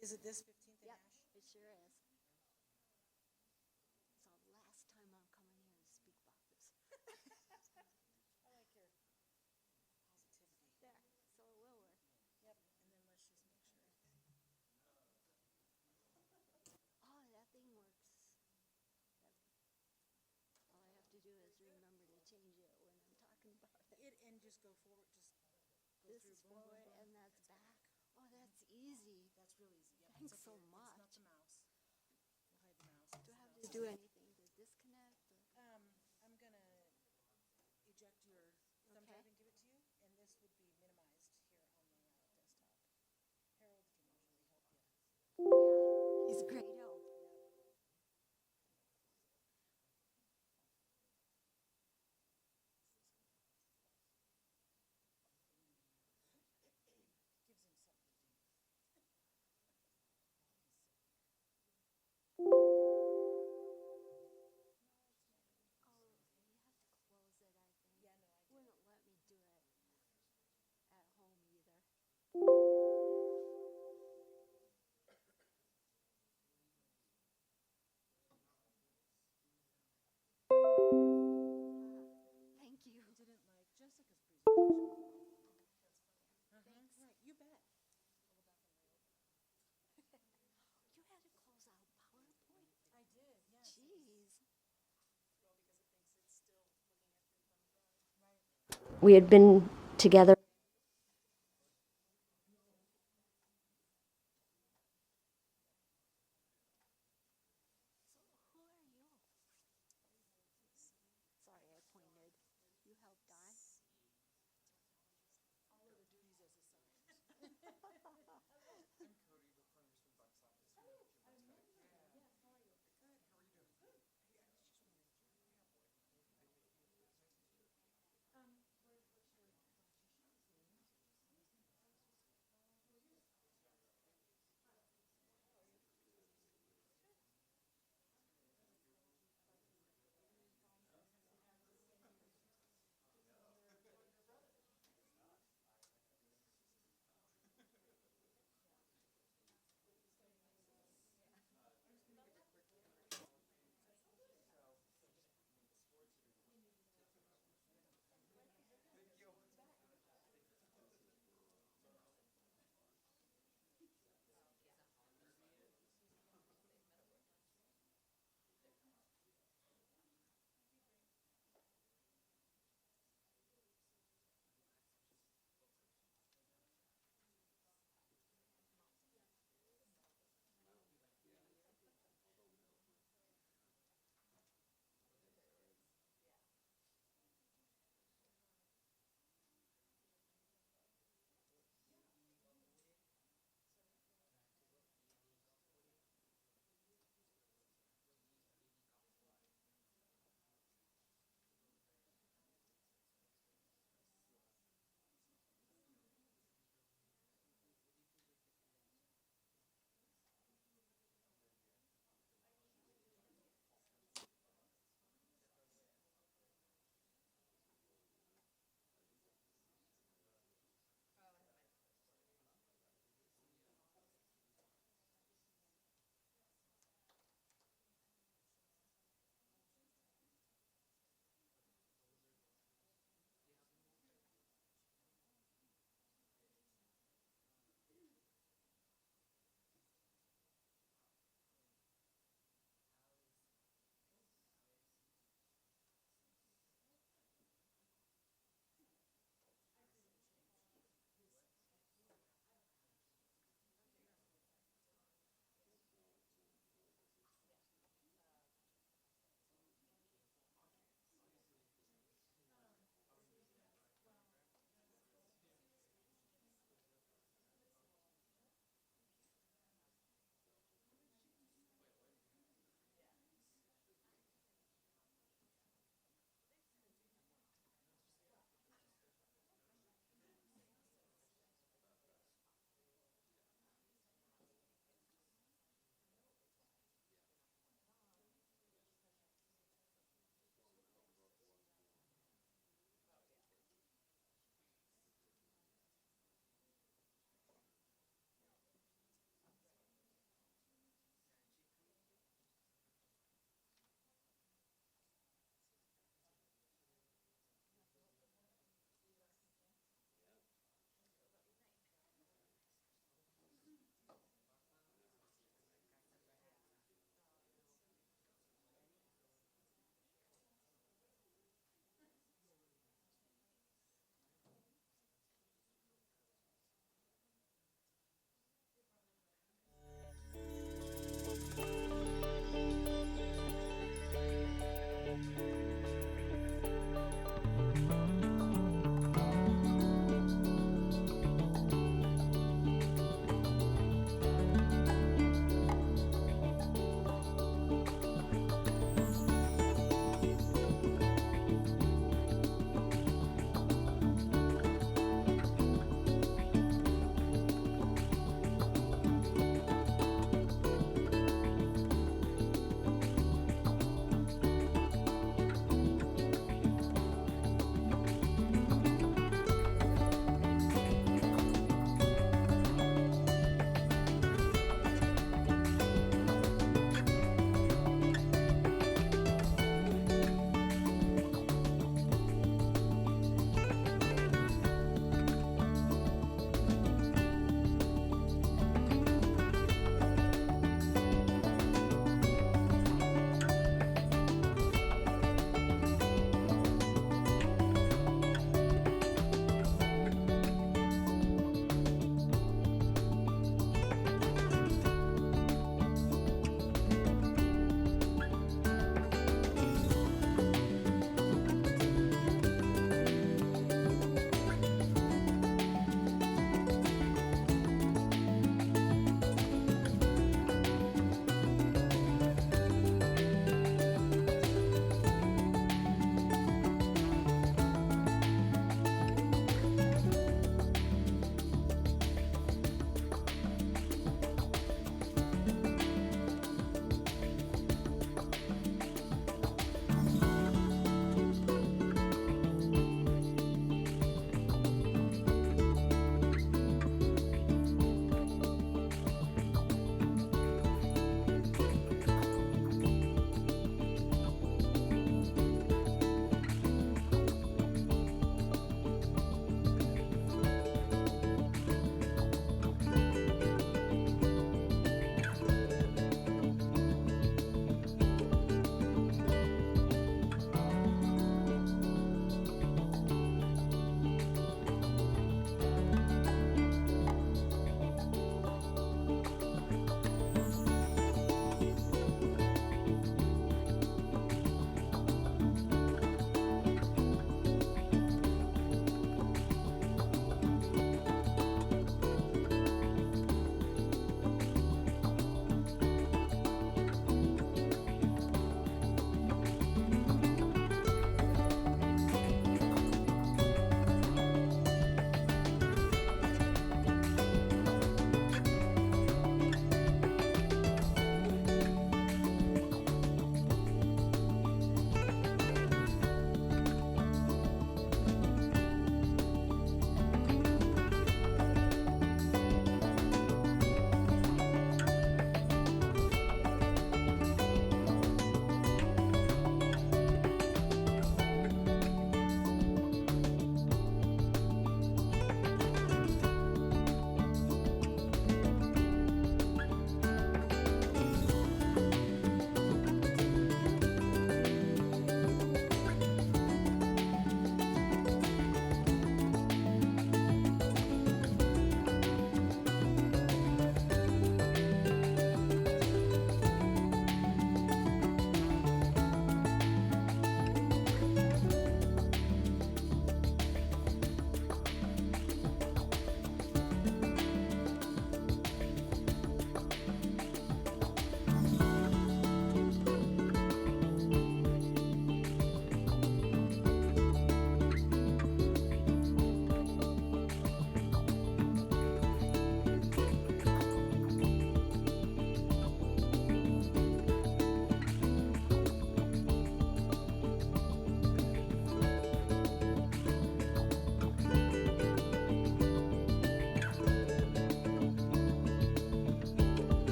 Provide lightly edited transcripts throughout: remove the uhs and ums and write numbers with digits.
Is it this 15th and Yep, Ash? it sure is. So last time I'm coming here to speak about this. I like your positivity. There, so it will work. Yep, and then let's just make sure. Oh, that thing works. All I have to do is remember to change it when I'm talking about it. And just go forward, just go This through. is Boom, boom, forward boom. and that's back. Oh, that's easy. That's real easy. Yep. Thanks it's so okay. much. It's not the mouse. We'll hide the mouse. Do I have to It's the do mouse. anything to disconnect? Or? I'm gonna eject your thumb Okay. drive and give it to you, and this would be minimized here on the desktop. Harold can usually help you. Yeah, he's a great help. Yep. Gives him something to do. Oh, you have to close it, I think. Yeah, no, I did. Wouldn't let me do it at home either. Thank you. You didn't like Jessica's presentation. Thanks. Right, you bet. You had to close out PowerPoint? I did, yes. Jeez. Right. We had been together. So who are you? Sorry, I pointed. You helped Don? All of the duties as assigned. I'm Cody, the Congressman Buck's office here. Yes, how are you? Good. How are you doing? Hey, I was just wondering, do you have like, What's your position?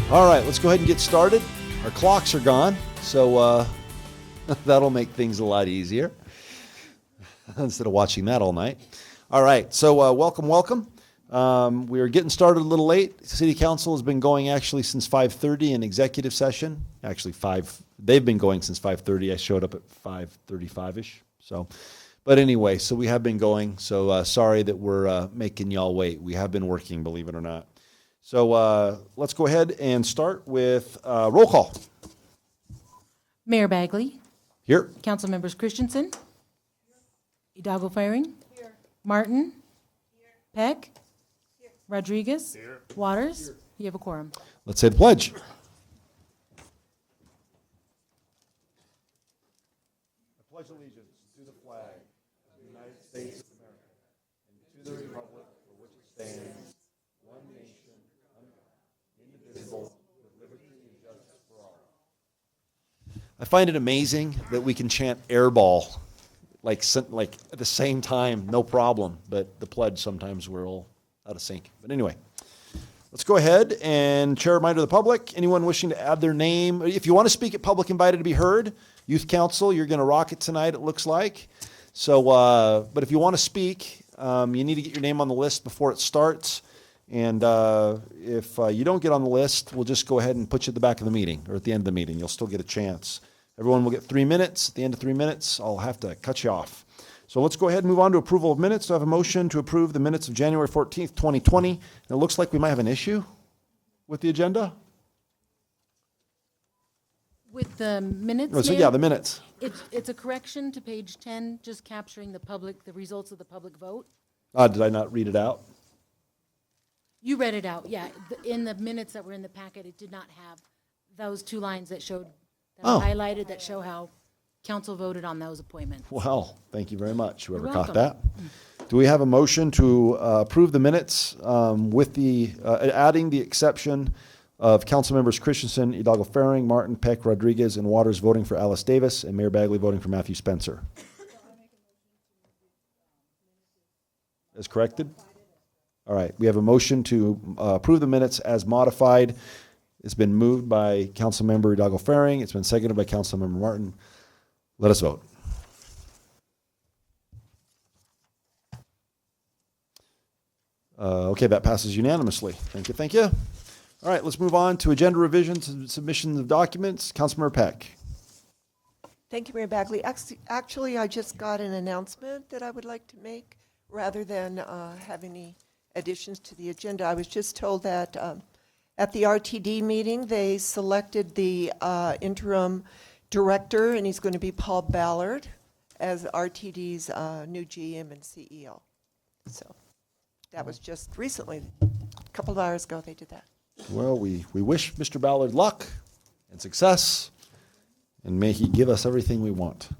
All right, let's go ahead and get started. Our clocks are gone, so that'll make things a lot easier instead of watching that all night. All right, so welcome. We are getting started a little late. City Council has been going actually since 5:30 in executive session. Actually, they've been going since 5:30. I showed up at 5:35-ish. So, but anyway, so we have been going. So sorry that we're making y'all wait. We have been working, believe it or not. So let's go ahead and start with roll call. Mayor Bagley. Here. Council members Christensen. Hidalgo-Fahring. Martin. Peck. Rodriguez. Waters. You have a quorum. Let's say the pledge. I pledge allegiance to the flag of the United States of America and to the republic for which it stands, one nation, under God, indivisible, with liberty and justice for all. I find it amazing that we can chant airball like at the same time, no problem, but the pledge sometimes we're all out of sync. But anyway, let's go ahead and chair reminder to the public. Anyone wishing to add their name, if you want to speak at public invited to be heard, Youth Council, you're going to rock it tonight, it looks like. So, but if you want to speak, you need to get your name on the list before it starts. And if you don't get on the list, we'll just go ahead and put you at the back of the meeting or at the end of the meeting. You'll still get a chance. Everyone will get 3 minutes. At the end of 3 minutes, I'll have to cut you off. So let's go ahead and move on to approval of minutes. Do I have a motion to approve the minutes of January 14th, 2020? And it looks like we might have an issue with the agenda. With the minutes, Oh, so Mayor, yeah, the minutes. it's a correction to page 10, just capturing the results of the public vote. Did I not read it out? You read it out, yeah. In the minutes that were in the packet, it did not have those two lines that showed, that Oh. are highlighted, that show how council voted on those appointments. Well, thank you very much, whoever You're caught welcome. that. Do we have a motion to approve the minutes with the adding the exception of council members Christensen, Hidalgo-Fahring, Martin, Peck, Rodriguez, and Waters voting for Alice Davis, and Mayor Bagley voting for Matthew Spencer? As corrected? All right, we have a motion to approve the minutes as modified. It's been moved by Councilmember Hidalgo-Fahring. It's been seconded by Councilmember Martin. Let us vote. Okay, that passes unanimously. Thank you. All right, let's move on to agenda revisions and submissions of documents. Councilmember Peck. Thank you, Mayor Bagley. Actually, I just got an announcement that I would like to make rather than have any additions to the agenda. I was just told that at the RTD meeting, they selected the interim director, and he's going to be Paul Ballard as RTD's new GM and CEO. So that was just recently, a couple of hours ago, they did that. Well, we wish Mr. Ballard luck and success, and may he give us everything we want.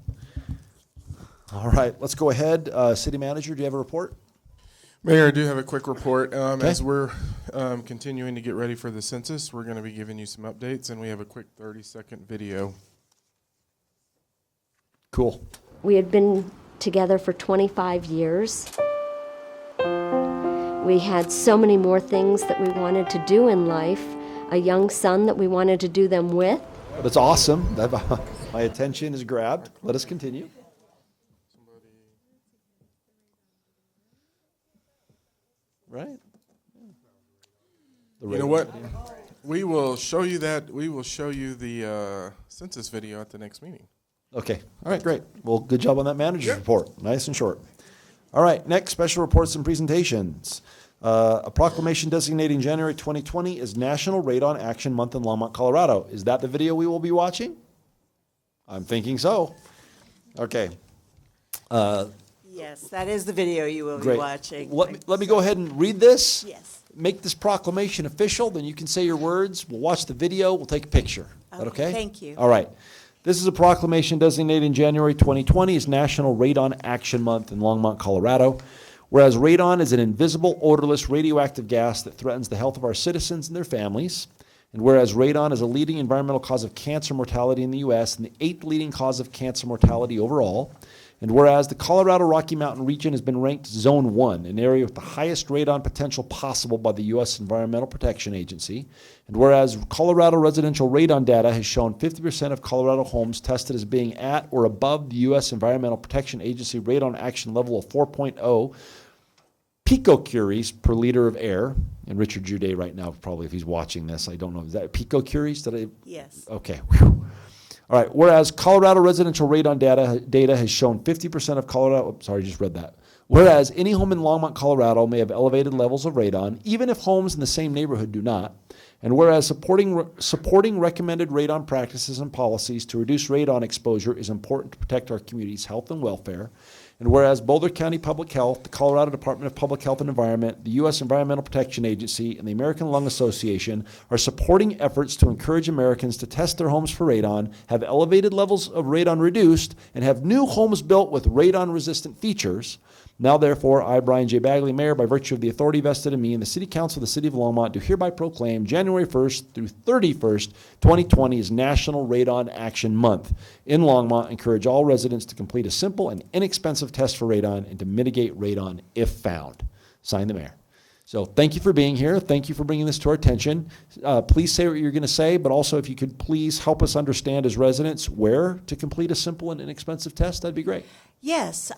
All right, let's go ahead. City Manager, do you have a report? Mayor, I do have a quick report. Okay. As we're continuing to get ready for the census, we're going to be giving you some updates, and we have a quick 30-second video. Cool. We had been together for 25 years. We had so many more things that we wanted to do in life, a young son that we wanted to do them with. That's awesome. My attention is grabbed. Let us continue. Right? You know what? We will show you that. We will show you the census video at the next meeting. Okay. All right, great. Well, good job on that manager's report. Nice and short. All right, next, special reports and presentations. A proclamation designating January 2020 as National Radon Action Month in Longmont, Colorado. Is that the video we will be watching? I'm thinking so. Okay. Yes, that is the video you will Great. be watching. Let me go ahead and read this. Yes. Make this proclamation official, then you can say your words. We'll watch the video. We'll take a picture. Is that okay? Thank you. All right. This is a proclamation designating January 2020 as National Radon Action Month in Longmont, Colorado. Whereas radon is an invisible, odorless, radioactive gas that threatens the health of our citizens and their families. And whereas radon is a leading environmental cause of cancer mortality in the U.S. and the 8th leading cause of cancer mortality overall. And whereas the Colorado Rocky Mountain region has been ranked Zone 1, an area with the highest radon potential possible by the U.S. Environmental Protection Agency, and whereas Colorado residential radon data has shown 50% of Colorado homes tested as being at or above the U.S. Environmental Protection Agency radon action level of 4.0 picocuries per liter of air, and Richard Jude right now, probably if he's watching this, I don't know, is that picocuries? Yes. Okay. Whew. All right, whereas Colorado residential radon data has shown 50% of Colorado, oops, sorry, I just read that. Whereas any home in Longmont, Colorado may have elevated levels of radon, even if homes in the same neighborhood do not. And whereas supporting recommended radon practices and policies to reduce radon exposure is important to protect our community's health and welfare. And whereas Boulder County Public Health, the Colorado Department of Public Health and Environment, the U.S. Environmental Protection Agency, and the American Lung Association are supporting efforts to encourage Americans to test their homes for radon, have elevated levels of radon reduced, and have new homes built with radon-resistant features. Now, therefore, I, Brian J. Bagley, Mayor, by virtue of the authority vested in me and the City Council of the City of Longmont, do hereby proclaim January 1st through 31st, 2020 as National Radon Action Month. In Longmont, encourage all residents to complete a simple and inexpensive test for radon and to mitigate radon if found. Signed, the Mayor. So thank you for being here. Thank you for bringing this to our attention. Please say what you're going to say, but also if you could please help us understand as residents where to complete a simple and inexpensive test, that'd be great. Yes.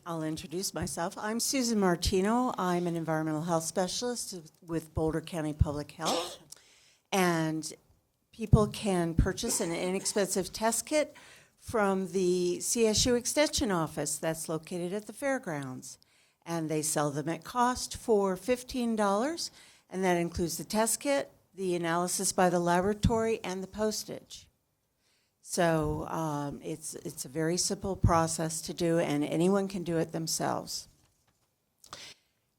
I'll introduce myself. I'm Susan Martino. I'm an environmental health specialist with Boulder County Public Health. And people can purchase an inexpensive test kit from the CSU Extension Office that's located at the fairgrounds. And they sell them at cost for $15, and that includes the test kit, the analysis by the laboratory, and the postage. So it's a very simple process to do, and anyone can do it themselves.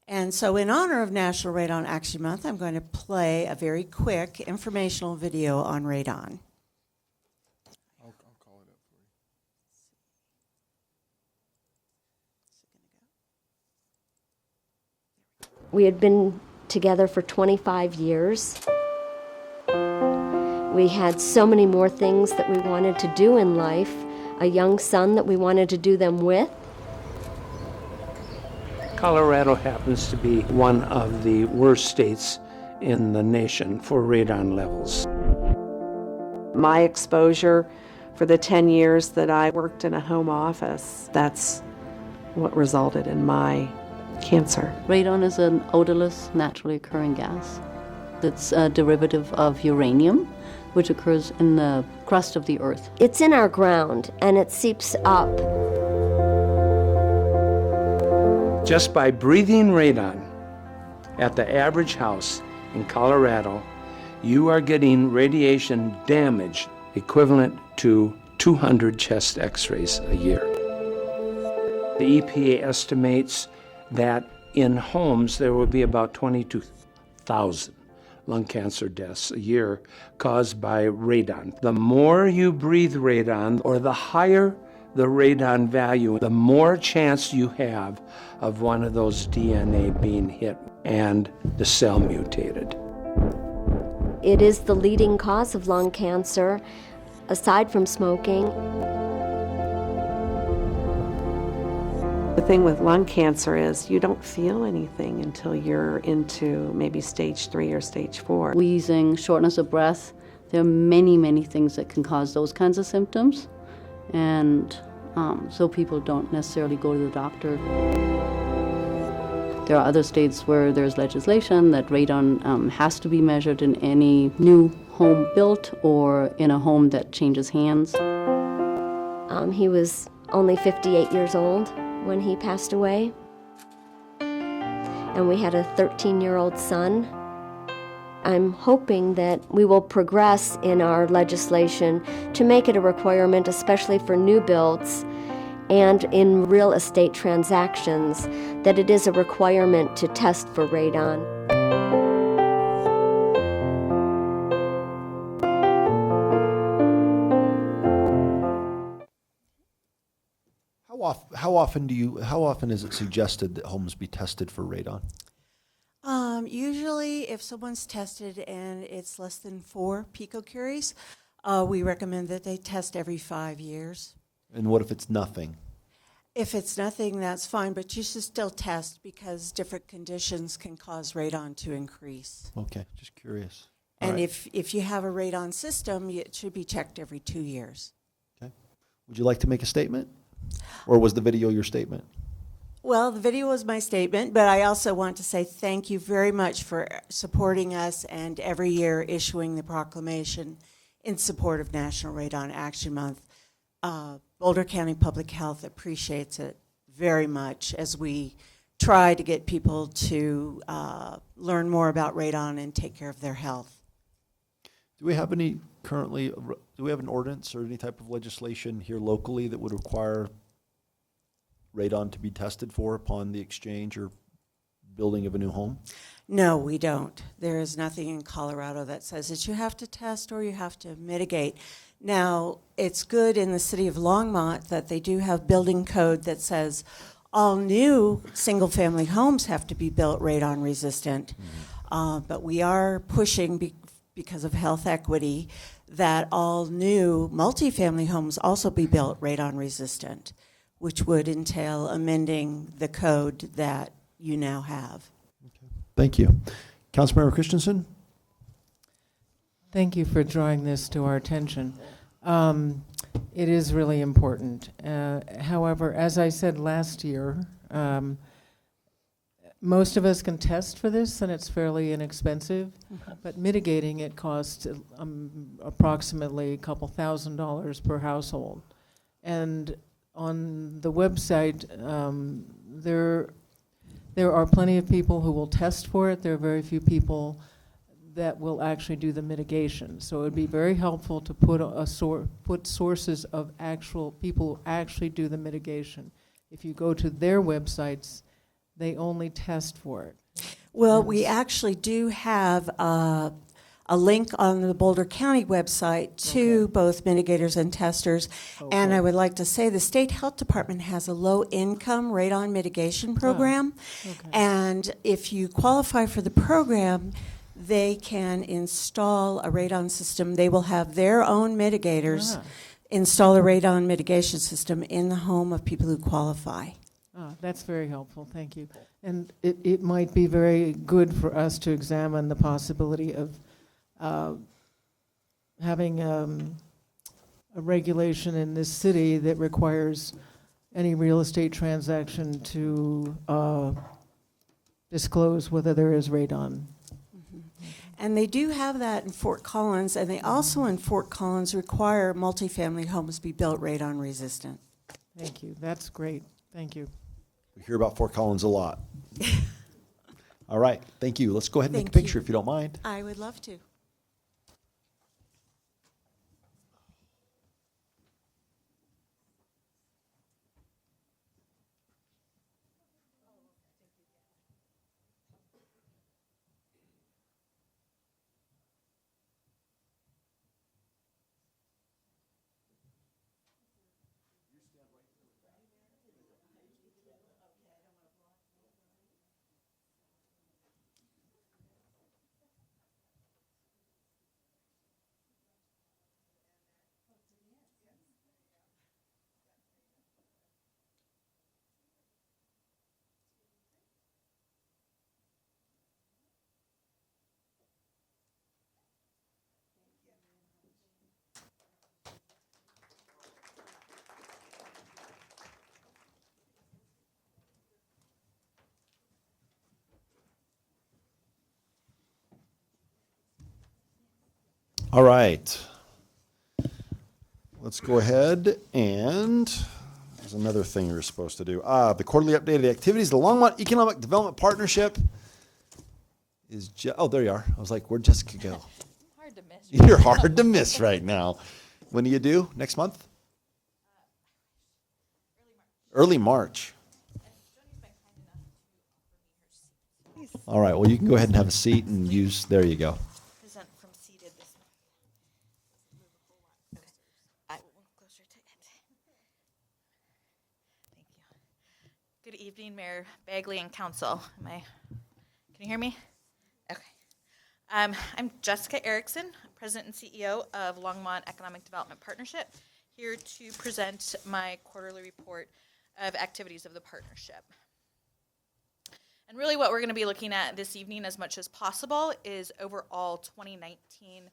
And so in honor of National Radon Action Month, I'm going to play a very quick informational video on radon. I'll call it up for you. We had been together for 25 years. We had so many more things that we wanted to do in life, a young son that we wanted to do them with. Colorado happens to be one of the worst states in the nation for radon levels. My exposure for the 10 years that I worked in a home office, that's what resulted in my cancer. Radon is an odorless, naturally occurring gas that's a derivative of uranium, which occurs in the crust of the earth. It's in our ground, and it seeps up. Just by breathing radon at the average house in Colorado, you are getting radiation damage equivalent to 200 chest x-rays a year. The EPA estimates that in homes there will be about 22,000 lung cancer deaths a year caused by radon. The more you breathe radon, or the higher the radon value, the more chance you have of one of those DNA being hit and the cell mutated. It is the leading cause of lung cancer, aside from smoking. The thing with lung cancer is you don't feel anything until you're into maybe stage 3 or stage 4. Wheezing, shortness of breath, there are many, many things that can cause those kinds of symptoms. And so people don't necessarily go to the doctor. There are other states where there's legislation that radon has to be measured in any new home built or in a home that changes hands. He was only 58 years old when he passed away. And we had a 13-year-old son. I'm hoping that we will progress in our legislation to make it a requirement, especially for new builds and in real estate transactions, that it is a requirement to test for radon. How often is it suggested that homes be tested for radon? Usually if someone's tested and it's less than 4 picocuries, we recommend that they test every 5 years. And what if it's nothing? If it's nothing, that's fine, but you should still test because different conditions can cause radon to increase. Okay, just curious. All And right. if you have a radon system, it should be checked every 2 years. Okay. Would you like to make a statement? Or was the video your statement? Well, the video was my statement, but I also want to say thank you very much for supporting us and every year issuing the proclamation in support of National Radon Action Month. Boulder County Public Health appreciates it very much as we try to get people to learn more about radon and take care of their health. Do we have any currently, do we have an ordinance or any type of legislation here locally that would require radon to be tested for upon the exchange or building of a new home? No, we don't. There is nothing in Colorado that says that you have to test or you have to mitigate. Now, it's good in the city of Longmont that they do have building code that says all new single-family homes have to be built radon resistant. But we are pushing, because of health equity, that all new multifamily homes also be built radon resistant, which would entail amending the code that you now have. Thank you. Councilmember Christensen? Thank you for drawing this to our attention. It is really important. However, as I said last year, most of us can test for this and it's fairly inexpensive, but mitigating it costs approximately a couple $1,000s per household. And on the website, there are plenty of people who will test for it. There are very few people that will actually do the mitigation. So it would be very helpful to put sources of actual people who actually do the mitigation. If you go to their websites, they only test for it. Well, we actually do have a link on the Boulder County website to both mitigators and testers. And I would like to say the State Health Department has a low-income radon mitigation program. And if you qualify for the program, they can install a radon system. They will have their own mitigators install a radon mitigation system in the home of people who qualify. That's very helpful, thank you. And it might be very good for us to examine the possibility of having a regulation in this city that requires any real estate transaction to disclose whether there is radon. And they do have that in Fort Collins, and they also in Fort Collins require multifamily homes be built radon resistant. Thank you, that's great, thank you. We hear about Fort Collins a lot. All right, thank you. Let's go ahead and make a Thank picture you. if you don't mind. I would love to. All right. Let's go ahead and there's another thing we were supposed to do. The quarterly updated activities. The Longmont Economic Development Partnership is oh, there you are. I was like, where'd Jessica go? Hard to miss. You're hard to miss right now. When do you do? Next month? Early March. All right. Well, you can go ahead and have a seat and use. There you go. Present from seated this way. Okay. I will move closer to it. Thank you. Good evening, Mayor Bagley and Council. Can you hear me? Okay. I'm Jessica Erickson, President and CEO of Longmont Economic Development Partnership, here to present my quarterly report of activities of the partnership. And really what we're going to be looking at this evening as much as possible is overall 2019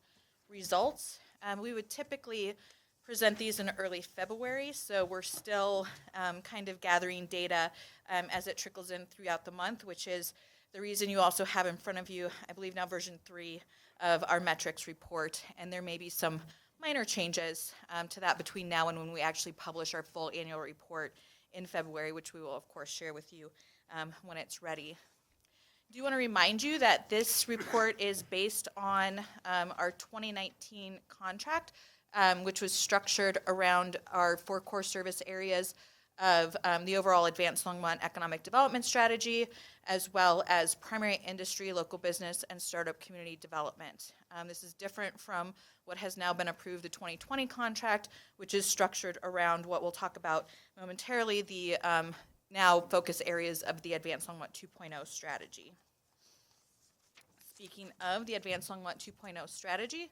results. We would typically present these in early February, so we're still kind of gathering data as it trickles in throughout the month, which is the reason you also have in front of you, I believe now version 3 of our metrics report, and there may be some minor changes to that between now and when we actually publish our full annual report in February, which we will of course share with you when it's ready. I do want to remind you that this report is based on our 2019 contract, which was structured around our 4 core service areas of the overall Advanced Longmont Economic Development Strategy, as well as primary industry, local business, and startup community development. This is different from what has now been approved, the 2020 contract, which is structured around what we'll talk about momentarily, the now focus areas of the Advanced Longmont 2.0 strategy. Speaking of the Advanced Longmont 2.0 strategy,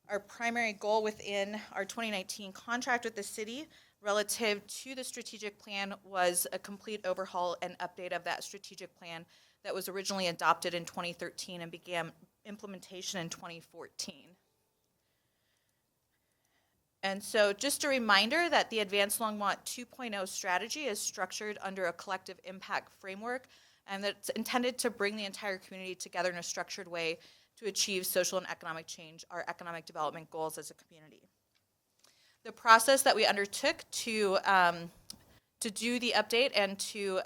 our primary goal within our 2019 contract with the city relative to the strategic plan was a complete overhaul and update of that strategic plan that was originally adopted in 2013 and began implementation in 2014. And so just a reminder that the Advanced Longmont 2.0 strategy is structured under a collective impact framework, and that's intended to bring the entire community together in a structured way to achieve social and economic change, our economic development goals as a community. The process that we undertook to do the update and to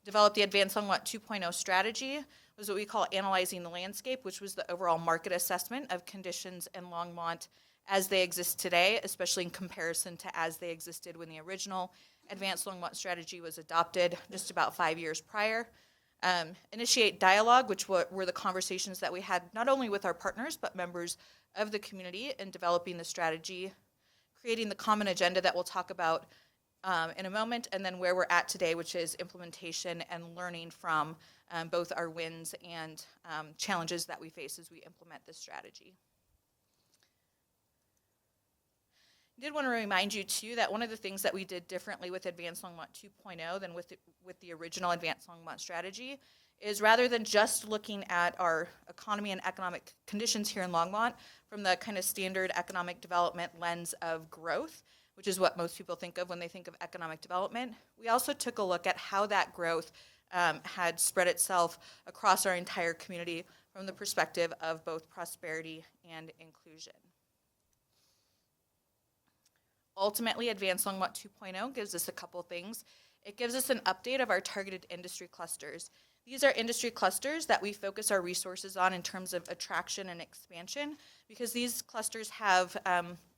develop the Advanced Longmont 2.0 strategy was what we call analyzing the landscape, which was the overall market assessment of conditions in Longmont as they exist today, especially in comparison to as they existed when the original Advanced Longmont strategy was adopted just about 5 years prior. Initiate dialogue, which were the conversations that we had not only with our partners, but members of the community in developing the strategy, creating the common agenda that we'll talk about in a moment, and then where we're at today, which is implementation and learning from both our wins and challenges that we face as we implement this strategy. I did want to remind you, too, that one of the things that we did differently with Advanced Longmont 2.0 than with the original Advanced Longmont strategy is rather than just looking at our economy and economic conditions here in Longmont from the kind of standard economic development lens of growth, which is what most people think of when they think of economic development, we also took a look at how that growth had spread itself across our entire community from the perspective of both prosperity and inclusion. Ultimately, Advanced Longmont 2.0 gives us a couple things. It gives us an update of our targeted industry clusters. These are industry clusters that we focus our resources on in terms of attraction and expansion, because these clusters have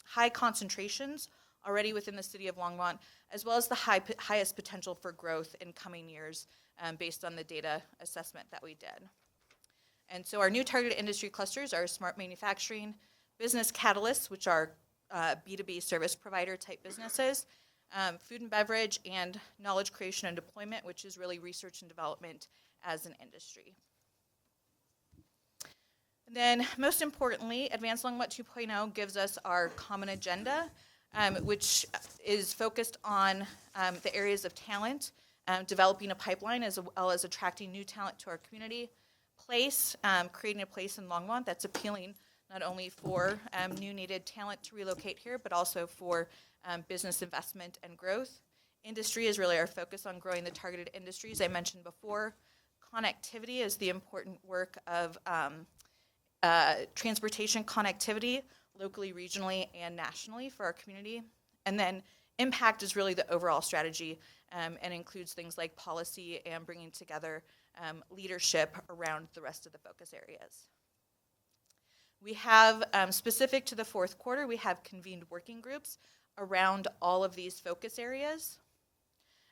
high concentrations already within the city of Longmont, as well as the highest potential for growth in coming years based on the data assessment that we did. And so our new targeted industry clusters are smart manufacturing, business catalysts, which are B2B service provider type businesses, food and beverage, and knowledge creation and deployment, which is really research and development as an industry. And then most importantly, Advanced Longmont 2.0 gives us our common agenda, which is focused on the areas of talent, developing a pipeline as well as attracting new talent to our community, creating a place in Longmont that's appealing not only for new needed talent to relocate here, but also for business investment and growth. Industry is really our focus on growing the targeted industries I mentioned before. Connectivity is the important work of transportation connectivity, locally, regionally, and nationally for our community. And then impact is really the overall strategy and includes things like policy and bringing together leadership around the rest of the focus areas. We have, specific to the fourth quarter, we have convened working groups around all of these focus areas.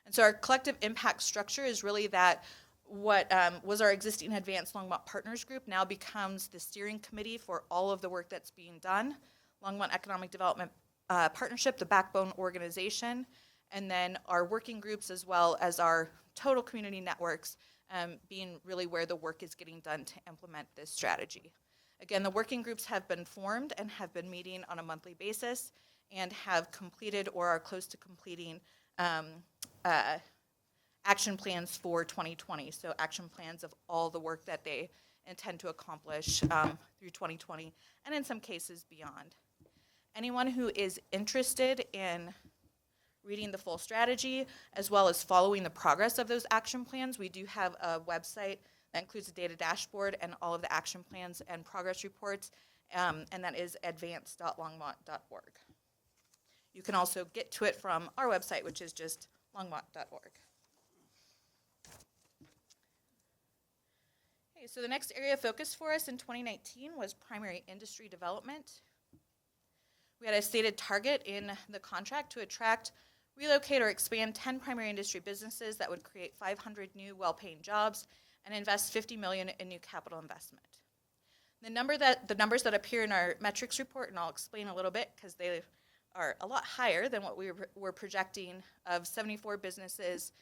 And so our collective impact structure is really that what was our existing Advanced Longmont Partners Group now becomes the steering committee for all of the work that's being done. Longmont Economic Development Partnership, the backbone organization, and then our working groups as well as our total community networks being really where the work is getting done to implement this strategy. Again, the working groups have been formed and have been meeting on a monthly basis and have completed or are close to completing action plans for 2020, so action plans of all the work that they intend to accomplish through 2020, and in some cases beyond. Anyone who is interested in reading the full strategy, as well as following the progress of those action plans, we do have a website that includes a data dashboard and all of the action plans and progress reports, and that is advance.longmont.org. You can also get to it from our website, which is just longmont.org. Okay, so the next area of focus for us in 2019 was primary industry development. We had a stated target in the contract to attract, relocate, or expand 10 primary industry businesses that would create 500 new well-paying jobs and invest $50 million in new capital investment. The numbers that appear in our metrics report, and I'll explain a little bit because they are a lot higher than what we were projecting, of 74 businesses,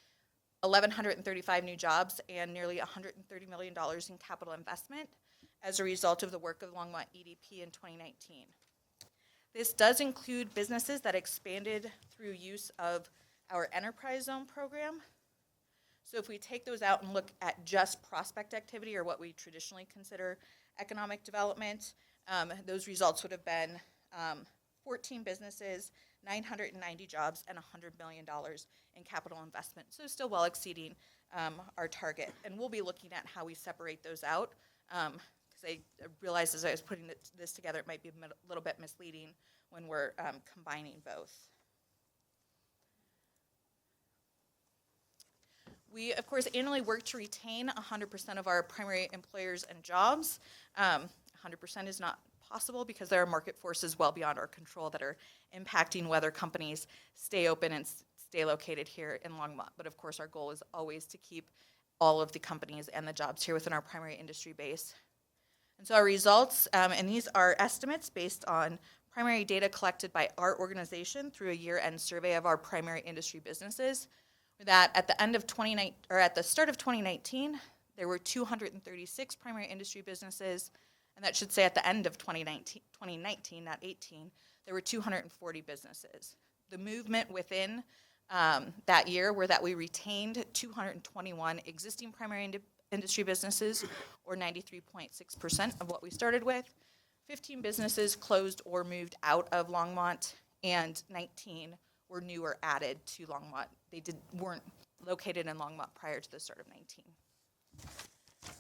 1,135 new jobs, and nearly $130 million in capital investment as a result of the work of Longmont EDP in 2019. This does include businesses that expanded through use of our Enterprise Zone program. So if we take those out and look at just prospect activity, or what we traditionally consider economic development, those results would have been 14 businesses, 990 jobs, and $100 million in capital investment. So still well exceeding our target. And we'll be looking at how we separate those out, because I realized as I was putting this together, it might be a little bit misleading when we're combining both. We, of course, annually work to retain 100% of our primary employers and jobs. 100% is not possible because there are market forces well beyond our control that are impacting whether companies stay open and stay located here in Longmont. But of course, our goal is always to keep all of the companies and the jobs here within our primary industry base. And so our results, and these are estimates based on primary data collected by our organization through a year-end survey of our primary industry businesses, that at the end of at the start of 2019, there were 236 primary industry businesses, and that should say at the end of 2019, not 18, there were 240 businesses. The movement within that year were that we retained 221 existing primary industry businesses, or 93.6% of what we started with. 15 businesses closed or moved out of Longmont, and 19 were new or added to Longmont. They weren't located in Longmont prior to the start of 19.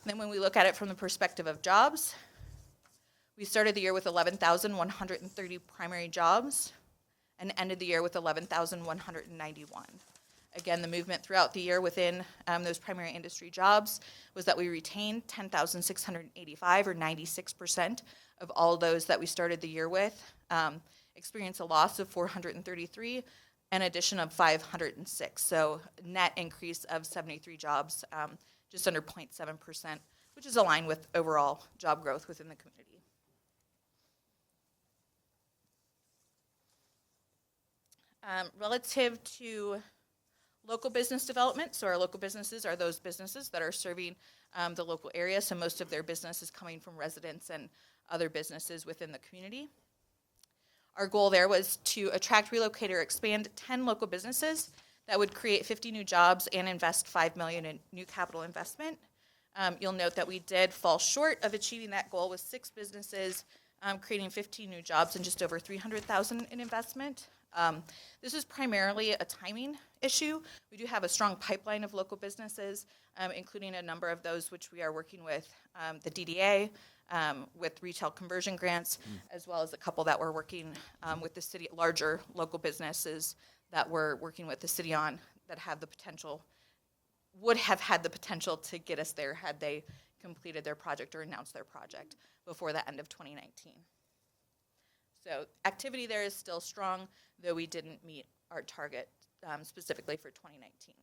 Then when we look at it from the perspective of jobs, we started the year with 11,130 primary jobs and ended the year with 11,191. Again, the movement throughout the year within those primary industry jobs was that we retained 10,685, or 96% of all those that we started the year with, experienced a loss of 433, an addition of 506. So net increase of 73 jobs, just under 0.7%, which is aligned with overall job growth within the community. Relative to local business development, so our local businesses are those businesses that are serving the local area, so most of their business is coming from residents and other businesses within the community. Our goal there was to attract, relocate, or expand 10 local businesses that would create 50 new jobs and invest $5 million in new capital investment. You'll note that we did fall short of achieving that goal with 6 businesses creating 15 new jobs and just over $300,000 in investment. This is primarily a timing issue. We do have a strong pipeline of local businesses, including a number of those which we are working with the DDA, with retail conversion grants, as well as a couple that we're working with the city, larger local businesses that we're working with the city on that have the potential, would have had the potential to get us there had they completed their project or announced their project before the end of 2019. So activity there is still strong, though we didn't meet our target specifically for 2019.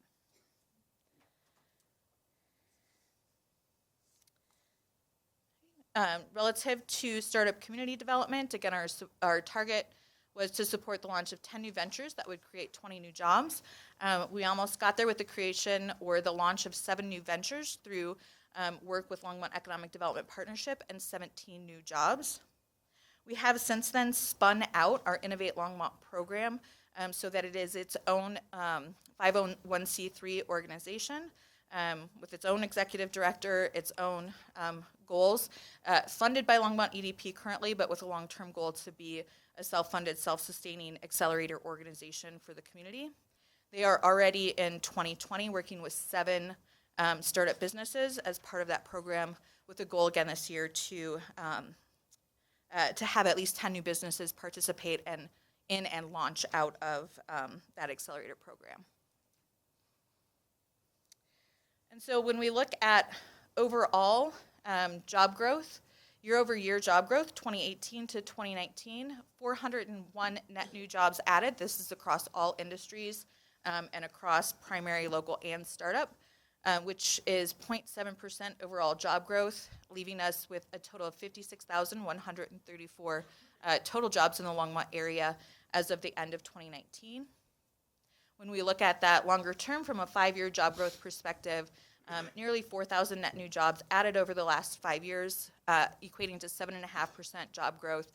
Relative to startup community development, again, our target was to support the launch of 10 new ventures that would create 20 new jobs. We almost got there with the creation or the launch of 7 new ventures through work with Longmont Economic Development Partnership and 17 new jobs. We have since then spun out our Innovate Longmont program so that it is its own 501c3 organization with its own executive director, its own goals, funded by Longmont EDP currently, but with a long-term goal to be a self-funded, self-sustaining accelerator organization for the community. They are already in 2020 working with 7 startup businesses as part of that program, with a goal again this year to have at least 10 new businesses participate in and launch out of that accelerator program. And so when we look at overall job growth, year-over-year job growth, 2018 to 2019, 401 net new jobs added. This is across all industries and across primary, local, and startup, which is 0.7% overall job growth, leaving us with a total of 56,134 total jobs in the Longmont area as of the end of 2019. When we look at that longer term from a 5-year job growth perspective, nearly 4,000 net new jobs added over the last 5 years, equating to 7.5% job growth,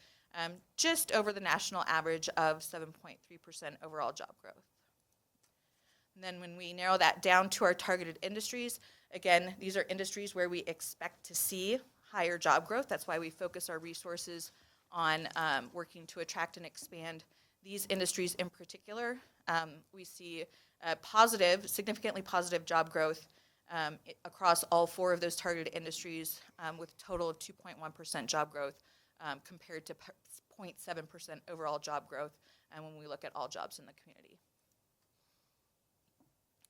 just over the national average of 7.3% overall job growth. And then when we narrow that down to our targeted industries, again, these are industries where we expect to see higher job growth. That's why we focus our resources on working to attract and expand these industries in particular. We see significantly positive job growth across all 4 of those targeted industries, with a total of 2.1% job growth compared to 0.7% overall job growth when we look at all jobs in the community.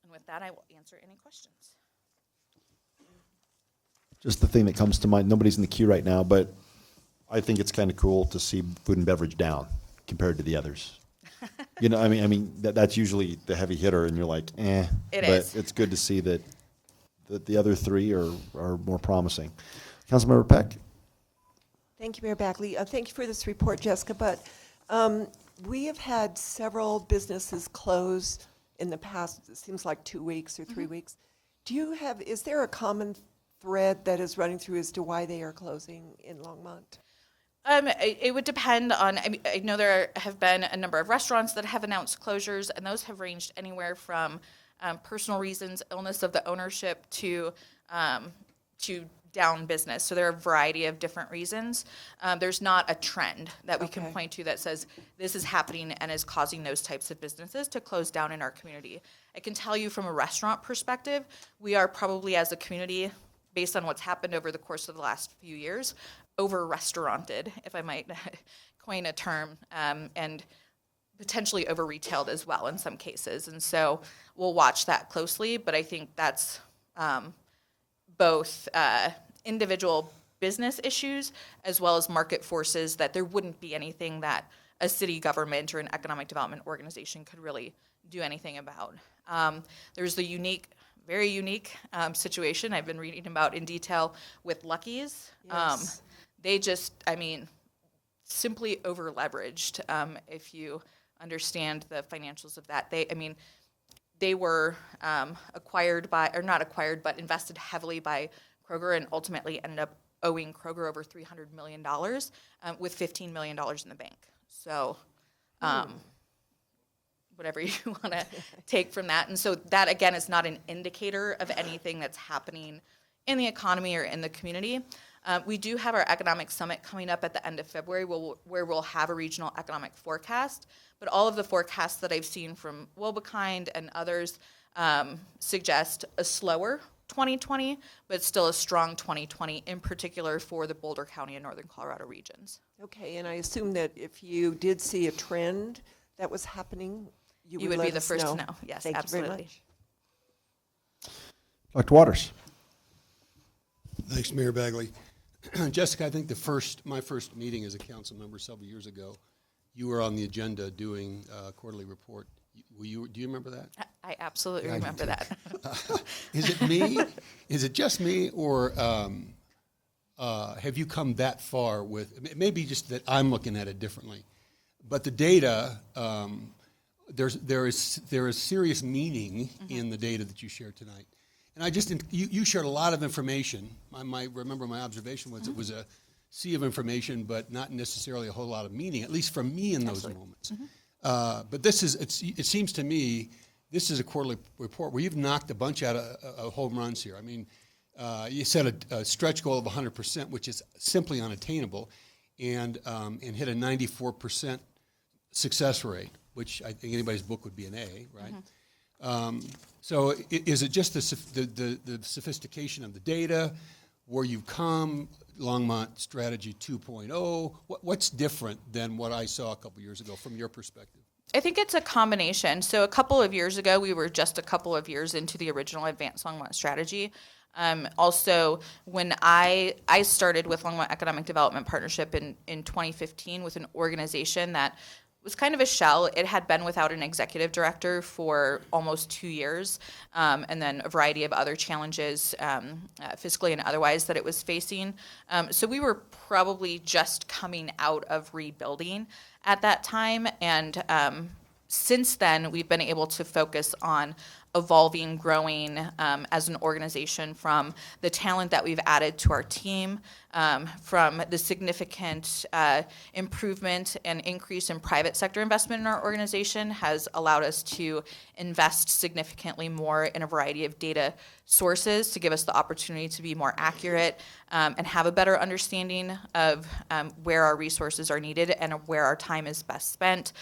And with that, I will answer any questions. Just the thing that comes to mind, nobody's in the queue right now, but I think it's kind of cool to see food and beverage down compared to the others. You know, I mean that's usually the heavy hitter, and you're like, eh. But it's good to see that the other 3 are more promising. Councilmember Peck. Thank you, Mayor Bagley. Thank you for this report, Jessica. But we have had several businesses close in the past, it seems like 2 weeks or 3 weeks. Is there a common thread that is running through as to why they are closing in Longmont? It would depend on, I know there have been a number of restaurants that have announced closures, and those have ranged anywhere from personal reasons, illness of the ownership, to down business. So there are a variety of different reasons. There's not a trend that we can point to that says this is happening and is causing those types of businesses to close down in our community. I can tell you from a restaurant perspective, we are probably as a community, based on what's happened over the course of the last few years, over-restauranted, if I might coin a term, and potentially over-retailed as well in some cases. And so we'll watch that closely, but I think that's both individual business issues as well as market forces, that there wouldn't be anything that a city government or an economic development organization could really do anything about. There's the very unique situation I've been reading about in detail with Lucky's. Yes. They just, simply over-leveraged, if you understand the financials of that. They were acquired by, or not acquired, but invested heavily by Kroger, and ultimately ended up owing Kroger over $300 million with $15 million in the bank. So whatever you want to take from that. And so that, again, is not an indicator of anything that's happening in the economy or in the community. We do have our economic summit coming up at the end of February where we'll have a regional economic forecast. But all of the forecasts that I've seen from Wobekind and others suggest a slower 2020, but still a strong 2020, in particular for the Boulder County and Northern Colorado regions. Okay, and I assume that if you did see a trend that was happening, you would be let the us first know. to know. Yes, Thank absolutely. you very much. Dr. Waters. Thanks, Mayor Bagley. Jessica, I think my first meeting as a council member several years ago, you were on the agenda doing a quarterly report. Do you remember that? I absolutely remember that. Is it me? Is it just me, or have you come that far with? Maybe just that I'm looking at it differently, but the data. There is serious meaning in the data that you shared tonight, and you shared a lot of information. I remember my observation was it was a sea of information, but not necessarily a whole lot of meaning, at least for me in those moments. But it seems to me, this is a quarterly report where you've knocked a bunch out of home runs here. I mean, you set a stretch goal of 100%, which is simply unattainable, and hit a 94% success rate, which I think anybody's book would be an A, right? So is it just the sophistication of the data, where you've come, Longmont Strategy 2.0? What's different than what I saw a couple years ago from your perspective? I think it's a combination. So a couple of years ago, we were just a couple of years into the original Advanced Longmont Strategy. Also, when I started with Longmont Economic Development Partnership in 2015 with an organization that was kind of a shell. It had been without an executive director for almost 2 years, and then a variety of other challenges, fiscally and otherwise, that it was facing. So we were probably just coming out of rebuilding at that time, and since then, we've been able to focus on evolving, growing as an organization from the talent that we've added to our team, from the significant improvement and increase in private sector investment in our organization has allowed us to invest significantly more in a variety of data sources to give us the opportunity to be more accurate and have a better understanding of where our resources are needed and where our time is best spent,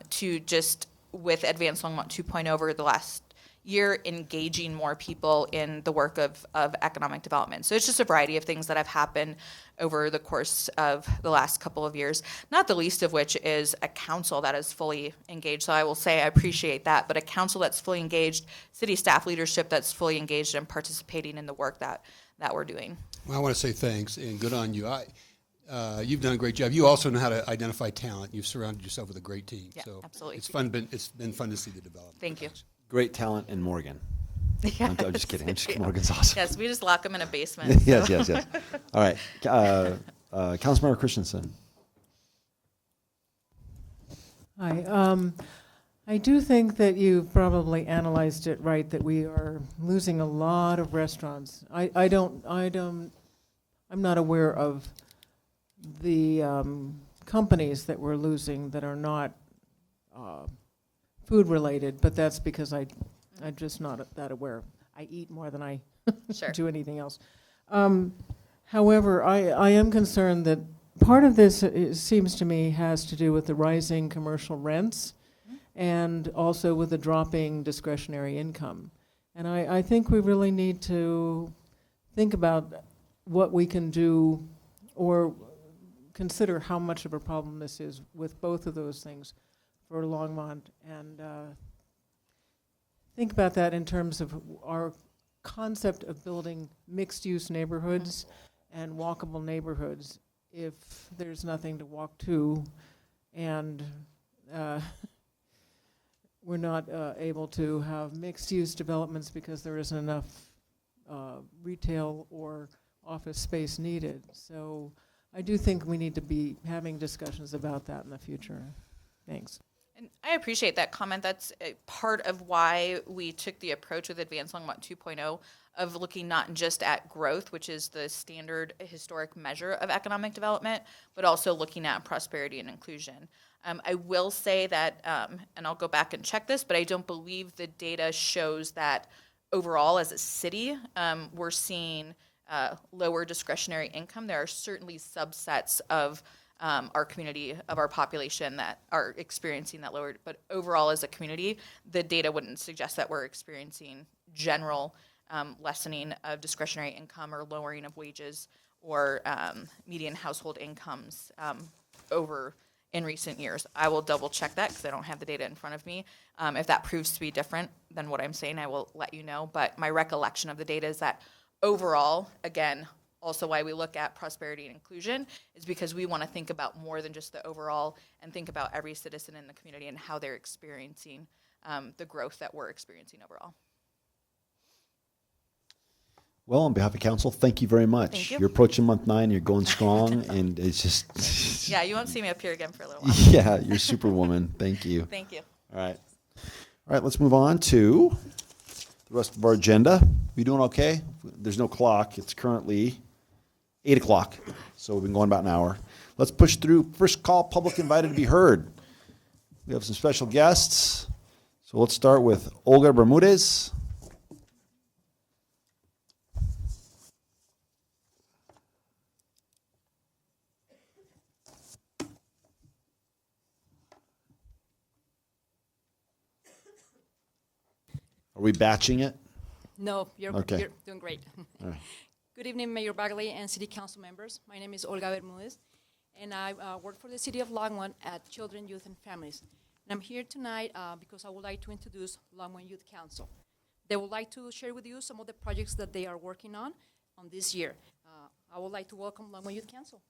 to just, with Advanced Longmont 2.0 over the last year, engaging more people in the work of economic development. So it's just a variety of things that have happened over the course of the last couple of years, not the least of which is a council that is fully engaged. So I will say I appreciate that, but a council that's fully engaged, city staff leadership that's fully engaged and participating in the work that we're doing. Well, I want to say thanks and good on you. You've done a great job. You also know how to identify talent. You've surrounded yourself with a great team. Yeah, so absolutely. It's been fun to see the development. Thank you. Great talent in Morgan. Yes. I'm just kidding. Morgan's awesome. Yes, we just lock them in a basement. Yes. All right. Councilmember Christensen. Hi. I do think that you probably analyzed it right, that we are losing a lot of restaurants. I'm not aware of the companies that we're losing that are not food related, but that's because I'm just not that aware. I eat more than I Sure. do anything else. However, I am concerned that part of this, it seems to me, has to do with the rising commercial rents and also with the dropping discretionary income. And I think we really need to think about what we can do or consider how much of a problem this is with both of those things for Longmont, and think about that in terms of our concept of building mixed-use neighborhoods and walkable neighborhoods. If there's nothing to walk to, and we're not able to have mixed-use developments because there isn't enough retail or office space needed. So I do think we need to be having discussions about that in the future. Thanks. And I appreciate that comment. That's part of why we took the approach with Advanced Longmont 2.0 of looking not just at growth, which is the standard historic measure of economic development, but also looking at prosperity and inclusion. I will say that, and I'll go back and check this, but I don't believe the data shows that overall as a city, we're seeing lower discretionary income. There are certainly subsets of our community, of our population that are experiencing that lower, but overall as a community, the data wouldn't suggest that we're experiencing general lessening of discretionary income or lowering of wages or median household incomes over in recent years. I will double check that because I don't have the data in front of me. If that proves to be different than what I'm saying, I will let you know, but my recollection of the data is that overall, again, also why we look at prosperity and inclusion is because we want to think about more than just the overall and think about every citizen in the community and how they're experiencing the growth that we're experiencing overall. Well, on behalf of council, thank you very much. Thank you. You're approaching month 9, you're going strong, and it's just... Yeah, you won't see me up here again for a little while. Yeah, you're superwoman. Thank you. Thank you. All right, let's move on to the rest of our agenda. We doing okay? There's no clock. It's currently 8 o'clock, so we've been going about an hour. Let's push through. First call, public invited to be heard. We have some special guests. So let's start with Olga Bermudez. Are we batching it? No, you're Okay. doing great. All right. Good evening, Mayor Bagley and City Council members. My name is Olga Bermudez, and I work for the City of Longmont at Children, Youth, and Families. And I'm here tonight because I would like to introduce Longmont Youth Council. They would like to share with you some of the projects that they are working on this year. I would like to welcome Longmont Youth Council.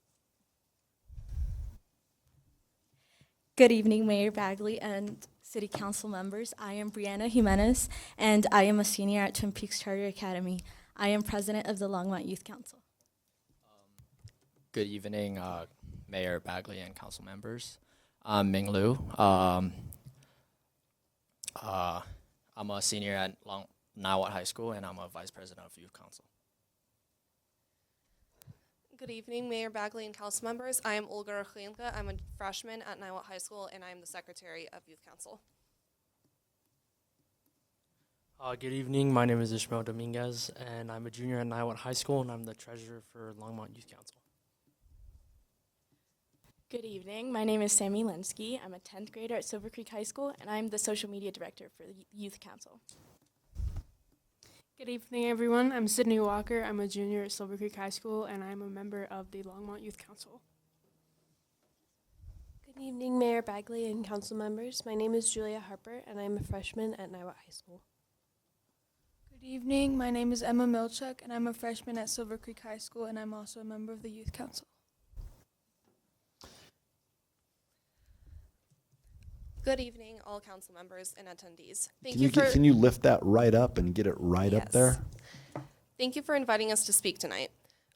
Good evening, Mayor Bagley and City Council members. I am Brianna Jimenez, and I am a senior at Twin Peaks Charter Academy. I am president of the Longmont Youth Council. Good evening, Mayor Bagley and council members. I'm Ming Liu. I'm a senior at Niwot High School, and I'm a vice president of Youth Council. Good evening, Mayor Bagley and council members. I am Olga Rachlinka. I'm a freshman at Niwot High School, and I am the secretary of Youth Council. Good evening. My name is Ishmael Dominguez, and I'm a junior at Niwot High School, and I'm the treasurer for Longmont Youth Council. Good evening. My name is Sammy Linsky. I'm a 10th grader at Silver Creek High School, and I'm the social media director for the Youth Council. Good evening, everyone. I'm Sydney Walker. I'm a junior at Silver Creek High School, and I'm a member of the Longmont Youth Council. Good evening, Mayor Bagley and council members. My name is Julia Harper, and I'm a freshman at Niwot High School. Good evening. My name is Emma Milchuk, and I'm a freshman at Silver Creek High School, and I'm also a member of the Youth Council. Good evening, all council members and attendees. Can you lift that right up and get it right up there? Thank you for inviting us to speak tonight.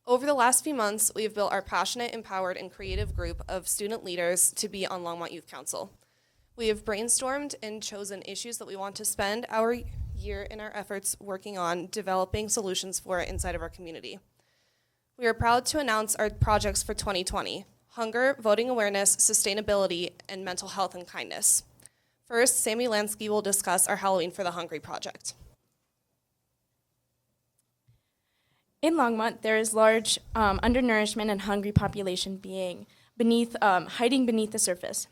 Over the last few months, we have built our passionate, empowered, and creative group of student leaders to be on Longmont Youth Council. We have brainstormed and chosen issues that we want to spend our year in our efforts working on developing solutions for inside of our community. We are proud to announce our projects for 2020: hunger, voting awareness, sustainability, and mental health and kindness. First, Sammy Lansky will discuss our Halloween for the Hungry project. In Longmont, there is large undernourishment and hungry population being hiding beneath the surface.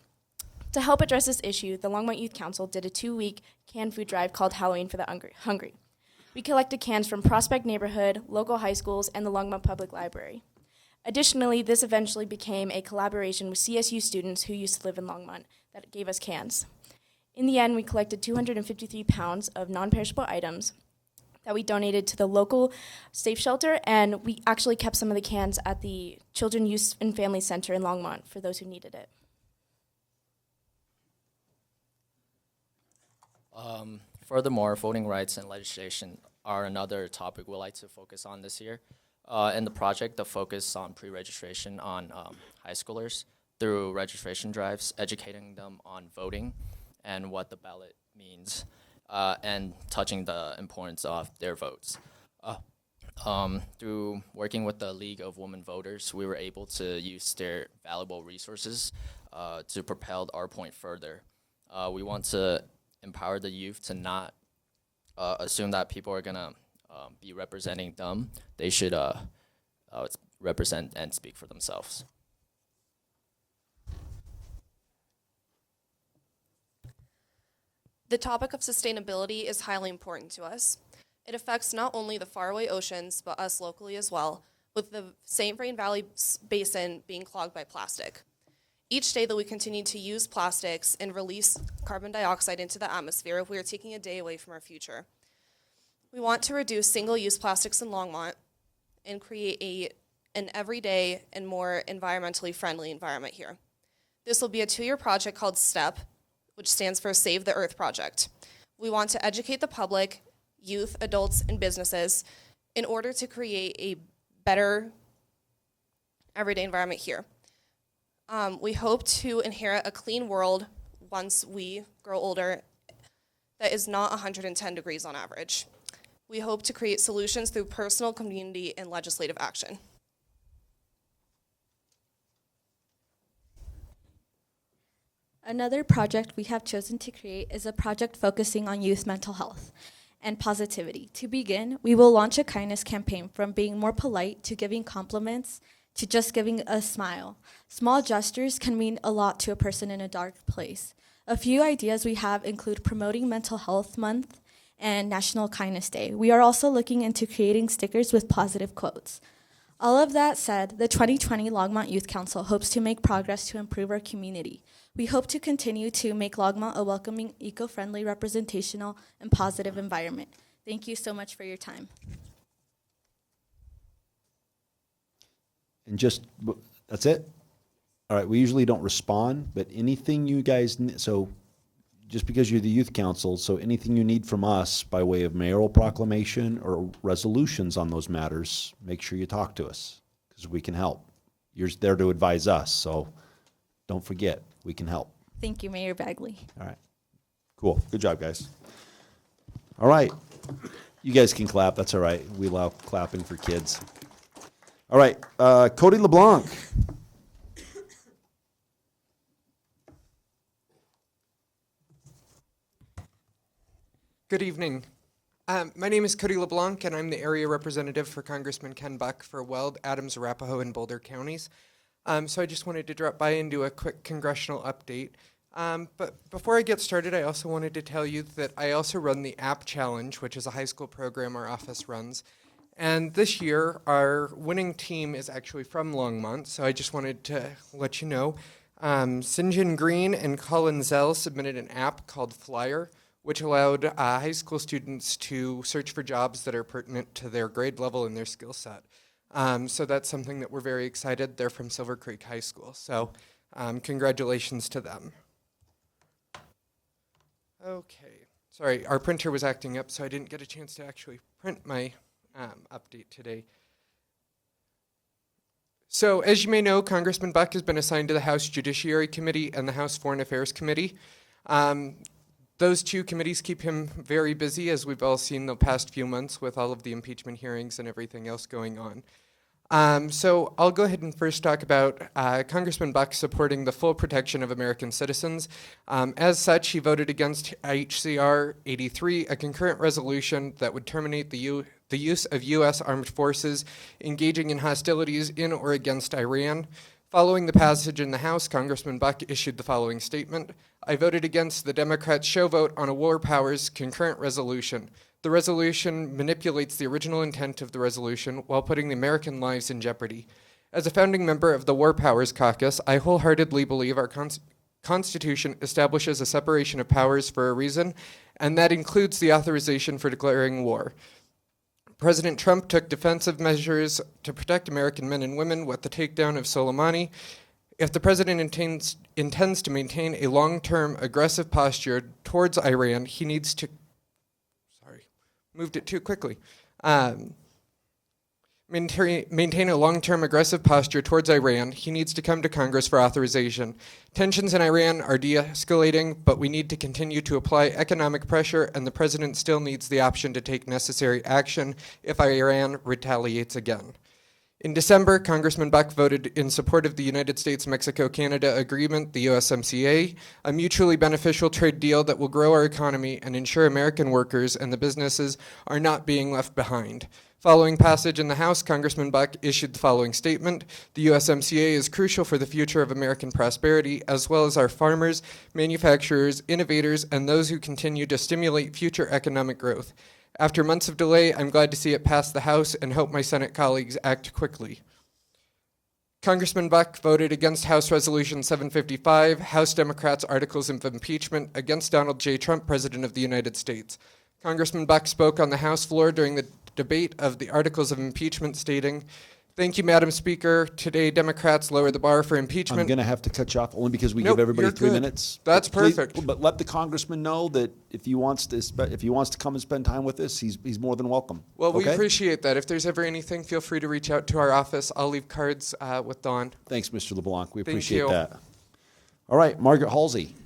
To help address this issue, the Longmont Youth Council did a 2-week canned food drive called Halloween for the Hungry. We collected cans from Prospect Neighborhood, local high schools, and the Longmont Public Library. Additionally, this eventually became a collaboration with CSU students who used to live in Longmont that gave us cans. In the end, we collected 253 pounds of non-perishable items that we donated to the local safe shelter, and we actually kept some of the cans at the Children, Youth, and Family Center in Longmont for those who needed it. Furthermore, voting rights and legislation are another topic we'd like to focus on this year. In the project, the focus on pre-registration on high schoolers through registration drives, educating them on voting and what the ballot means, and touching the importance of their votes. Through working with the League of Women Voters, we were able to use their valuable resources to propel our point further. We want to empower the youth to not assume that people are gonna be representing them. They should represent and speak for themselves. The topic of sustainability is highly important to us. It affects not only the faraway oceans, but us locally as well, with the St. Vrain Valley Basin being clogged by plastic. Each day that we continue to use plastics and release carbon dioxide into the atmosphere, we are taking a day away from our future. We want to reduce single-use plastics in Longmont and create an everyday and more environmentally friendly environment here. This will be a 2-year project called STEP, which stands for Save the Earth Project. We want to educate the public, youth, adults, and businesses in order to create a better everyday environment here. We hope to inherit a clean world once we grow older that is not 110 degrees on average. We hope to create solutions through personal, community, and legislative action. Another project we have chosen to create is a project focusing on youth mental health and positivity. To begin, we will launch a kindness campaign from being more polite to giving compliments to just giving a smile. Small gestures can mean a lot to a person in a dark place. A few ideas we have include promoting Mental Health Month and National Kindness Day. We are also looking into creating stickers with positive quotes. All of that said, the 2020 Longmont Youth Council hopes to make progress to improve our community. We hope to continue to make Longmont a welcoming, eco-friendly, representational, and positive environment. Thank you so much for your time. And just, that's it? All right, we usually don't respond, but anything you guys, so just because you're the youth council, so anything you need from us by way of mayoral proclamation or resolutions on those matters, make sure you talk to us because we can help. You're there to advise us, so don't forget, we can help. Thank you, Mayor Bagley. All right, cool. Good job, guys. All right, you guys can clap. That's all right. We allow clapping for kids. All right, Cody LeBlanc. Good evening. My name is Cody LeBlanc, and I'm the area representative for Congressman Ken Buck for Weld, Adams, Arapahoe, and Boulder counties. So I just wanted to drop by and do a quick congressional update. But before I get started, I also wanted to tell you that I also run the App Challenge, which is a high school program our office runs. And this year, our winning team is actually from Longmont, so I just wanted to let you know. Sinjin Green and Colin Zell submitted an app called Flyer, which allowed high school students to search for jobs that are pertinent to their grade level and their skill set. So that's something that we're very excited. They're from Silver Creek High School, so congratulations to them. Okay, sorry, our printer was acting up, so I didn't get a chance to actually print my update today. So as you may know, Congressman Buck has been assigned to the House Judiciary Committee and the House Foreign Affairs Committee. Those two committees keep him very busy, as we've all seen the past few months with all of the impeachment hearings and everything else going on. So I'll go ahead and first talk about Congressman Buck supporting the full protection of American citizens. As such, he voted against HCR 83, a concurrent resolution that would terminate the use of U.S. armed forces engaging in hostilities in or against Iran. Following the passage in the House, Congressman Buck issued the following statement. I voted against the Democrats' show vote on a war powers concurrent resolution. The resolution manipulates the original intent of the resolution while putting the American lives in jeopardy. As a founding member of the War Powers Caucus, I wholeheartedly believe our Constitution establishes a separation of powers for a reason, and that includes the authorization for declaring war. President Trump took defensive measures to protect American men and women with the takedown of Soleimani. If the president intends to maintain a long-term aggressive posture towards Iran, he needs to, moved it too quickly. Maintain a long-term aggressive posture towards Iran, he needs to come to Congress for authorization. Tensions in Iran are de-escalating, but we need to continue to apply economic pressure, and the president still needs the option to take necessary action if Iran retaliates again. In December, Congressman Buck voted in support of the United States-Mexico-Canada Agreement, the USMCA, a mutually beneficial trade deal that will grow our economy and ensure American workers and the businesses are not being left behind. Following passage in the House, Congressman Buck issued the following statement. The USMCA is crucial for the future of American prosperity, as well as our farmers, manufacturers, innovators, and those who continue to stimulate future economic growth. After months of delay, I'm glad to see it pass the House and hope my Senate colleagues act quickly. Congressman Buck voted against House Resolution 755, House Democrats' Articles of Impeachment against Donald J. Trump, President of the United States. Congressman Buck spoke on the House floor during the debate of the Articles of Impeachment, stating, thank you, Madam Speaker. Today, Democrats lower the bar for impeachment. I'm going to have to cut you off only because we give everybody 3 minutes. That's Please, perfect. but let the congressman know that if he wants to come and spend time with us, he's more than welcome. Well, we okay? appreciate that. If there's ever anything, feel free to reach out to our office. I'll leave cards with Dawn. Thanks, Mr. LeBlanc. We Thank appreciate you. that. All right, Margaret Halsey.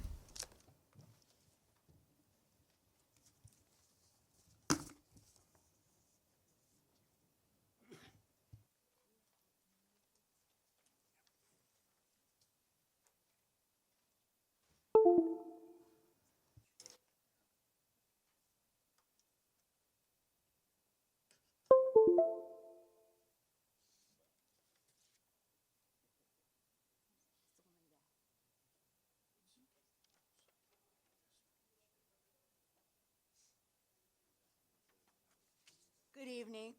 Good evening.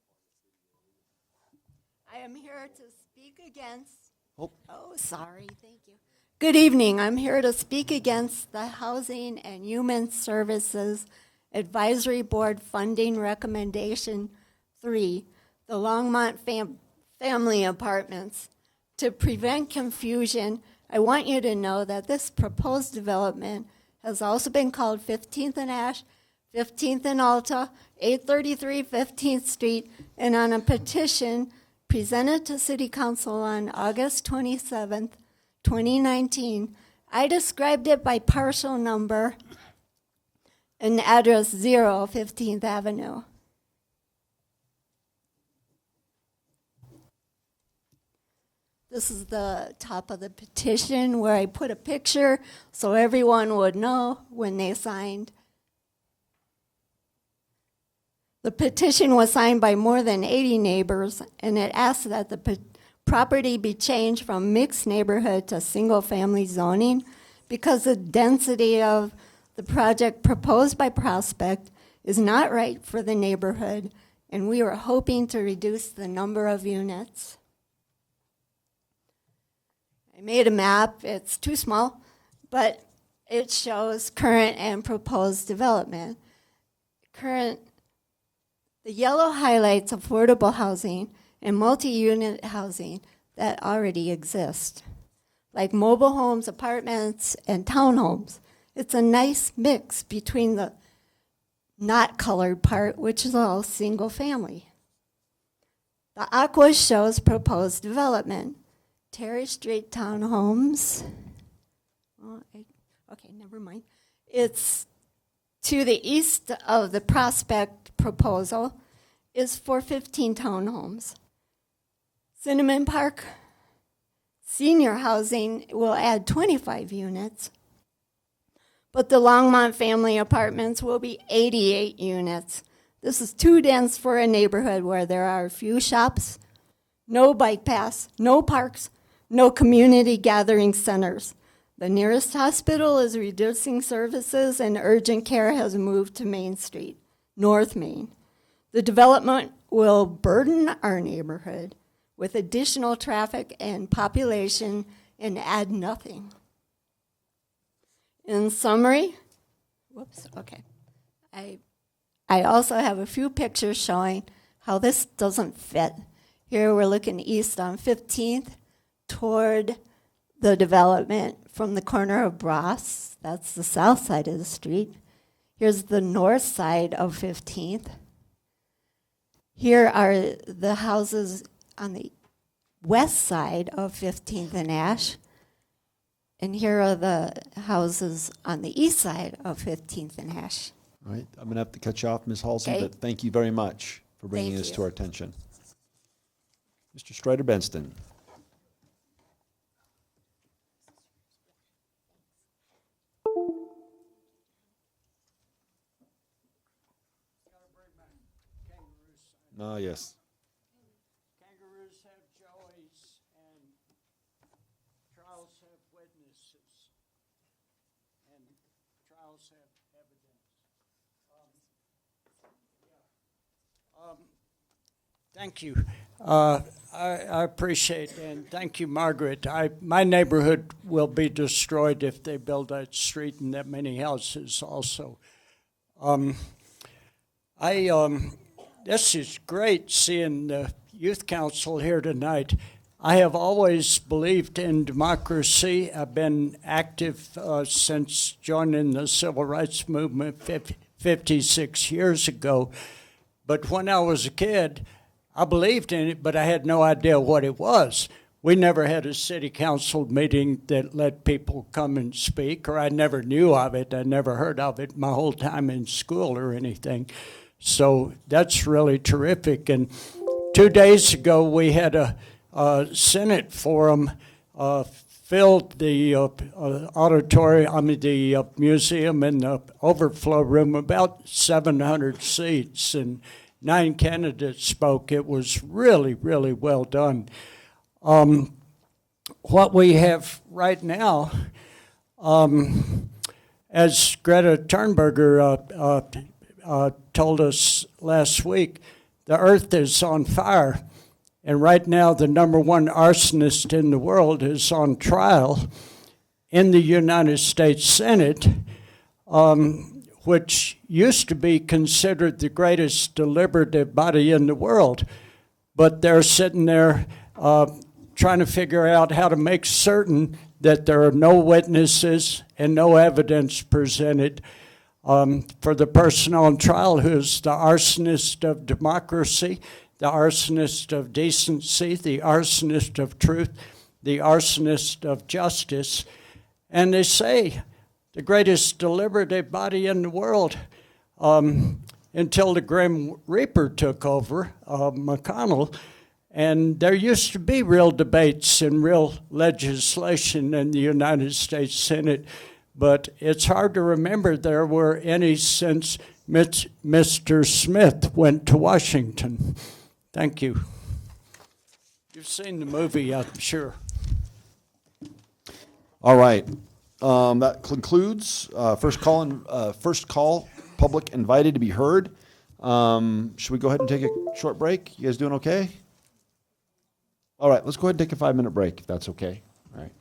I am here to speak against. Oh, Sorry, thank you. Good evening. I'm here to speak against the Housing and Human Services Advisory Board Funding Recommendation 3, the Longmont Family Apartments. To prevent confusion, I want you to know that this proposed development has also been called 15th and Ash, 15th and Alta, 833 15th Street, and on a petition presented to City Council on August 27th, 2019, I described it by parcel number and address 0, 15th Avenue. This is the top of the petition where I put a picture so everyone would know when they signed. The petition was signed by more than 80 neighbors, and it asked that the property be changed from mixed neighborhood to single-family zoning because the density of the project proposed by Prospect is not right for the neighborhood, and we were hoping to reduce the number of units. I made a map. It's too small, but it shows current and proposed development. The yellow highlights affordable housing and multi-unit housing that already exist, like mobile homes, apartments, and townhomes. It's a nice mix between the not colored part, which is all single family. The aqua shows proposed development. Terry Street townhomes. Okay, never mind. It's to the east of the Prospect proposal is for 15 townhomes. Cinnamon Park senior housing will add 25 units, but the Longmont family apartments will be 88 units. This is too dense for a neighborhood where there are few shops, no bike paths, no parks, no community gathering centers. The nearest hospital is reducing services and urgent care has moved to Main Street, North Main. The development will burden our neighborhood with additional traffic and population and add nothing. In summary, I also have a few pictures showing how this doesn't fit. Here we're looking east on 15th toward the development from the corner of Bross. That's the south side of the street. Here's the north side of 15th. Here are the houses on the west side of 15th and Ash. And here are the houses on the east side of 15th and Ash. All right, I'm going to have to cut you off, Ms. Halsey, but thank you very much for bringing this to our attention. Mr. Strider-Benston. Oh, yes. Kangaroos have joeys and trials have witnesses and trials have evidence. Thank you. I appreciate it, and thank you, Margaret. My neighborhood will be destroyed if they build that street and that many houses also. This is great seeing the youth council here tonight. I have always believed in democracy. I've been active since joining the civil rights movement 56 years ago. But when I was a kid, I believed in it, but I had no idea what it was. We never had a city council meeting that let people come and speak, or I never knew of it. I never heard of it my whole time in school or anything. So that's really terrific. And 2 days ago, we had a Senate forum, filled the the museum and the overflow room, about 700 seats, and 9 candidates spoke. It was really, really well done. What we have right now, as Greta Thunberg told us last week, the earth is on fire. And right now, the number one arsonist in the world is on trial in the United States Senate, which used to be considered the greatest deliberative body in the world. But they're sitting there trying to figure out how to make certain that there are no witnesses and no evidence presented for the person on trial who's the arsonist of democracy, the arsonist of decency, the arsonist of truth, the arsonist of justice. And they say the greatest deliberative body in the world until the Grim Reaper took over, McConnell. And there used to be real debates and real legislation in the United States Senate, but it's hard to remember there were any since Mr. Smith went to Washington. Thank you. You've seen the movie, I'm sure. All right. That concludes first call, public invited to be heard. Should we go ahead and take a short break? You guys doing okay? All right, let's go ahead and take a 5-minute break, if that's okay. All right.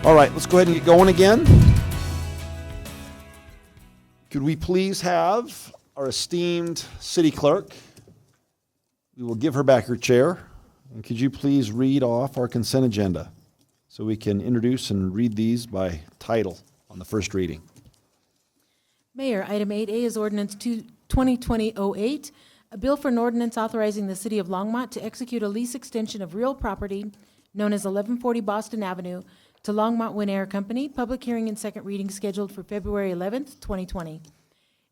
All right, let's go ahead and get going again. Could we please have our esteemed city clerk? We will give her back her chair. And could you please read off our consent agenda so we can introduce and read these by title on the first reading? Mayor, item 8A is ordinance 2020-08, a bill for an ordinance authorizing the city of Longmont to execute a lease extension of real property known as 1140 Boston Avenue to Longmont Wind Air Company. Public hearing and second reading scheduled for February 11th, 2020.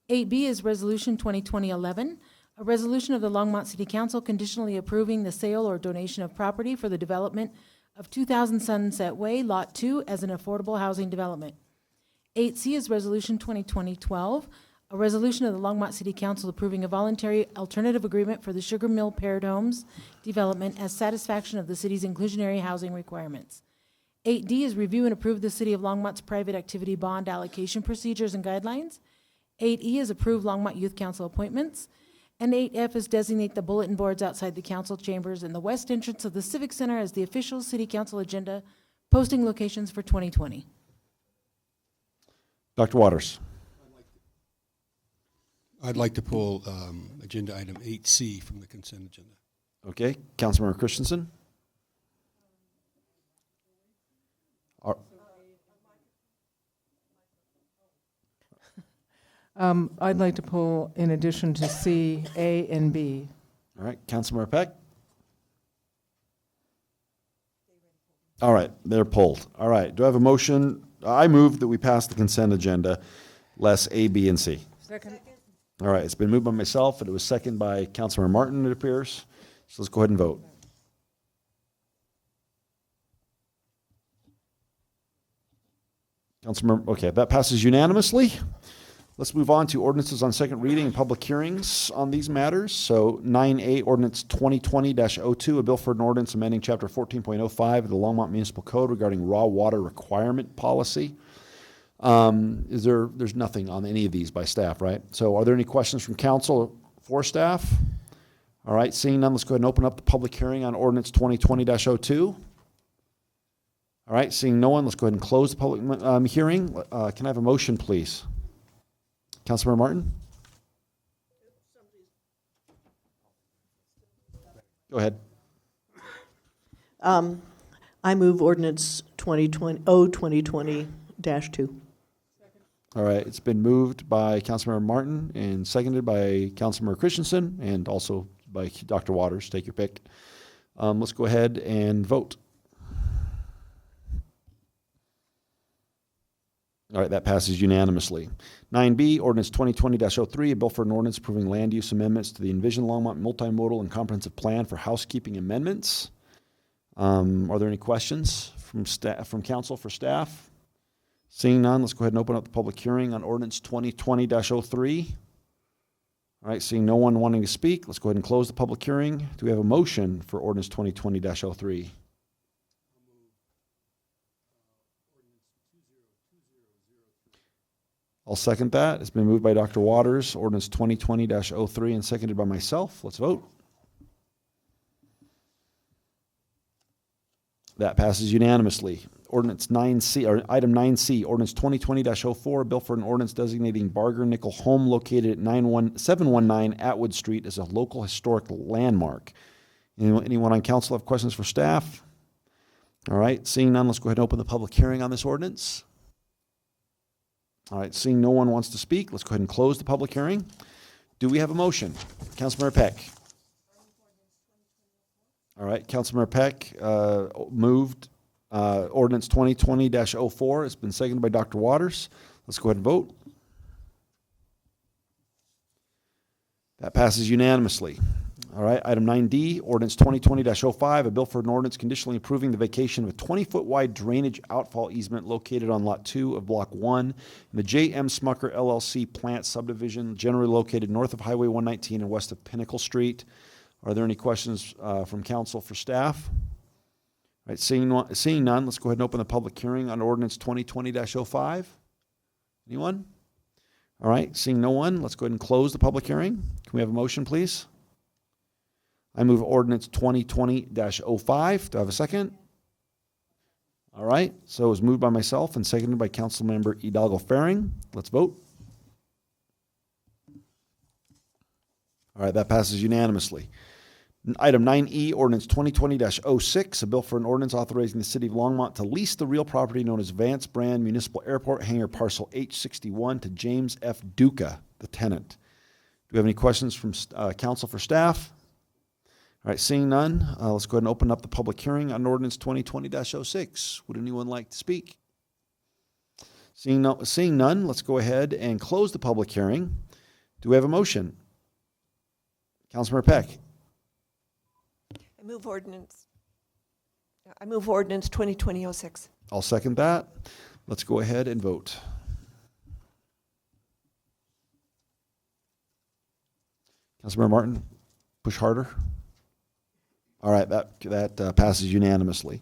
8B is Resolution 2020-11, a resolution of the Longmont City Council conditionally approving the sale or donation of property for the development of 2000 Sunset Way, Lot 2, as an affordable housing development. 8C is Resolution 2020-12, a resolution of the Longmont City Council approving a voluntary alternative agreement for the Sugar Mill Paired Homes development as satisfaction of the city's inclusionary housing requirements. 8D is review and approve the City of Longmont's private activity bond allocation procedures and guidelines. 8E is approve Longmont Youth Council appointments. And 8F is designate the bulletin boards outside the council chambers and the west entrance of the Civic Center as the official City Council agenda posting locations for 2020. Dr. Waters. I'd like to pull agenda item 8C from the consent agenda. Okay, Councilmember Christensen. I'd like to pull in addition to C, A, and B. All right, Councilmember Peck. All right, they're pulled. All right, do I have a motion? I move that we pass the consent agenda, less A, B, and C. Second. All right, it's been moved by myself, and it was seconded by Councilmember Martin, it appears. So let's go ahead and vote. Councilmember, okay, that passes unanimously. Let's move on to ordinances on second reading and public hearings on these matters. So 9A, ordinance 2020-02, a bill for an ordinance amending chapter 14.05 of the Longmont Municipal Code regarding raw water requirement policy. There's nothing on any of these by staff, right? So are there any questions from council for staff? All right, seeing none, let's go ahead and open up the public hearing on ordinance 2020-02. All right, seeing no one, let's go ahead and close the public hearing. Can I have a motion, please? Councilmember Martin? Go ahead. I move ordinance 2020-2. All right, it's been moved by Councilmember Martin and seconded by Councilmember Christensen and also by Dr. Waters. Take your pick. Let's go ahead and vote. All right, that passes unanimously. 9B, ordinance 2020-03, a bill for an ordinance approving land use amendments to the Envision Longmont Multimodal and Comprehensive Plan for housekeeping amendments. Are there any questions from staff, from council for staff? Seeing none, let's go ahead and open up the public hearing on ordinance 2020-03. All right, seeing no one wanting to speak, let's go ahead and close the public hearing. Do we have a motion for ordinance 2020-03? I'll second that. It's been moved by Dr. Waters, ordinance 2020-03, and seconded by myself. Let's vote. That passes unanimously. Ordinance 9C, or item 9C, ordinance 2020-04, a bill for an ordinance designating Barger Nickel Home located at 719 Atwood Street as a local historic landmark. Anyone on council have questions for staff? All right, seeing none, let's go ahead and open the public hearing on this ordinance. All right, seeing no one wants to speak, let's go ahead and close the public hearing. Do we have a motion? Councilmember Peck. All right, Councilmember Peck moved ordinance 2020-04. It's been seconded by Dr. Waters. Let's go ahead and vote. That passes unanimously. All right, item 9D, ordinance 2020-05, a bill for an ordinance conditionally approving the vacation of a 20-foot wide drainage outfall easement located on Lot 2 of Block 1 in the J.M. Smucker LLC plant subdivision, generally located north of Highway 119 and west of Pinnacle Street. Are there any questions from council for staff? All right, seeing none, let's go ahead and open the public hearing on ordinance 2020-05. Anyone? All right, seeing no one, let's go ahead and close the public hearing. Can we have a motion, please? I move ordinance 2020-05. Do I have a second? All right, so it was moved by myself and seconded by Councilmember Hidalgo-Fahring. Let's vote. All right, that passes unanimously. Item 9E, Ordinance 2020-06, a bill for an ordinance authorizing the City of Longmont to lease the real property known as Vance Brand Municipal Airport Hangar Parcel H61 to James F. Duca, the tenant. Do we have any questions from council for staff? All right, seeing none, let's go ahead and open up the public hearing on Ordinance 2020-06. Would anyone like to speak? Seeing none, let's go ahead and close the public hearing. Do we have a motion? Councilmember Peck. I move ordinance 2020-06. I'll second that. Let's go ahead and vote. Councilmember Martin, push harder. All right, that passes unanimously.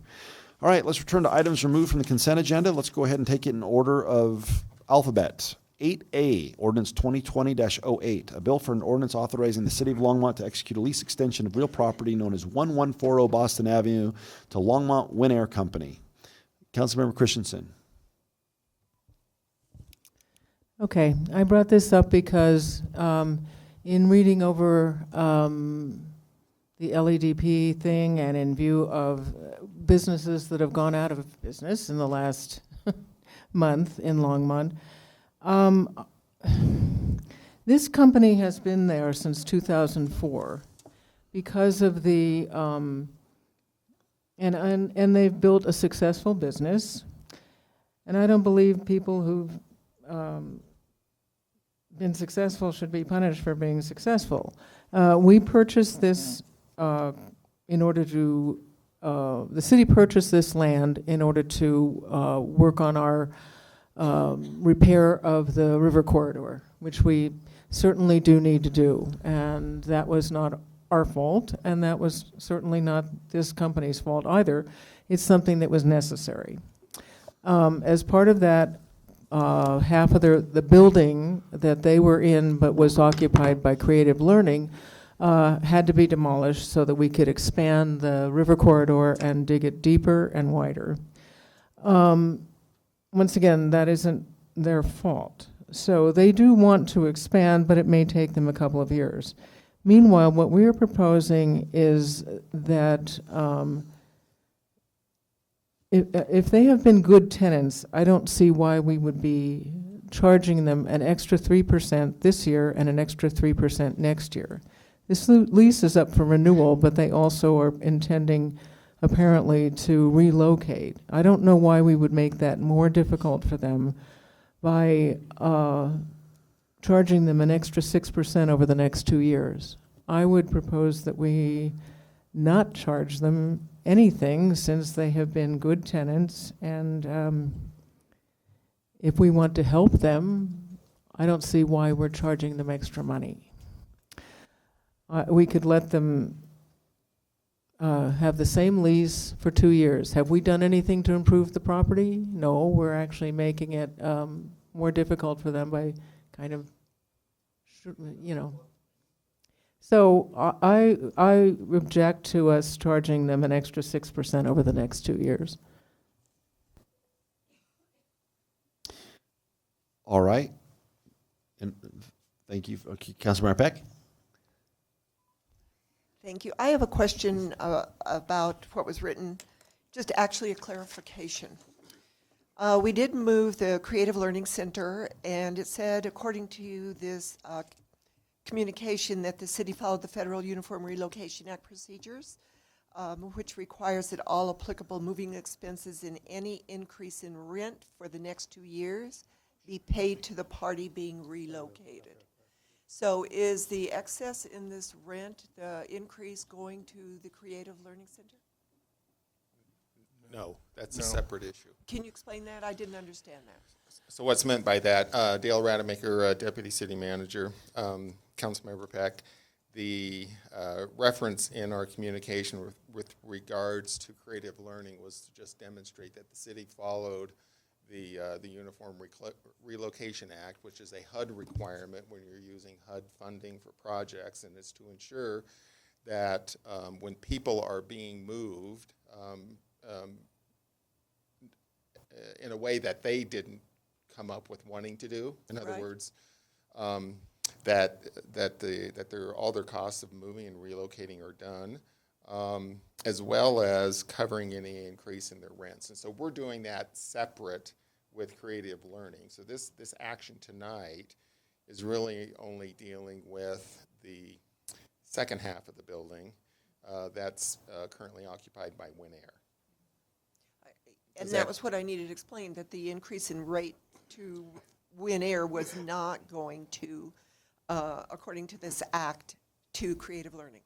All right, let's return to items removed from the consent agenda. Let's go ahead and take it in order of alphabet. 8A, Ordinance 2020-08, a bill for an ordinance authorizing the City of Longmont to execute a lease extension of real property known as 1140 Boston Avenue to Longmont Win Air Company. Councilmember Christensen. Okay, I brought this up because in reading over the LEDP thing and in view of businesses that have gone out of business in the last month in Longmont, this company has been there since 2004 because of the, and they've built a successful business. And I don't believe people who've been successful should be punished for being successful. We purchased this in order to, the city purchased this land in order to work on our repair of the river corridor, which we certainly do need to do. And that was not our fault, and that was certainly not this company's fault either. It's something that was necessary. As part of that, half of the building that they were in but was occupied by Creative Learning had to be demolished so that we could expand the river corridor and dig it deeper and wider. Once again, that isn't their fault. So they do want to expand, but it may take them a couple of years. Meanwhile, what we are proposing is that if they have been good tenants, I don't see why we would be charging them an extra 3% this year and an extra 3% next year. This lease is up for renewal, but they also are intending apparently to relocate. I don't know why we would make that more difficult for them by charging them an extra 6% over the next 2 years. I would propose that we not charge them anything since they have been good tenants, and if we want to help them, I don't see why we're charging them extra money. We could let them have the same lease for 2 years. Have we done anything to improve the property? No, we're actually making it more difficult for them by kind of, you know. So I object to us charging them an extra 6% over the next 2 years. All right. And thank you. Okay, Councilmember Peck. Thank you. I have a question about what was written, just actually a clarification. We did move the Creative Learning Center, and it said, according to this communication, that the city followed the Federal Uniform Relocation Act procedures, which requires that all applicable moving expenses and any increase in rent for the next 2 years be paid to the party being relocated. So is the excess in this rent, the increase, going to the Creative Learning Center? No, that's a separate issue. Can you explain that? I didn't understand that. So what's meant by that, Dale Rademacher, Deputy City Manager, Councilmember Peck, the reference in our communication with regards to creative learning was to just demonstrate that the city followed the Uniform Relocation Act, which is a HUD requirement when you're using HUD funding for projects, and it's to ensure that when people are being moved, in a way that they didn't come up with wanting to do. In other Right. words, that all their costs of moving and relocating are done, as well as covering any increase in their rents. And so we're doing that separate with creative learning. So this action tonight is really only dealing with the second half of the building that's currently occupied by Win Air. And that was what I needed explained, that the increase in rate to Win Air was not going to, according to this act, to creative learning.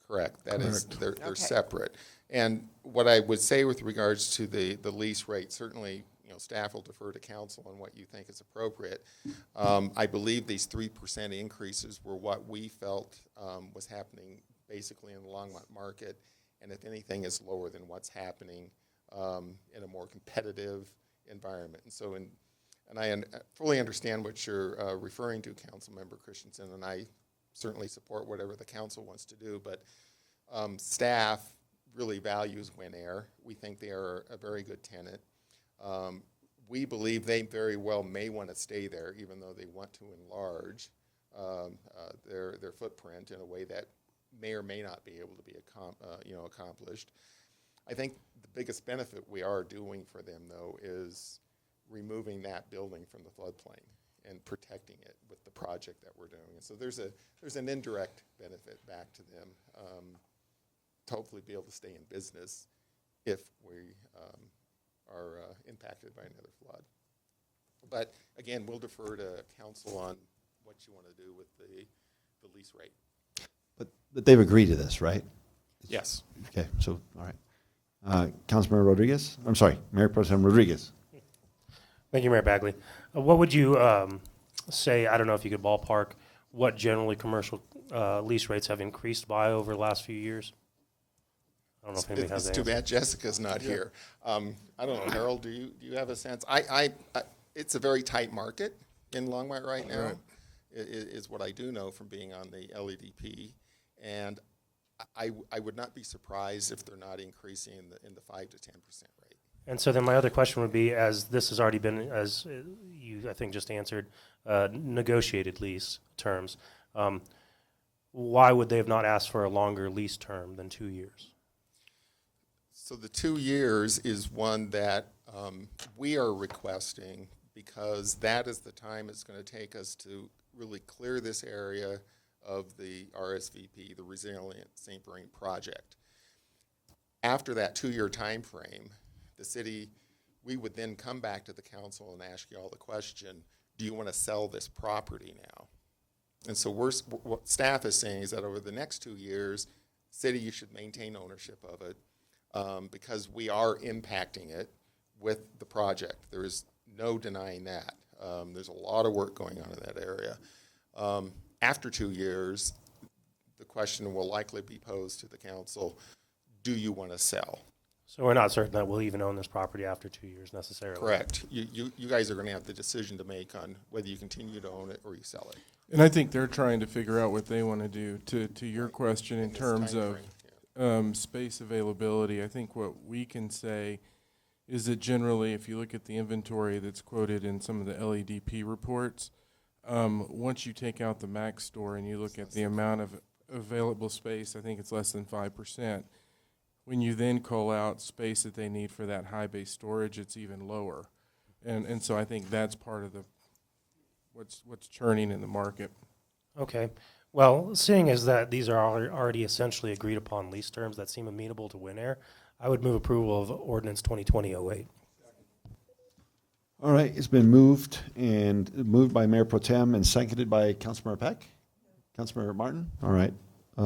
Correct. That is, they're Okay. separate. And what I would say with regards to the lease rate, certainly, staff will defer to council on what you think is appropriate. I believe these 3% increases were what we felt was happening basically in the Longmont market, and if anything is lower than what's happening in a more competitive environment. And so, and I fully understand what you're referring to, Councilmember Christensen, and I certainly support whatever the council wants to do, but staff really values Win Air. We think they are a very good tenant. We believe they very well may want to stay there, even though they want to enlarge their footprint in a way that may or may not be able to be accomplished. I think the biggest benefit we are doing for them, though, is removing that building from the floodplain and protecting it with the project that we're doing. And so there's an indirect benefit back to them to hopefully be able to stay in business if we are impacted by another flood. But again, we'll defer to council on what you want to do with the lease rate. But they've agreed to this, right? Yes. Okay, so, all right. Councilmember Rodriguez? I'm sorry, Mayor Pro Tem Rodriguez. Thank you, Mayor Bagley. What would you say, I don't know if you could ballpark, what generally commercial lease rates have increased by over the last few years? I don't know if anybody has It's too bad Jessica's not here. I don't know, Harold, do you have a sense? It's a very tight market in Longmont right now, Right. Is what I do know from being on the LEDP. And I would not be surprised if they're not increasing in the 5 to 10% rate. And so then my other question would be, as this has already been, as you, I think, just answered, negotiated lease terms, why would they have not asked for a longer lease term than 2 years? So the 2 years is one that we are requesting because that is the time it's going to take us to really clear this area of the RSVP, the Resilient St. Vereen project. After that 2-year time frame, the city, we would then come back to the council and ask you all the question, do you want to sell this property now? And so what staff is saying is that over the next 2 years, city, you should maintain ownership of it because we are impacting it with the project. There is no denying that. There's a lot of work going on in that area. After 2 years, the question will likely be posed to the council, do you want to sell? So we're not certain that we'll even own this property after 2 years necessarily. Correct. You guys are going to have the decision to make on whether you continue to own it or you sell it. And I think they're trying to figure out what they want to do. To your question in terms of space availability, I think what we can say is that generally, if you look at the inventory that's quoted in some of the LEDP reports, once you take out the Mac store and you look at the amount of available space, I think it's less than 5%. When you then call out space that they need for that high bay storage, it's even lower. And so I think that's part of the what's churning in the market. Okay. Well, seeing as that these are already essentially agreed upon lease terms that seem amenable to Win Air, I would move approval of Ordinance 2020-08. All right, it's been moved by Mayor Pro Tem and seconded by Councilmember Peck. Councilmember Martin? All right.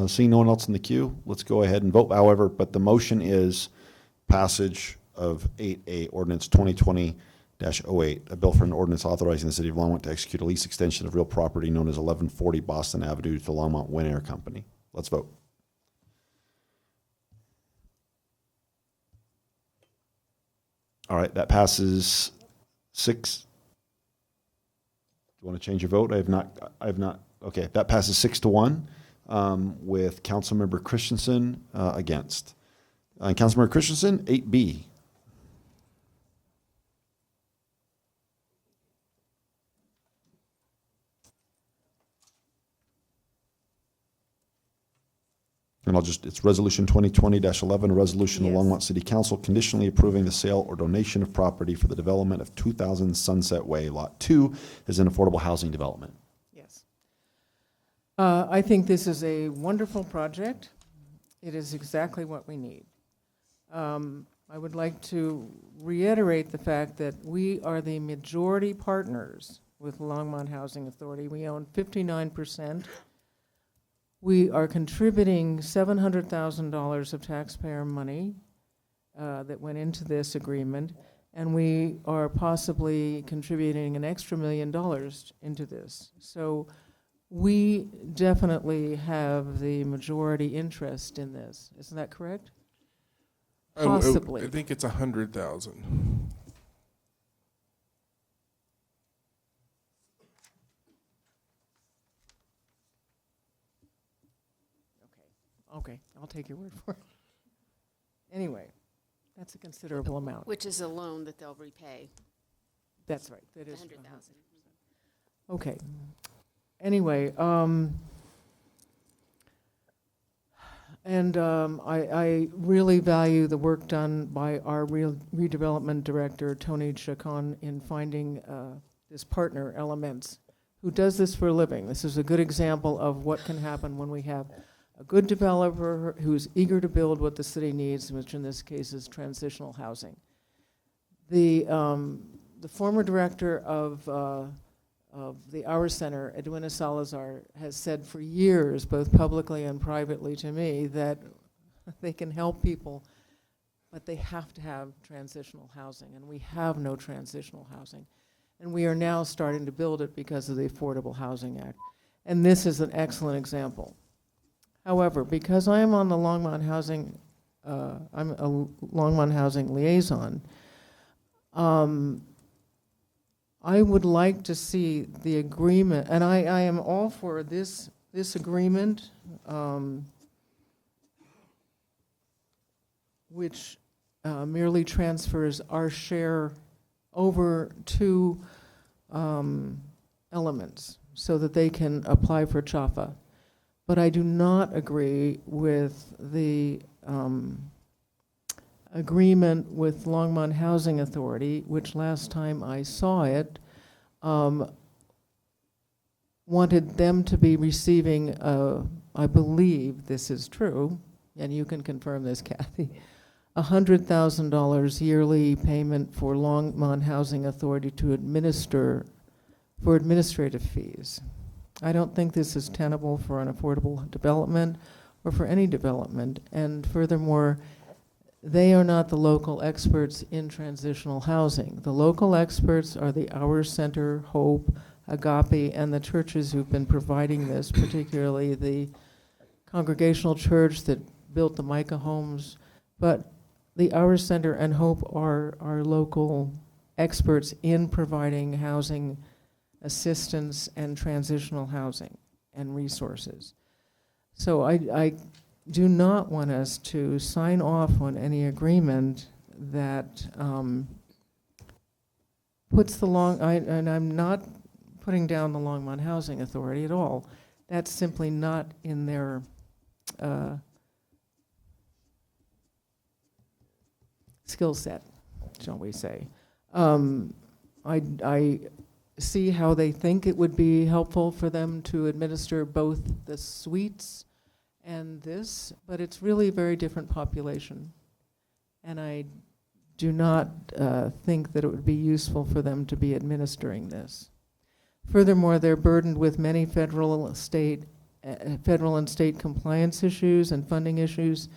Seeing no one else in the queue, let's go ahead and vote. However, but the motion is passage of 8A, Ordinance 2020-08, a bill for an ordinance authorizing the City of Longmont to execute a lease extension of real property known as 1140 Boston Avenue to Longmont Win Air Company. Let's vote. All right, that passes 6. Do you want to change your vote? I have not. Okay, that passes 6-1 with Councilmember Christensen against. Councilmember Christensen, 8B. And it's Resolution 2020-11, a resolution of Yes. Longmont City Council conditionally approving the sale or donation of property for the development of 2000 Sunset Way. Lot 2 is an affordable housing development. Yes. I think this is a wonderful project. It is exactly what we need. I would like to reiterate the fact that we are the majority partners with Longmont Housing Authority. We own 59%. We are contributing $700,000 of taxpayer money that went into this agreement, and we are possibly contributing an extra $1 million into this. So we definitely have the majority interest in this. Isn't that correct? Possibly. I think it's 100,000. Okay, I'll take your word for it. Anyway, that's a considerable amount. Which is a loan that they'll repay. That's right. That is 100,000. Okay. Anyway, I really value the work done by our redevelopment director, Tony Chacon, in finding this partner, Elements, who does this for a living. This is a good example of what can happen when we have a good developer who's eager to build what the city needs, which in this case is transitional housing. The former director of the Our Center, Edwina Salazar, has said for years, both publicly and privately to me, that they can help people, but they have to have transitional housing, and we have no transitional housing. And we are now starting to build it because of the Affordable Housing Act. And this is an excellent example. However, because I am on the Longmont Housing, I'm a Longmont Housing liaison, I would like to see the agreement, and I am all for this agreement, which merely transfers our share over to Elements so that they can apply for CHAFA. But I do not agree with the agreement with Longmont Housing Authority, which last time I saw it, wanted them to be receiving, I believe this is true, and you can confirm this, Kathy, $100,000 yearly payment for Longmont Housing Authority to administer for administrative fees. I don't think this is tenable for an affordable development or for any development. And furthermore, they are not the local experts in transitional housing. The local experts are the Our Center, Hope, Agape, and the churches who've been providing this, particularly the Congregational Church that built the Micah homes. But the Our Center and Hope are local experts in providing housing assistance and transitional housing and resources. So I do not want us to sign off on any agreement that puts the and I'm not putting down the Longmont Housing Authority at all. That's simply not in their skill set, shall we say. I see how they think it would be helpful for them to administer both the suites and this, but it's really a very different population. And I do not think that it would be useful for them to be administering this. Furthermore, they're burdened with many federal and state compliance issues and funding issues,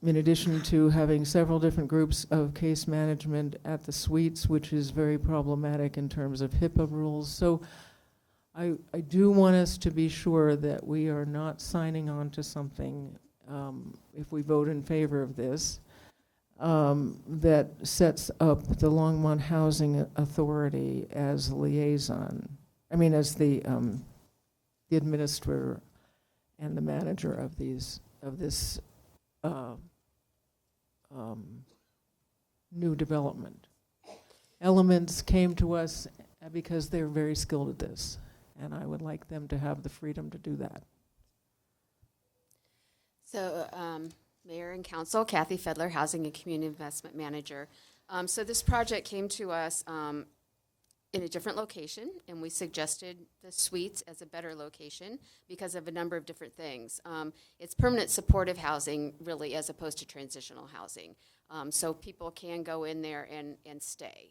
in addition to having several different groups of case management at the suites, which is very problematic in terms of HIPAA rules. So I do want us to be sure that we are not signing on to something, if we vote in favor of this, that sets up the Longmont Housing Authority as liaison. I mean, as the administrator and the manager of this new development. Elements came to us because they're very skilled at this, and I would like them to have the freedom to do that. So, Mayor and Council, Kathy Fedler, Housing and Community Investment Manager. So this project came to us in a different location, and we suggested the suites as a better location because of a number of different things. It's permanent supportive housing, really, as opposed to transitional housing. So people can go in there and stay.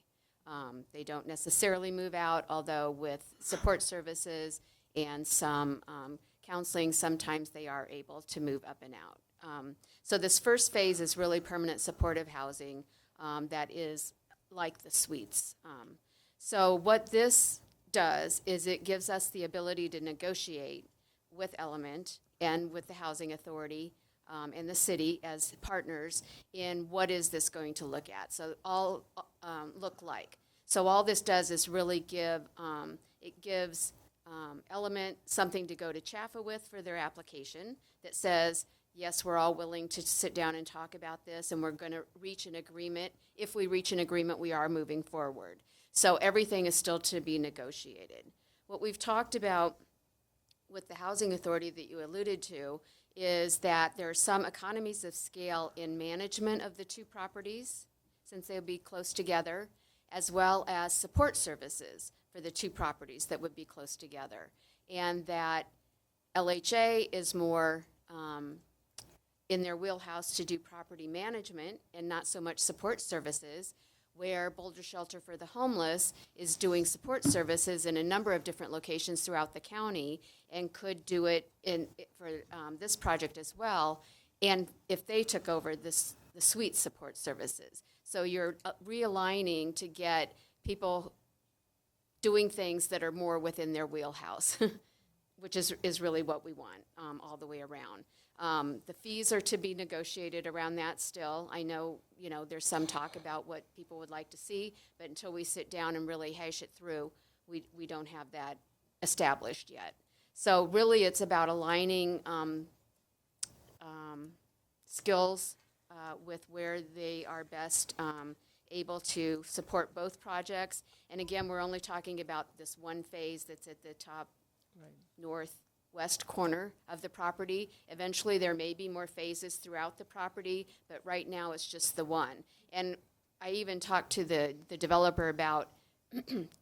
They don't necessarily move out, although with support services and some counseling, sometimes they are able to move up and out. So this first phase is really permanent supportive housing that is like the suites. So what this does is it gives us the ability to negotiate with Element and with the Housing Authority and the city as partners in what is this going to look at. So all look like. So all this does is really gives Element something to go to Chaffa with for their application that says, yes, we're all willing to sit down and talk about this, and we're going to reach an agreement. If we reach an agreement, we are moving forward. So everything is still to be negotiated. What we've talked about with the Housing Authority that you alluded to is that there are some economies of scale in management of the two properties, since they'll be close together, as well as support services for the two properties that would be close together. And that LHA is more in their wheelhouse to do property management and not so much support services, where Boulder Shelter for the Homeless is doing support services in a number of different locations throughout the county and could do it for this project as well, and if they took over the suite support services. So you're realigning to get people doing things that are more within their wheelhouse, which is really what we want all the way around. The fees are to be negotiated around that still. I know, there's some talk about what people would like to see, but until we sit down and really hash it through, we don't have that established yet. So really it's about aligning skills with where they are best able to support both projects. And again, we're only talking about this one phase that's at the top northwest corner of the property. Eventually there may be more phases throughout the property, but right now it's just the one. And I even talked to the developer about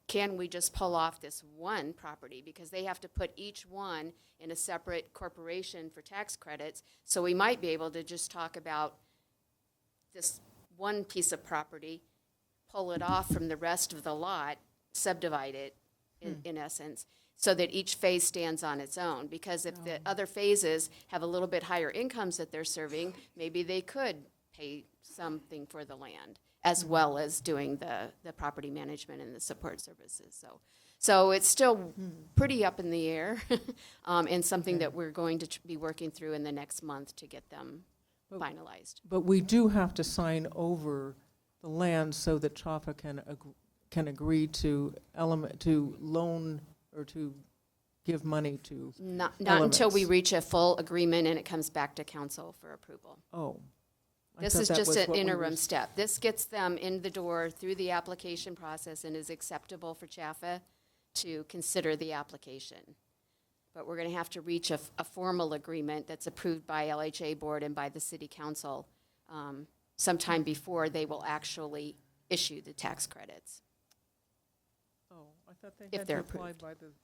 can we just pull off this one property, because they have to put each one in a separate corporation for tax credits. So we might be able to just talk about this one piece of property, pull it off from the rest of the lot, subdivide it in essence, so that each phase stands on its own. Because if the other phases have a little bit higher incomes that they're serving, maybe they could pay something for the land, as well as doing the property management and the support services. So it's still pretty up in the air, and something that we're going to be working through in the next month to get them finalized. But we do have to sign over the land so that Chaffa can agree to loan or to give money to Not Elements. until we reach a full agreement and it comes back to council for approval. Oh. I This thought is that just was an what we interim were- step. This gets them in the door through the application process and is acceptable for Chaffa to consider the application. But we're going to have to reach a formal agreement that's approved by LHA board and by the city council sometime before they will actually issue the tax credits. Oh, I thought they if had they're to apply approved.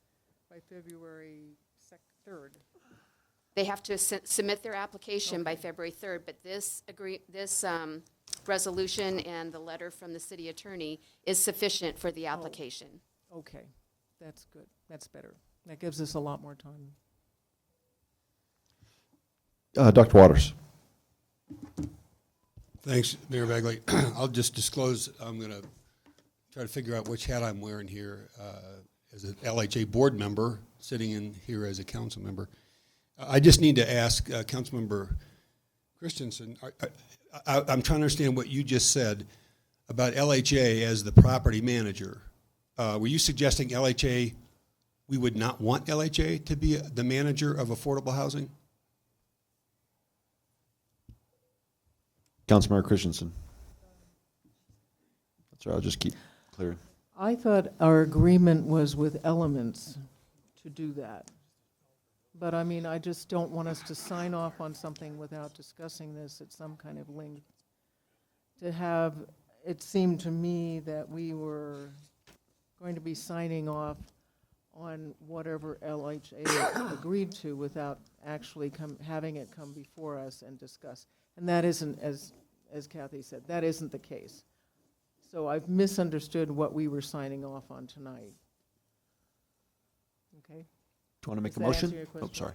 by February 3rd. They have to submit their application by February 3rd, but this resolution and the letter from the city attorney is sufficient for the application. Okay, that's good. That's better. That gives us a lot more time. Dr. Waters. Thanks, Mayor Bagley. I'll just disclose, I'm going to try to figure out which hat I'm wearing here as an LHA board member, sitting in here as a council member. I just need to ask Councilmember Christensen, I'm trying to understand what you just said about LHA as the property manager. Were you suggesting LHA, we would not want LHA to be the manager of affordable housing? Councilmember Christensen. That's right, I'll just keep clearing. I thought our agreement was with Elements to do that. But I mean, I just don't want us to sign off on something without discussing this at some kind of length. To have, it seemed to me that we were going to be signing off on whatever LHA agreed to without actually having it come before us and discuss. And that isn't, as Kathy said, that isn't the case. So I've misunderstood what we were signing off on tonight. Okay? Do you want to make Does a that answer motion? your Oh, question? sorry.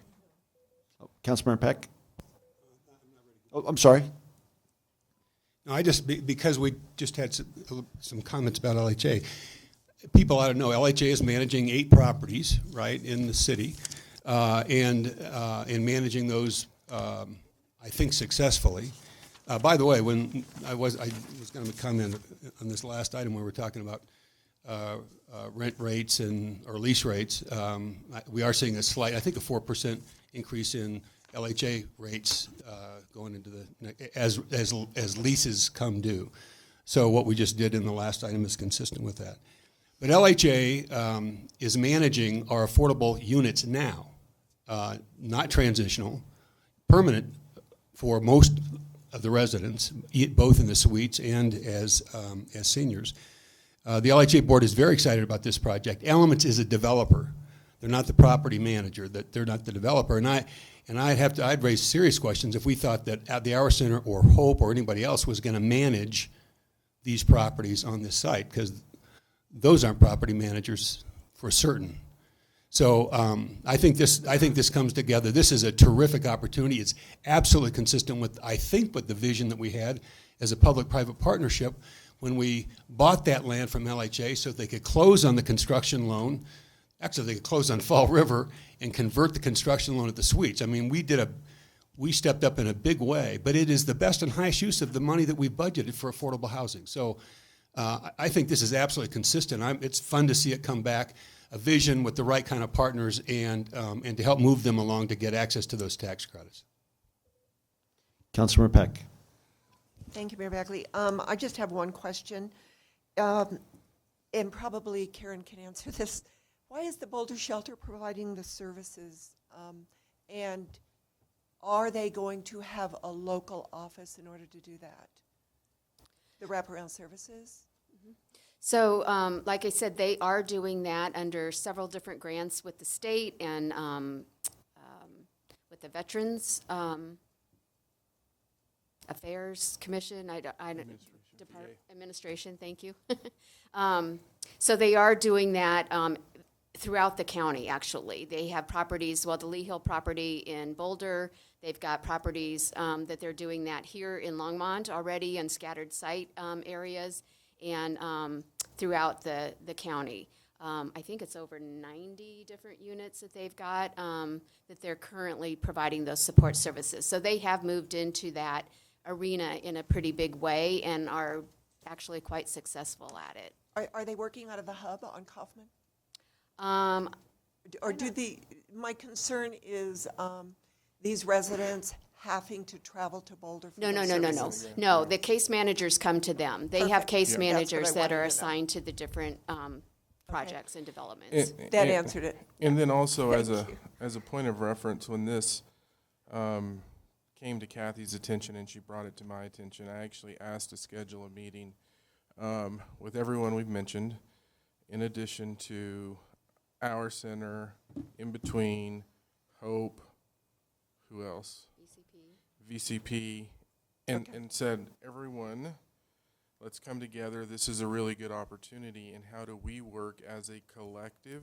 Oh, Councilmember Peck? Oh, I'm sorry. No, I just, because we just had some comments about LHA. People ought to know LHA is managing 8 properties, right, in the city, and managing those, I think, successfully. By the way, when I was going to comment on this last item where we're talking about rent rates or lease rates. We are seeing a slight, I think, a 4% increase in LHA rates going into as leases come due. So what we just did in the last item is consistent with that. But LHA is managing our affordable units now, not transitional, permanent for most of the residents, both in the suites and as seniors. The LHA board is very excited about this project. Elements is a developer. They're not the property manager. They're not the developer. And I'd raise serious questions if we thought that at the Hour Center or Hope or anybody else was going to manage these properties on this site, because those aren't property managers for certain. So I think this comes together. This is a terrific opportunity. It's absolutely consistent with, I think, with the vision that we had as a public-private partnership when we bought that land from LHA so that they could close on the construction loan. Actually, they could close on Fall River and convert the construction loan at the suites. I mean, we stepped up in a big way, but it is the best and highest use of the money that we've budgeted for affordable housing. So I think this is absolutely consistent. It's fun to see it come back, a vision with the right kind of partners, and to help move them along to get access to those tax credits. Councilmember Peck. Thank you, Mayor Bagley. I just have one question, and probably Karen can answer this. Why is the Boulder Shelter providing the services, and are they going to have a local office in order to do that? The wraparound services? Mm-hmm. So, like I said, they are doing that under several different grants with the state and with the Veterans Affairs Commission. Administration, thank you. So they are doing that throughout the county, actually. They have properties, the Lee Hill property in Boulder. They've got properties that they're doing that here in Longmont already in scattered site areas and throughout the county. I think it's over 90 different units that they've got that they're currently providing those support services. So they have moved into that arena in a pretty big way and are actually quite successful at it. Are they working out of the hub on Kaufman? My concern is these residents having to travel to Boulder for services. No, the case managers come to them. They have case managers that are assigned to the different projects and developments. That answered it. And then also as a point of reference, when this came to Kathy's attention and she brought it to my attention, I actually asked to schedule a meeting with everyone we've mentioned, in addition to Our Center, In Between, Hope, who else? VCP, and said, everyone, let's come together. This is a really good opportunity, and how do we work as a collective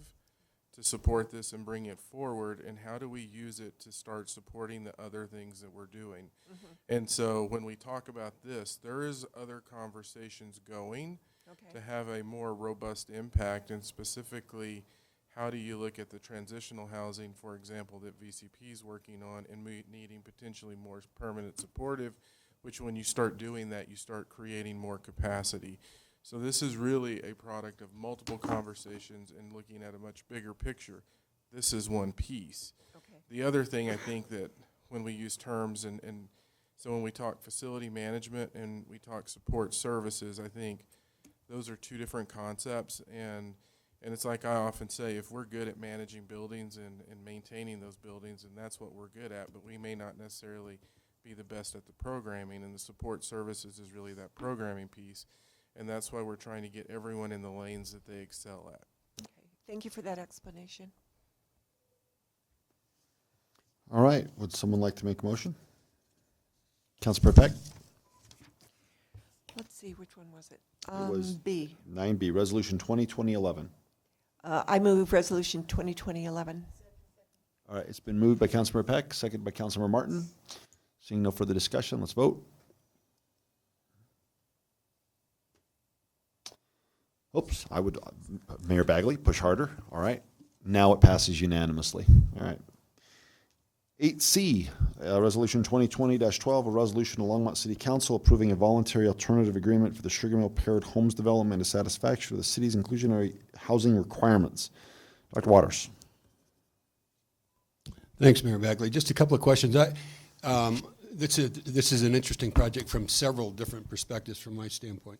to support this and bring it forward, and how do we use it to start supporting the other things that we're doing? Mm-hmm. And so when we talk about this, there is other conversations going to have a more robust impact, and specifically, how do you look at the transitional housing, for example, that VCP is working on and needing potentially more permanent supportive, which when you start doing that, you start creating more capacity. So this is really a product of multiple conversations and looking at a much bigger picture. This is one piece. Okay. The other thing I think that when we use terms and so when we talk facility management and we talk support services, I think those are two different concepts, and And it's like I often say, if we're good at managing buildings and maintaining those buildings, and that's what we're good at, but we may not necessarily be the best at the programming, and the support services is really that programming piece. And that's why we're trying to get everyone in the lanes that they excel at. Okay. Thank you for that explanation. All right. Would someone like to make a motion? Councilor Peck? Let's see, which one was it? It was B. 9B, Resolution 2020-11. I move Resolution 2020-11. All right. It's been moved by Councilor Peck, seconded by Councilor Martin. Seeing no further discussion, let's vote. Oops, I would, Mayor Bagley, push harder. All right. Now it passes unanimously. All right. 8C, Resolution 2020-12, a resolution of Longmont City Council approving a voluntary alternative agreement for the Sugar Mill Paired Homes development to satisfaction of the city's inclusionary housing requirements. Dr. Waters. Thanks, Mayor Bagley. Just a couple of questions. This is an interesting project from several different perspectives from my standpoint.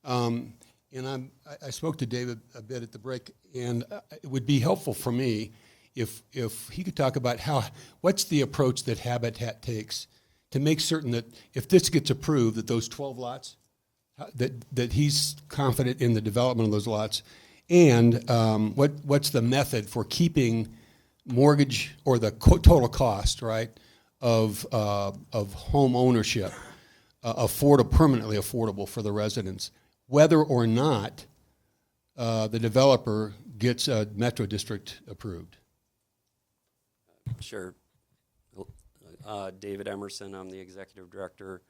And I spoke to David a bit at the break, and it would be helpful for me if he could talk about what's the approach that Habitat takes to make certain that if this gets approved, that those 12 lots, that he's confident in the development of those lots, and what's the method for keeping mortgage or the total cost, right, of home ownership permanently affordable for the residents, whether or not the developer gets a Metro District approved. Sure. David Emerson, I'm the Executive Director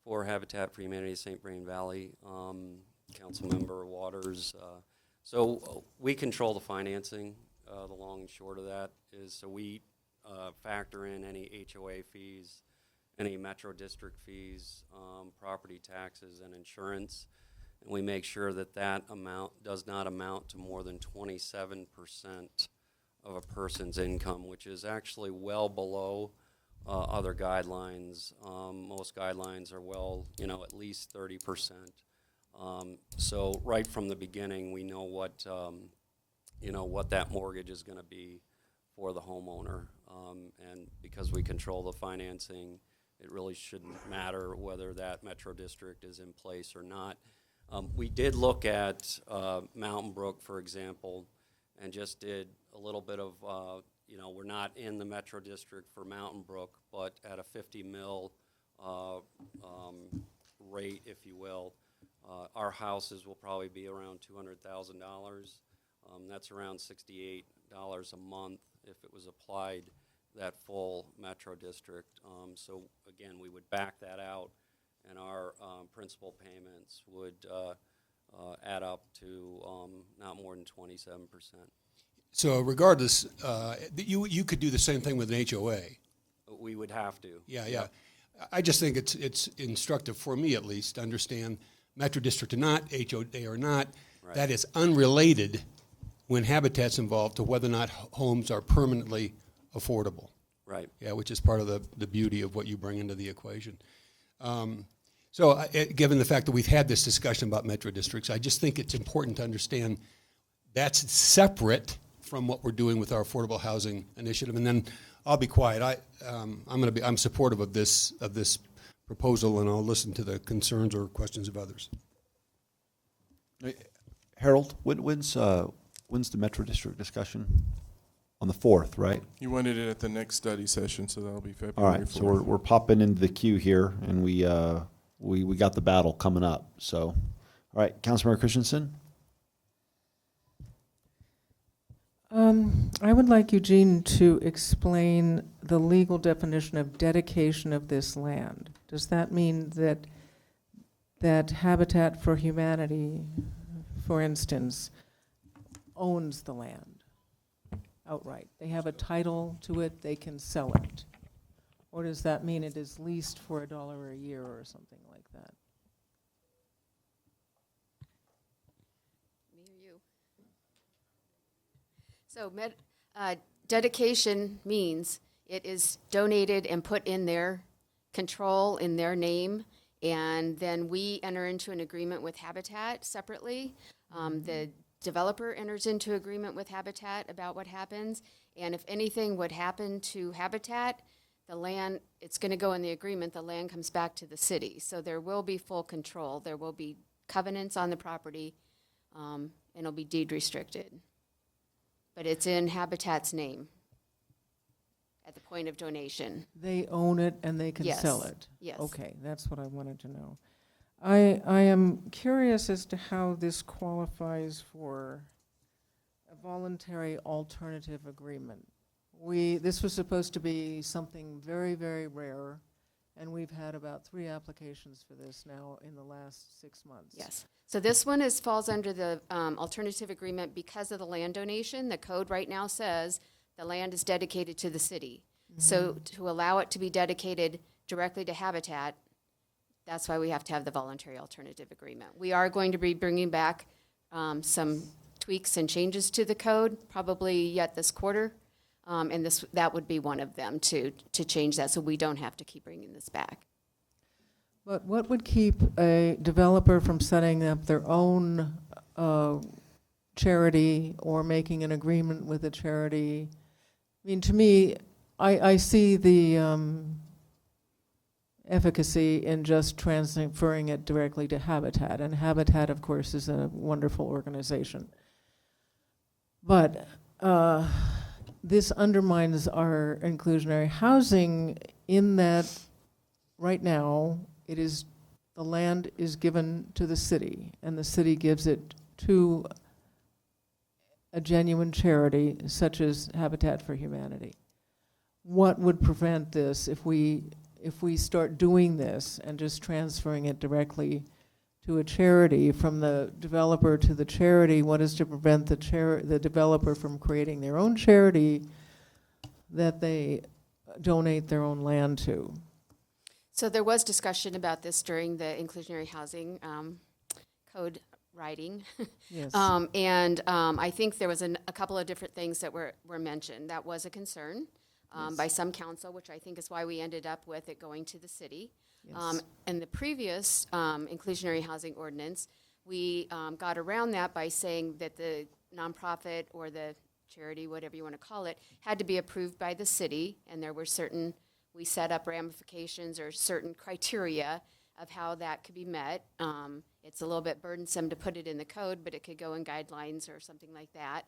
for Habitat for Humanity St. Vrain Valley, Councilmember Waters. So we control the financing. The long and short of that is, so we factor in any HOA fees, any Metro District fees, property taxes, and insurance. And we make sure that that amount does not amount to more than 27% of a person's income, which is actually well below other guidelines. Most guidelines are at least 30%. So right from the beginning, we know what that mortgage is going to be for the homeowner. And because we control the financing, it really shouldn't matter whether that Metro District is in place or not. We did look at Mountain Brook, for example, and just did a little bit of, we're not in the Metro District for Mountain Brook, but at a 50 mil rate, if you will, our houses will probably be around $200,000. That's around $68 a month if it was applied that full Metro District. So again, we would back that out, and our principal payments would add up to not more than 27%. So regardless, you could do the same thing with an HOA. We would have to. Yeah. I just think it's instructive for me, at least, to understand Metro District or not, HOA or not. Right. That is unrelated when Habitat's involved to whether or not homes are permanently affordable. Right. Yeah, which is part of the beauty of what you bring into the equation. So given the fact that we've had this discussion about Metro Districts, I just think it's important to understand that's separate from what we're doing with our affordable housing initiative. And then I'll be quiet. I'm supportive of this proposal, and I'll listen to the concerns or questions of others. Harold, when's the Metro District discussion? On the 4th, right? You wanted it at the next study session, so that'll be February 4th. All right, so we're popping into the queue here, and we got the battle coming up. So, all right, Councilmember Christensen. I would like Eugene to explain the legal definition of dedication of this land. Does that mean that Habitat for Humanity, for instance, owns the land outright? They have a title to it, they can sell it? Or does that mean it is leased for $1 a year or something like that? Me or you? So dedication means it is donated and put in their control, in their name, and then we enter into an agreement with Habitat separately. The developer enters into agreement with Habitat about what happens. And if anything would happen to Habitat, the land, it's going to go in the agreement, the land comes back to the city. So there will be full control. There will be covenants on the property, and it'll be deed restricted. But it's in Habitat's name at the point of donation. They own it and they can Yes. sell it? Yes. Okay, that's what I wanted to know. I am curious as to how this qualifies for a voluntary alternative agreement. This was supposed to be something very, very rare, and we've had about 3 applications for this now in the last 6 months. Yes. So this one falls under the alternative agreement because of the land donation. The code right now says the land is dedicated to the city. So to allow it to be dedicated directly to Habitat, that's why we have to have the voluntary alternative agreement. We are going to be bringing back some tweaks and changes to the code, probably yet this quarter. And that would be one of them to change that so we don't have to keep bringing this back. But what would keep a developer from setting up their own charity or making an agreement with a charity? I mean, to me, I see the efficacy in just transferring it directly to Habitat. And Habitat, of course, is a wonderful organization. But this undermines our inclusionary housing in that right now the land is given to the city, and the city gives it to a genuine charity such as Habitat for Humanity. What would prevent this if we start doing this and just transferring it directly to a charity from the developer to the charity? What is to prevent the developer from creating their own charity that they donate their own land to? So there was discussion about this during the inclusionary housing code writing. Yes. I think there was a couple of different things that were mentioned. That was a concern by some council, which I think is why we ended up with it going to the city. Yes. In the previous inclusionary housing ordinance, we got around that by saying that the nonprofit or the charity, whatever you want to call it, had to be approved by the city, and there were we set up ramifications or certain criteria of how that could be met. It's a little bit burdensome to put it in the code, but it could go in guidelines or something like that.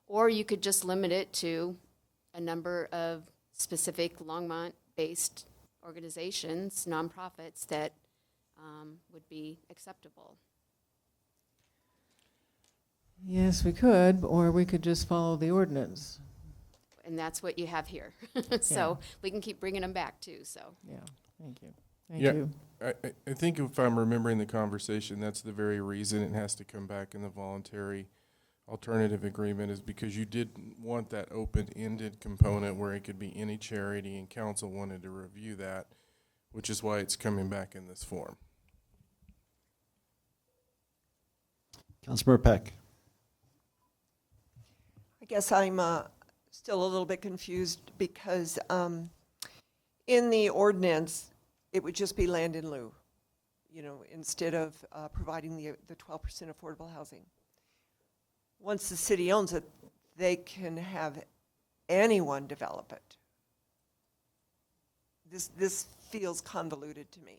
Or you could just limit it to a number of specific Longmont-based organizations, nonprofits that would be acceptable. Yes, we could, or we could just follow the ordinance. And that's what you have here. So we can keep bringing them back too, so. Yeah, thank you. Thank you. I think if I'm remembering the conversation, that's the very reason it has to come back in the voluntary alternative agreement, is because you didn't want that open-ended component where it could be any charity, and council wanted to review that, which is why it's coming back in this form. Councilmember Peck. I guess I'm still a little bit confused because in the ordinance, it would just be land in lieu, instead of providing the 12% affordable housing. Once the city owns it, they can have anyone develop it. This feels convoluted to me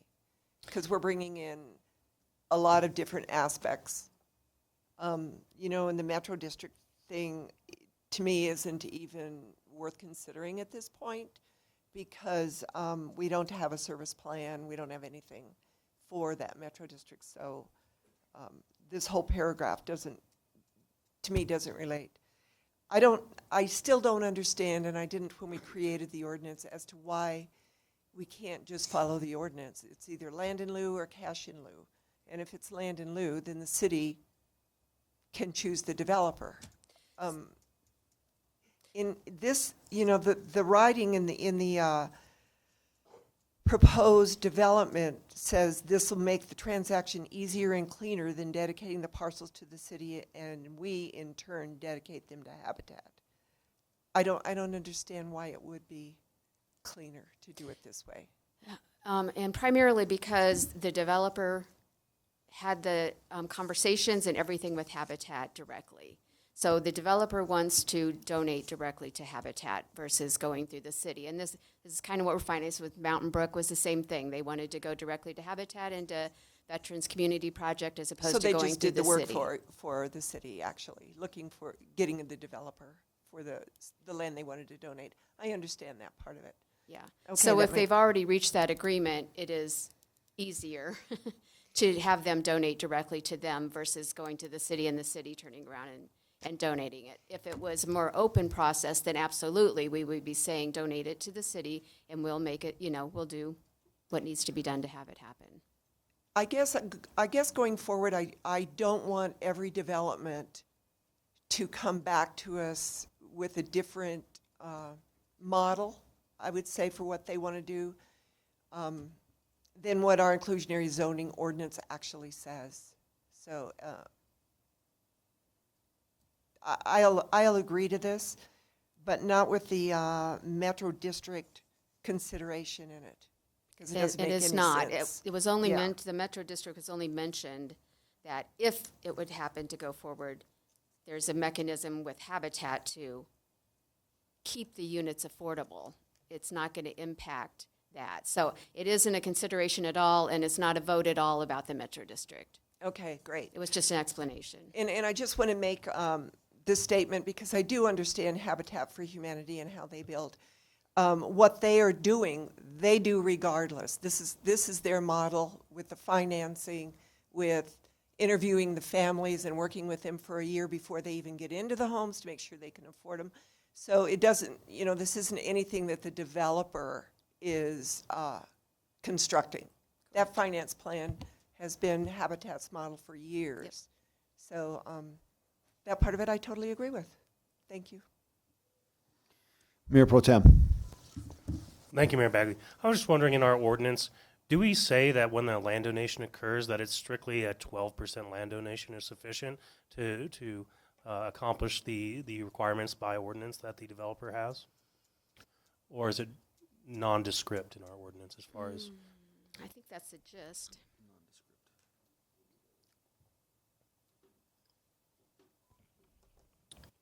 because we're bringing in a lot of different aspects. And the Metro District thing, to me, isn't even worth considering at this point because we don't have a service plan. We don't have anything for that Metro District. So this whole paragraph doesn't relate. I still don't understand, and I didn't when we created the ordinance, as to why we can't just follow the ordinance. It's either land in lieu or cash in lieu. And if it's land in lieu, then the city can choose the developer. In this, the writing in the proposed development says this will make the transaction easier and cleaner than dedicating the parcels to the city, and we in turn dedicate them to Habitat. I don't understand why it would be cleaner to do it this way. And primarily because the developer had the conversations and everything with Habitat directly. So the developer wants to donate directly to Habitat versus going through the city. And this is kind of what we're finding with Mountain Brook was the same thing. They wanted to go directly to Habitat and to Veterans Community Project as opposed to going through the city. So they just did the work for the city, actually, looking for getting the developer for the land they wanted to donate. I understand that part of it. Yeah. Okay, So if they've already reached that agreement, it is easier to have them donate directly to them versus going to the city and the city turning around and donating it. If it was a more open process, then absolutely, we would be saying donate it to the city and we'll make it, we'll do what needs to be done to have it happen. I guess going forward, I don't want every development to come back to us with a different model, I would say, for what they want to do than what our inclusionary zoning ordinance actually says. So I'll agree to this, but not with the Metro District consideration in it. Because it doesn't make any sense. It was only meant, the Metro District has only mentioned that if it would happen to go forward, there's a mechanism with Habitat to keep the units affordable. It's not going to impact that. So it isn't a consideration at all, and it's not a vote at all about the Metro District. Okay, great. It was just an explanation. And I just want to make this statement because I do understand Habitat for Humanity and how they build. What they are doing, they do regardless. This is their model with the financing, with interviewing the families and working with them for a year before they even get into the homes to make sure they can afford them. So it doesn't, this isn't anything that the developer is constructing. That finance plan has been Habitat's model for years. Yep. So that part of it I totally agree with. Thank you. Mayor Pro Tem. Thank you, Mayor Bagley. I was just wondering, in our ordinance, do we say that when the land donation occurs that it's strictly a 12% land donation is sufficient to accomplish the requirements by ordinance that the developer has? Or is it nondescript in our ordinance as far as? I think that's the gist.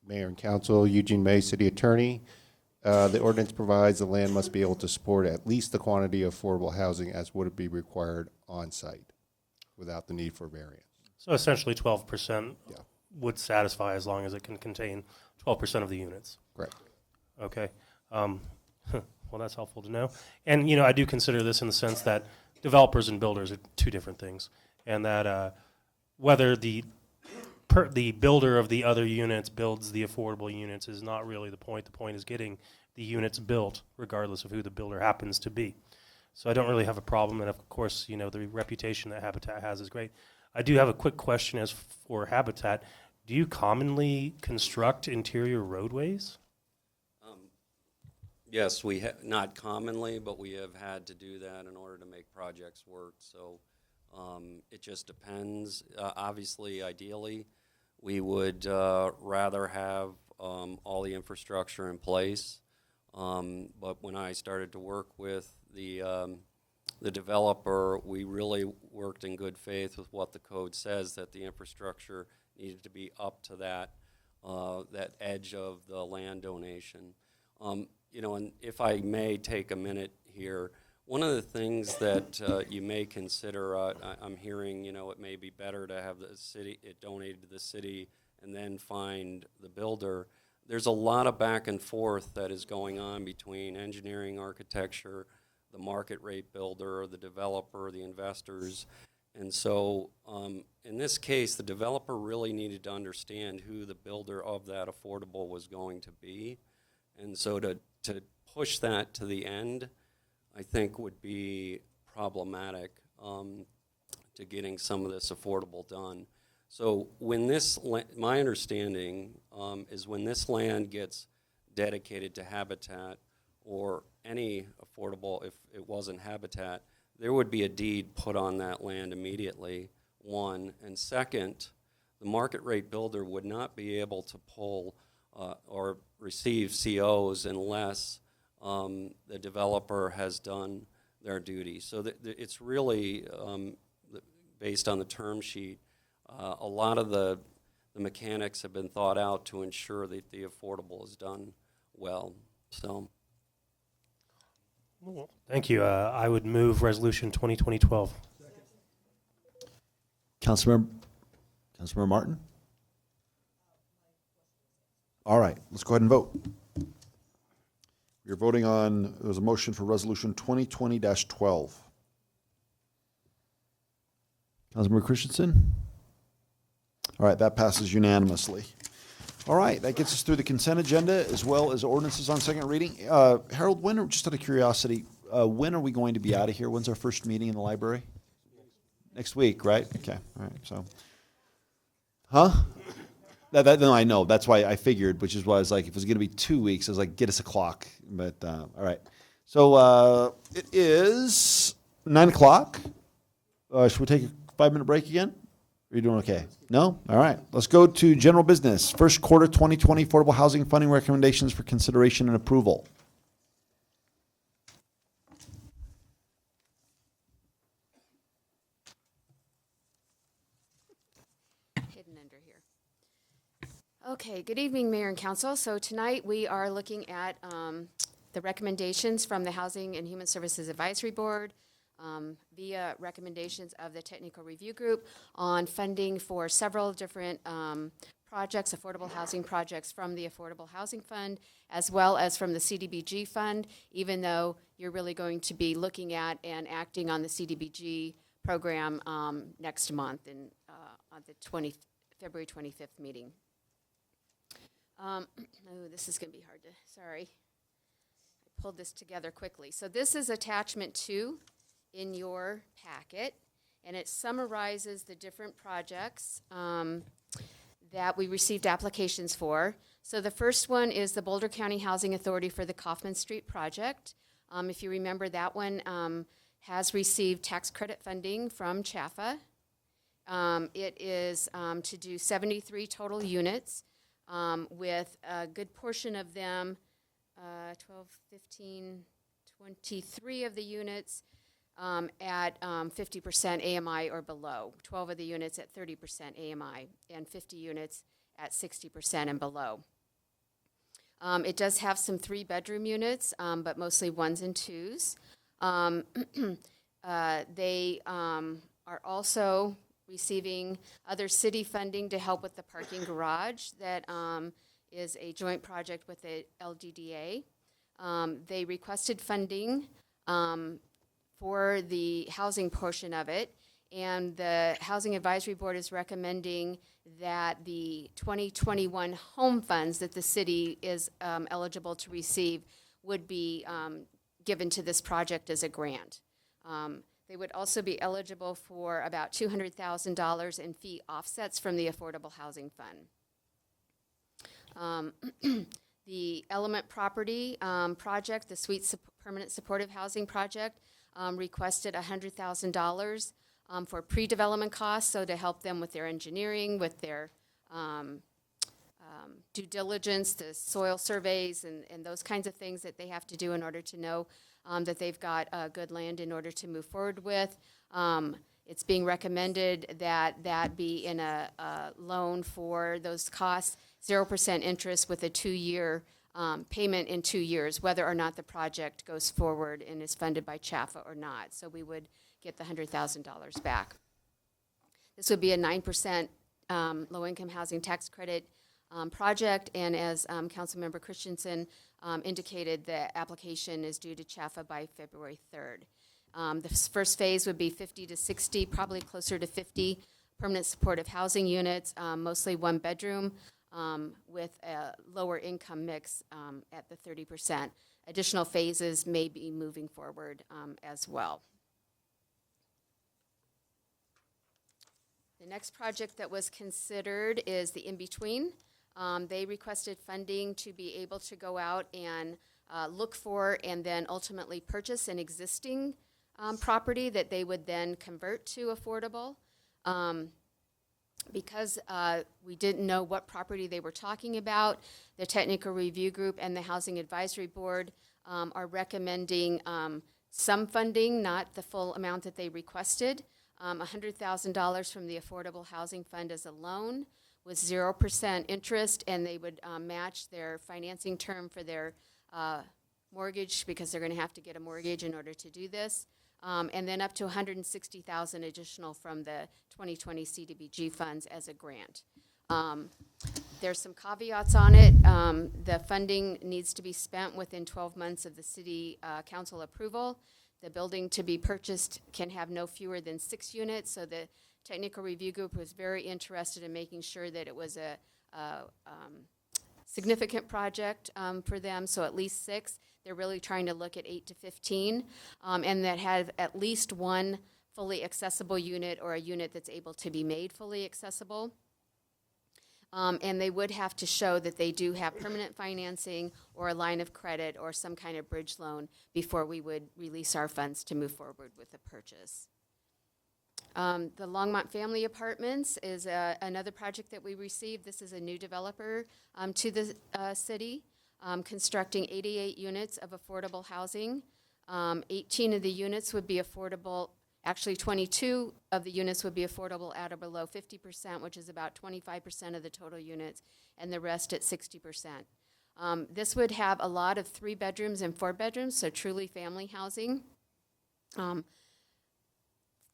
Mayor and Council, Eugene May, City Attorney. The ordinance provides the land must be able to support at least the quantity of affordable housing as would be required on site without the need for variance. So essentially 12% would satisfy as long as it can contain 12% of the units. Correct. Okay. Well, that's helpful to know. And, I do consider this in the sense that developers and builders are two different things. And that whether the builder of the other units builds the affordable units is not really the point. The point is getting the units built, regardless of who the builder happens to be. So I don't really have a problem. And of course, the reputation that Habitat has is great. I do have a quick question as for Habitat. Do you commonly construct interior roadways? Yes, not commonly, but we have had to do that in order to make projects work. So it just depends. Obviously, ideally, we would rather have all the infrastructure in place. But when I started to work with the developer, we really worked in good faith with what the code says, that the infrastructure needed to be up to that edge of the land donation. And if I may take a minute here, one of the things that you may consider, I'm hearing, it may be better to have it donated to the city and then find the builder. There's a lot of back and forth that is going on between engineering, architecture, the market rate builder, the developer, the investors. And so in this case, the developer really needed to understand who the builder of that affordable was going to be. And so to push that to the end, I think would be problematic to getting some of this affordable done. So when my understanding is when this land gets dedicated to Habitat or any affordable, if it wasn't Habitat, there would be a deed put on that land immediately, one. And second, the market rate builder would not be able to pull or receive COs unless the developer has done their duty. So it's really based on the term sheet, a lot of the mechanics have been thought out to ensure that the affordable is done well. So, Thank you. I would move Resolution 2020-12. Councilmember Martin? All right, let's go ahead and vote. You're voting on, there's a motion for Resolution 2020-12. Councilmember Christensen? All right, that passes unanimously. All right, that gets us through the consent agenda as well as ordinances on second reading. Harold, just out of curiosity, when are we going to be out of here? When's our first meeting in the library? Next week, right? Okay, all right, so. Huh? No, I know. That's why I figured, which is why I was like, if it was going to be 2 weeks, I was like, get us a clock. But, all right. So it is 9 o'clock. Should we take a 5-minute break again? Are you doing okay? No? All right. Let's go to general business. First quarter 2020 affordable housing funding recommendations for consideration and approval. Hidden under here. Okay, good evening, Mayor and Council. So tonight we are looking at the recommendations from the Housing and Human Services Advisory Board, via recommendations of the Technical Review Group on funding for several different projects, affordable housing projects from the Affordable Housing Fund, as well as from the CDBG Fund, even though you're really going to be looking at and acting on the CDBG program next month on the February 25th meeting. Oh, this is going to be hard to, sorry. I pulled this together quickly. So this is attachment 2 in your packet, and it summarizes the different projects that we received applications for. So the first one is the Boulder County Housing Authority for the Kaufman Street project. If you remember, that one has received tax credit funding from CHAFA. It is to do 73 total units, with a good portion of them, 12, 15, 23 of the units at 50% AMI or below, 12 of the units at 30% AMI, and 50 units at 60% and below. It does have some 3-bedroom units, but mostly 1s and 2s. They are also receiving other city funding to help with the parking garage that is a joint project with the LDDA. They requested funding for the housing portion of it, and the Housing Advisory Board is recommending that the 2021 home funds that the city is eligible to receive would be given to this project as a grant. They would also be eligible for about $200,000 in fee offsets from the Affordable Housing Fund. The Element Property project, the Suite Permanent Supportive Housing project, requested $100,000 for pre-development costs, so to help them with their engineering, with their due diligence, the soil surveys, and those kinds of things that they have to do in order to know that they've got good land in order to move forward with. It's being recommended that that be in a loan for those costs, 0% interest with a 2-year payment in 2 years, whether or not the project goes forward and is funded by CHAFA or not. So we would get the $100,000 back. This would be a 9% low-income housing tax credit project, and as Councilmember Christensen indicated, the application is due to CHAFA by February 3rd. The first phase would be 50 to 60, probably closer to 50 permanent supportive housing units, mostly 1-bedroom, with a lower income mix at the 30%. Additional phases may be moving forward as well. The next project that was considered is the In-Between. They requested funding to be able to go out and look for and then ultimately purchase an existing property that they would then convert to affordable. Because we didn't know what property they were talking about, the Technical Review Group and the Housing Advisory Board are recommending some funding, not the full amount that they requested, $100,000 from the Affordable Housing Fund as a loan with 0% interest, and they would match their financing term for their mortgage, because they're going to have to get a mortgage in order to do this. And then up to $160,000 additional from the 2020 CDBG funds as a grant. There's some caveats on it. The funding needs to be spent within 12 months of the city council approval. The building to be purchased can have no fewer than 6 units, so the technical review group was very interested in making sure that it was a significant project for them, so at least 6. They're really trying to look at 8 to 15, and that have at least one fully accessible unit or a unit that's able to be made fully accessible. And they would have to show that they do have permanent financing or a line of credit or some kind of bridge loan before we would release our funds to move forward with the purchase. The Longmont Family Apartments is another project that we received. This is a new developer to the city, constructing 88 units of affordable housing. 18 of the units would be affordable. Actually, 22 of the units would be affordable at or below 50%, which is about 25% of the total units, and the rest at 60%. This would have a lot of 3 bedrooms and 4 bedrooms, so truly family housing.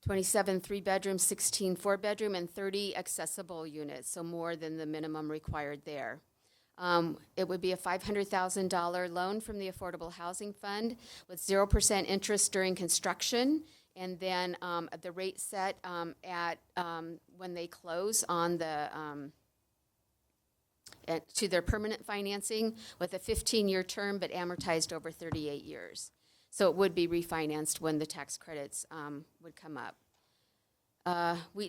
27 3-bedroom, 16 4-bedroom, and 30 accessible units, so more than the minimum required there. It would be a $500,000 loan from the Affordable Housing Fund with 0% interest during construction, and then the rate set at when they close on the to their permanent financing with a 15-year term, but amortized over 38 years. So it would be refinanced when the tax credits would come up.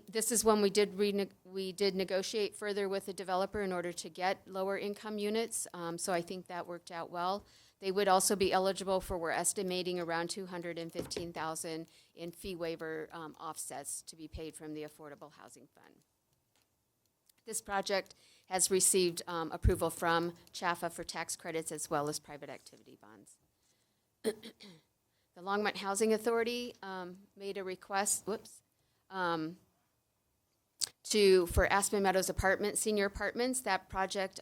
This is when we did negotiate further with the developer in order to get lower income units. So I think that worked out well. They would also be eligible for, we're estimating, around $215,000 in fee waiver offsets to be paid from the Affordable Housing Fund. This project has received approval from CHAFA for tax credits as well as private activity bonds. The Longmont Housing Authority made a request, for Aspen Meadows senior apartments. That project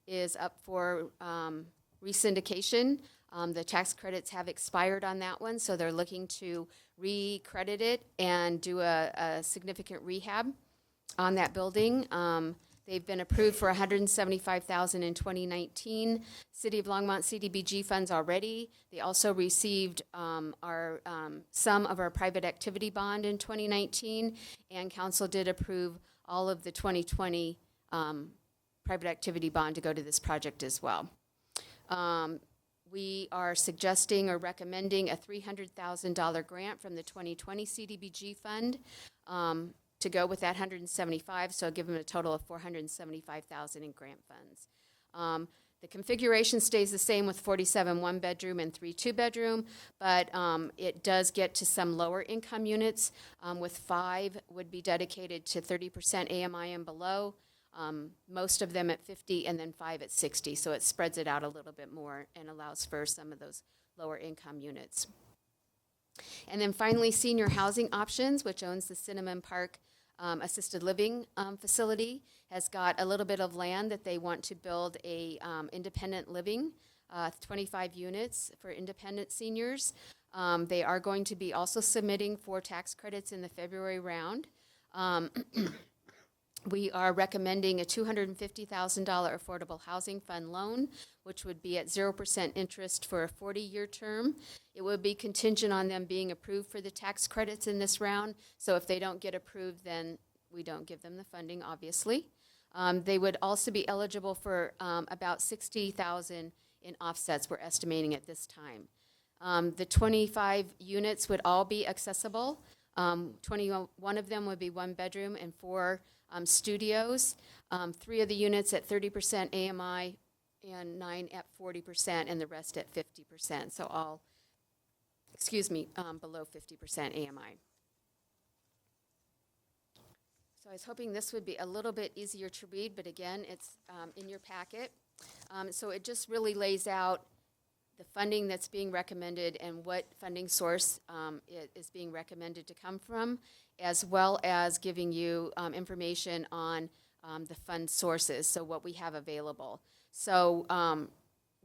is up for re-syndication. The tax credits have expired on that one, so they're looking to re-credit it and do a significant rehab on that building. They've been approved for $175,000 in 2019. City of Longmont CDBG funds already. They also received some of our private activity bond in 2019, and council did approve all of the 2020 private activity bond to go to this project as well. We are suggesting or recommending a $300,000 grant from the 2020 CDBG fund to go with that 175, so I'll give them a total of $475,000 in grant funds. The configuration stays the same with 47 1-bedroom and 3 2-bedroom, but it does get to some lower income units, with 5 would be dedicated to 30% AMI and below, most of them at 50, and then 5 at 60, so it spreads it out a little bit more and allows for some of those lower income units. And then finally, Senior Housing Options, which owns the Cinnamon Park assisted living facility, has got a little bit of land that they want to build a independent living, 25 units for independent seniors. They are going to be also submitting for tax credits in the February round. We are recommending a $250,000 Affordable Housing Fund loan, which would be at 0% interest for a 40-year term. It would be contingent on them being approved for the tax credits in this round. So if they don't get approved, then we don't give them the funding, obviously. They would also be eligible for about $60,000 in offsets, we're estimating at this time. The 25 units would all be accessible. 21 of them would be 1-bedroom and 4 studios, 3 of the units at 30% AMI and 9 at 40% and the rest at 50%. So all, below 50% AMI. So I was hoping this would be a little bit easier to read, but again, it's in your packet. So it just really lays out the funding that's being recommended and what funding source is being recommended to come from, as well as giving you information on the fund sources, so what we have available. So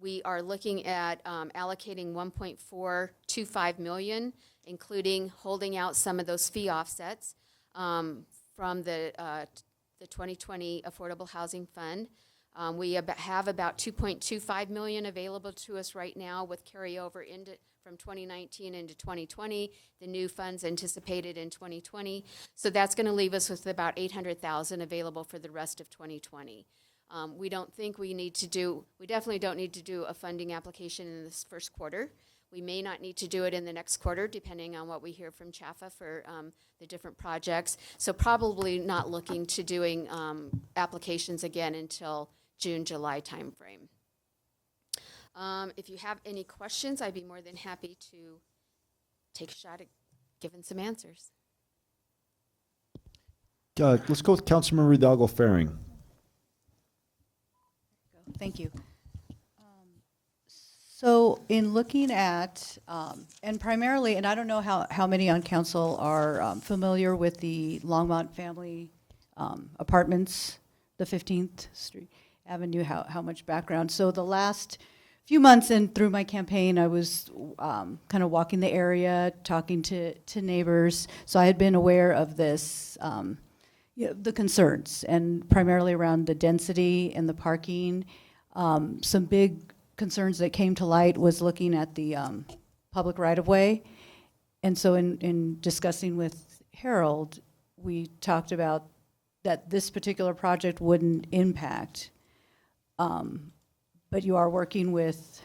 we are looking at allocating $1.425 million, including holding out some of those fee offsets from the 2020 Affordable Housing Fund. We have about $2.25 million available to us right now with carryover from 2019 into 2020, the new funds anticipated in 2020. So that's going to leave us with about $800,000 available for the rest of 2020. We definitely don't need to do a funding application in this first quarter. We may not need to do it in the next quarter, depending on what we hear from CHAFA for the different projects. So probably not looking to doing applications again until June, July timeframe. If you have any questions, I'd be more than happy to take a shot at giving some answers. Let's go with Councilmember Hidalgo-Fahring. Thank you. So in looking at, and primarily, and I don't know how many on council are familiar with the Longmont family apartments, the 15th Street Avenue, how much background. So the last few months and through my campaign, I was kind of walking the area, talking to neighbors. So I had been aware of this, the concerns, and primarily around the density and the parking. Some big concerns that came to light was looking at the public right-of-way. And so in discussing with Harold, we talked about that this particular project wouldn't impact, but you are working with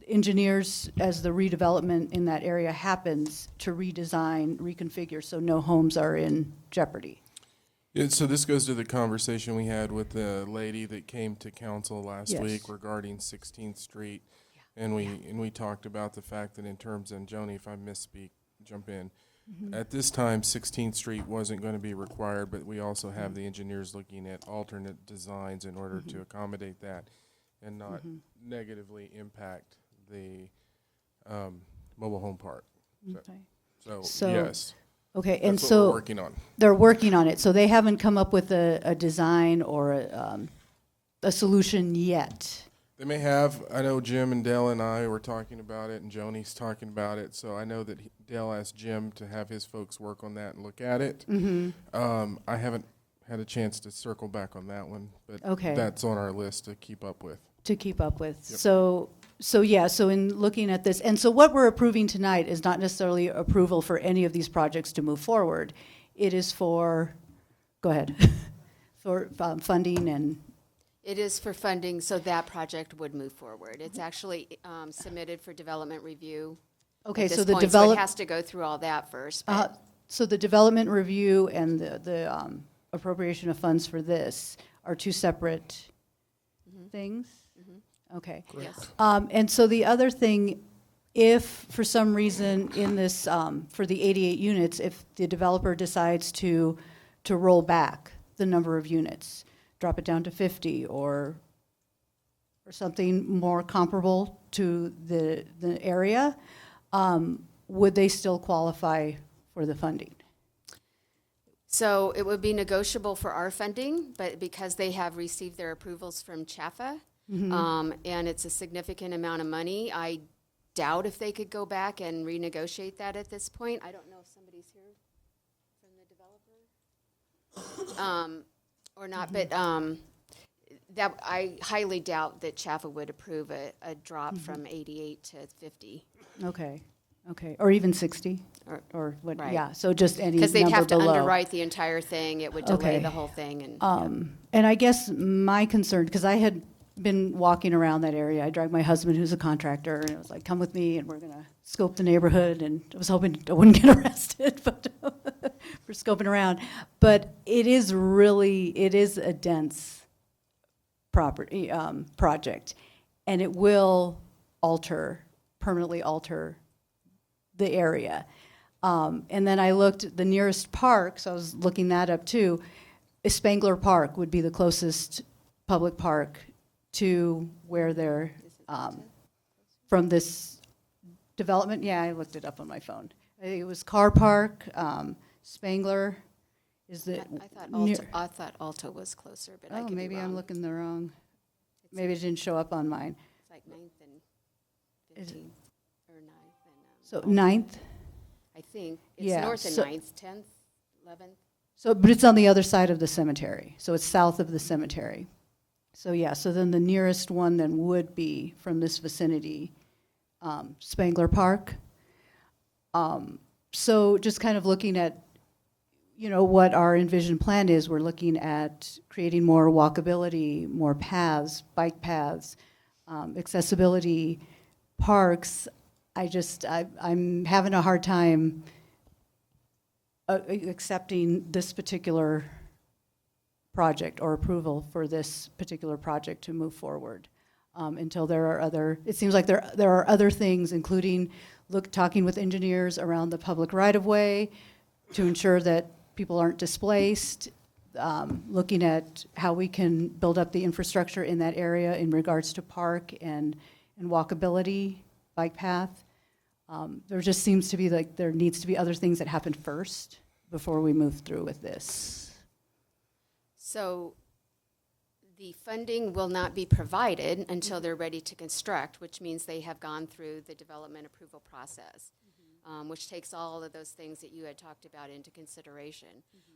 engineers as the redevelopment in that area happens to redesign, reconfigure, so no homes are in jeopardy. Yeah, so this goes to the conversation we had with the lady that came to council last Yes. week regarding 16th Street. And we talked about the fact that in terms, and Joni, if I misspeak, jump in. Mhm. At this time, 16th Street wasn't going to be required, but we also have the engineers looking at alternate designs in order to accommodate that and not negatively impact the mobile home park. So yes. Okay, and That's what so we're working on. They're working on it. So they haven't come up with a design or a solution yet. They may have. I know Jim and Dale and I were talking about it, and Joni's talking about it. So I know that Dale asked Jim to have his folks work on that and look at it. I haven't had a chance to circle back on that one, but that's on our list to keep up with. Yep. So in looking at this, and so what we're approving tonight is not necessarily approval for any of these projects to move forward. It is for, go ahead, for funding and. It is for funding, so that project would move forward. It's actually submitted for development review. Okay, at this so the point, so it has to go through all that first. So the development review and the appropriation of funds for this are two separate things? Okay. Yes. And so the other thing, if for some reason in this, for the 88 units, if the developer decides to roll back the number of units, drop it down to 50 or something more comparable to the area, would they still qualify for the funding? So it would be negotiable for our funding, but because they have received their approvals from CHAFA, and it's a significant amount of money, I doubt if they could go back and renegotiate that at this point. I don't know if somebody's here from the developer or not, but that I highly doubt that CHAFA would approve a drop from 88 to 50. Okay, or even 60, or what? Right. Yeah. So just any because they'd number have to below. underwrite the entire thing. It would delay the whole thing. And I guess my concern, because I had been walking around that area, I dragged my husband, who's a contractor, and it was like, "Come with me, and we're gonna scope the neighborhood." And I was hoping I wouldn't get arrested, but for scoping around. But it is a dense property project, and it will permanently alter the area. And then I looked at the nearest park, so I was looking that up too. Spangler Park would be the closest public park to where they're, from this development. Yeah, I looked it up on my phone. I think it was Car Park, Spangler. Is the I thought Alta was closer, but I oh, could maybe be wrong. I'm looking the wrong. Maybe it didn't show up on mine. It's like 9th and 15th, or 9th and... So 9th? I think. It's Yeah, north and so- 9th, 10th, 11th. So, but it's on the other side of the cemetery. So it's south of the cemetery. So yeah, so then the nearest one then would be from this vicinity, Spangler Park. So just kind of looking at, you know, what our envisioned plan is, we're looking at creating more walkability, more paths, bike paths, accessibility, parks. I'm having a hard time accepting this particular project or approval for this particular project to move forward until there are other, it seems like there are other things, including talking with engineers around the public right-of-way to ensure that people aren't displaced, looking at how we can build up the infrastructure in that area in regards to park and walkability, bike path. There just seems to be like there needs to be other things that happen first before we move through with this. So the funding will not be provided until they're ready to construct, which means they have gone through the development approval process, which takes all of those things that you had talked about into consideration.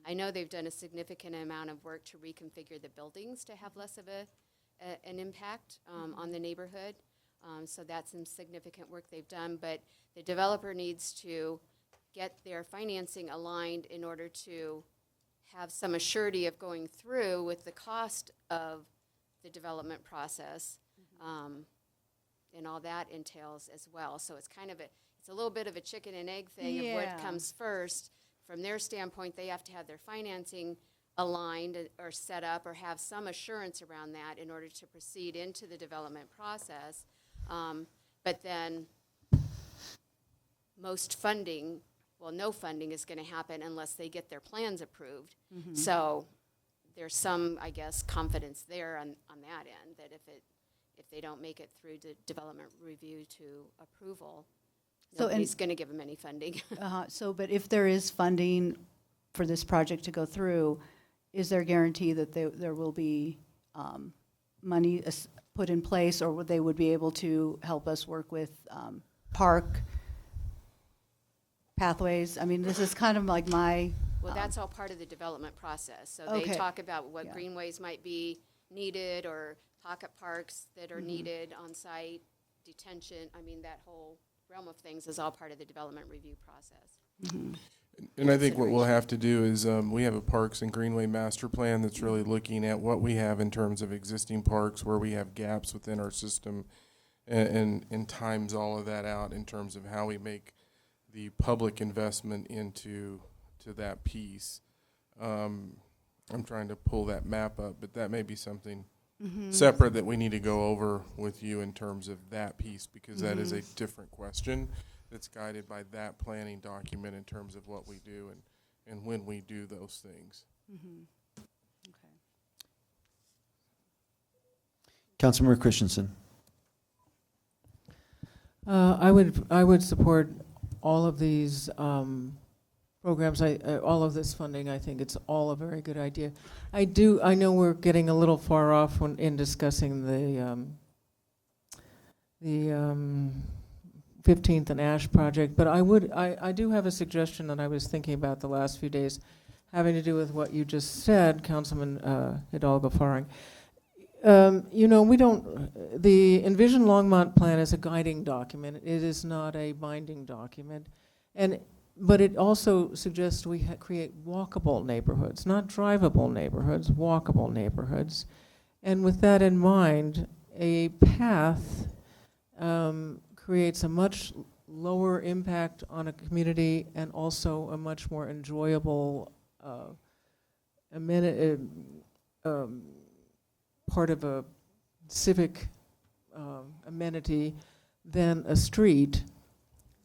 I know they've done a significant amount of work to reconfigure the buildings to have less of an impact on the neighborhood. So that's some significant work they've done, but the developer needs to get their financing aligned in order to have some assurity of going through with the cost of the development process, and all that entails as well. So it's kind of it's a little bit of a chicken and egg thing of what comes first. From their standpoint, they have to have their financing aligned or set up or have some assurance around that in order to proceed into the development process. But then most funding, well, no funding is going to happen unless they get their plans approved. So there's some, I guess, confidence there on that end that if they don't make it through the development review to approval, nobody's going to give them any funding. So, but if there is funding for this project to go through, is there a guarantee that there will be money put in place, or they would be able to help us work with park pathways? I mean, this is kind of like my... Well, that's all part of the development process. So they talk about what greenways might be needed or pocket parks that are needed on site, detention. I mean, that whole realm of things is all part of the development review process. And I think what we'll have to do is we have a Parks and Greenway Master Plan that's really looking at what we have in terms of existing parks, where we have gaps within our system, and times all of that out in terms of how we make the public investment into that piece. I'm trying to pull that map up, but that may be something separate that we need to go over with you in terms of that piece, because that is a different question that's guided by that planning document in terms of what we do and when we do those things. Councilmember Christensen. I would support all of these programs. All of this funding. I think it's all a very good idea. I know we're getting a little far off in discussing the 15th and Ash project, but I do have a suggestion that I was thinking about the last few days, having to do with what you just said, Councilman Hidalgo-Fahring. You know, the Envision Longmont plan is a guiding document. It is not a binding document. But it also suggests we create walkable neighborhoods, not drivable neighborhoods, walkable neighborhoods. And with that in mind, a path creates a much lower impact on a community and also a much more enjoyable part of a civic amenity than a street.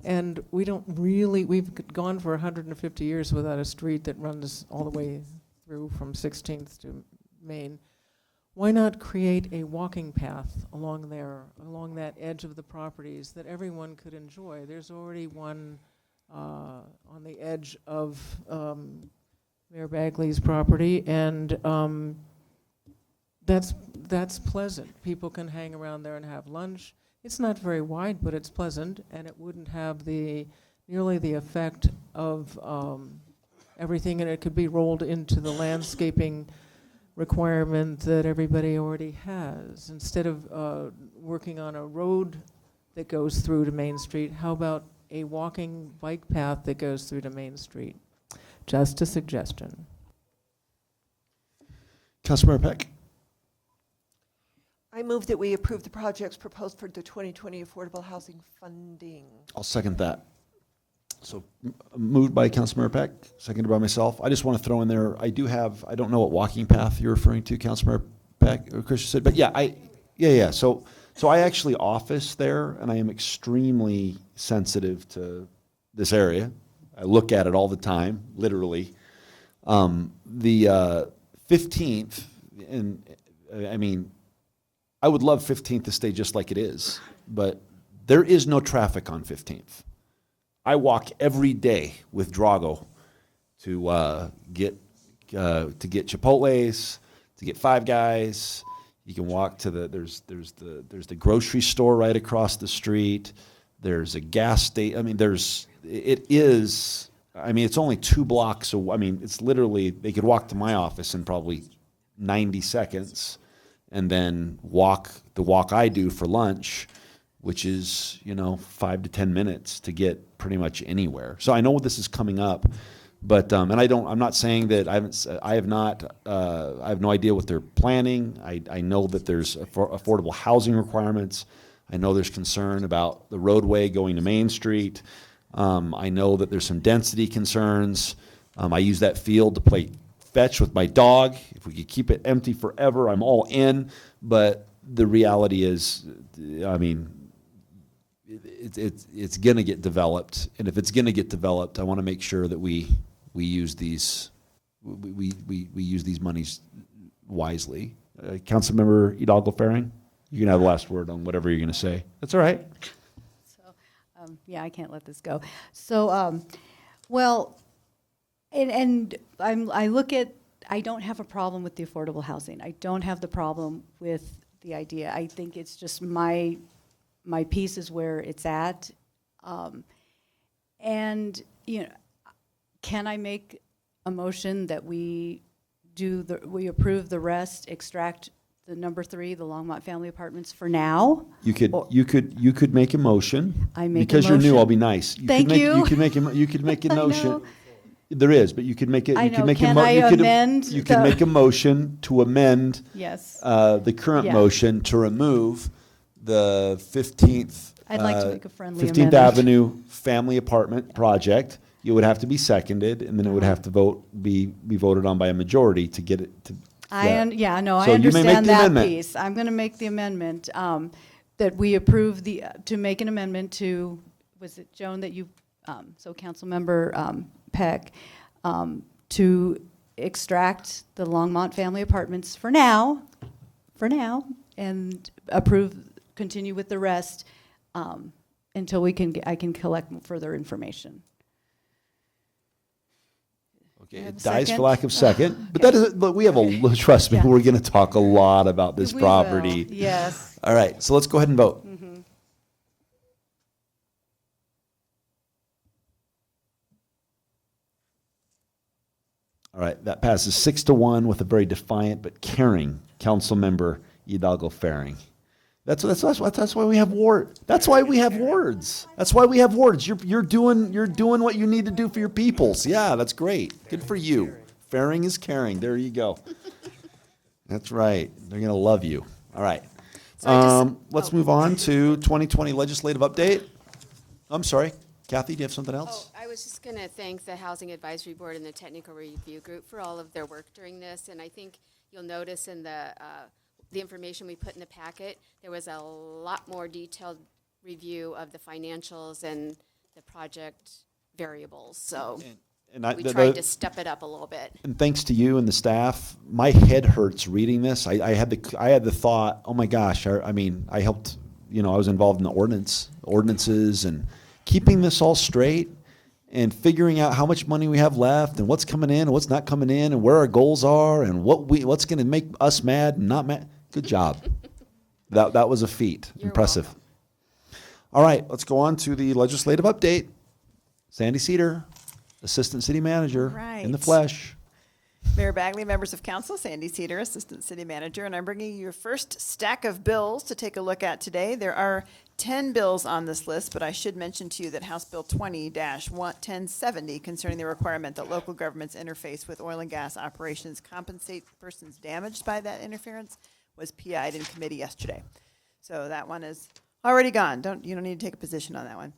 And we've gone for 150 years without a street that runs all the way through from 16th to Main. why not create a walking path along there, along that edge of the properties that everyone could enjoy? There's already one on the edge of Mayor Bagley's property, and that's pleasant. People can hang around there and have lunch. It's not very wide, but it's pleasant, and it wouldn't have nearly the effect of everything, and it could be rolled into the landscaping requirement that everybody already has. Instead of working on a road that goes through to Main Street, how about a walking bike path that goes through to Main Street? Just a suggestion. Councilmember Peck. I move that we approve the projects proposed for the 2020 Affordable Housing Funding. I'll second that. So moved by Councilmember Peck, seconded by myself. I just want to throw in there, I don't know what walking path you're referring to, Councilmember Peck or Christian said, but yeah. So I actually office there, and I am extremely sensitive to this area. I look at it all the time, literally. The 15th, and I mean, I would love 15th to stay just like it is, but there is no traffic on 15th. I walk every day with Drago to get Chipotle's, to get Five Guys. You can walk to there's the grocery store right across the street. There's a gas station. I mean, it's only 2 blocks. I mean, it's literally, they could walk to my office in probably 90 seconds, and then walk the walk I do for lunch, which is 5 to 10 minutes to get pretty much anywhere. So I know this is coming up, but I'm not saying that I have no idea what they're planning. I know that there's affordable housing requirements. I know there's concern about the roadway going to Main Street. I know that there's some density concerns. I use that field to play fetch with my dog. If we could keep it empty forever, I'm all in. But the reality is, I mean, it's going to get developed, and if it's going to get developed, I want to make sure that we use these monies wisely. Councilmember Hidalgo-Fahring, you can have the last word on whatever you're going to say. That's all right. Yeah, I can't let this go. So, I don't have a problem with the affordable housing. I don't have the problem with the idea. I think it's just my piece is where it's at. And, can I make a motion that we approve the rest, extract the number 3, the Longmont family apartments for now? You could make a motion. I make because a you're new. motion. I'll be nice. Thank you. You could make a motion. There is, but you could make it. I You know. could make Can a I amend You could make a motion to amend. Yes. The current Yeah. motion to remove the 15th. I'd like to make a friendly 15th amendment. Avenue family apartment project. It would have to be seconded, and then it would have to be voted on by a majority to get it to. I So understand you may make the that amendment. piece. I'm going to make the amendment that we approve to make an amendment to, was it Joan that you, so Councilmember Peck, to extract the Longmont family apartments for now, and continue with the rest until I can collect further information. Okay, Have it a dies second? for lack of second, but that is. But we have trust me, Yeah. we're going to talk a lot about this We property. will, yes. All right, so let's go ahead and vote. Mhm. All right, that passes 6-1 with a very defiant but caring council member, Hidalgo-Fahring. That's why we have words. That's why we have words. That's why we have words. You're doing what you need to do for your peoples. Yeah, that's great. Good for you. Fahring is caring. There you go. That's right. They're gonna love you. All right. Let's move on to 2020 legislative update. I'm sorry, Kathy. Do you have something else? I was just going to thank the Housing Advisory Board and the Technical Review Group for all of their work during this, and I think you'll notice in the information we put in the packet, there was a lot more detailed review of the financials and the project variables. So, And I, we tried to step it up a little bit. And thanks to you and the staff, my head hurts reading this. I had the thought, oh my gosh, I mean, I helped, I was involved in the ordinances and keeping this all straight and figuring out how much money we have left and what's coming in and what's not coming in and where our goals are and what's going to make us mad and not mad. Good job. That was a feat. You're Impressive. welcome. All right, let's go on to the legislative update. Sandy Cedar, Assistant City Manager in the Right. flesh. Mayor Bagley, members of council, Sandy Cedar, Assistant City Manager, and I'm bringing you your first stack of bills to take a look at today. There are 10 bills on this list, but I should mention to you that House Bill 20-1070 concerning the requirement that local governments interface with oil and gas operations compensate persons damaged by that interference was PI'd in committee yesterday. So that one is already gone. You don't need to take a position on that one.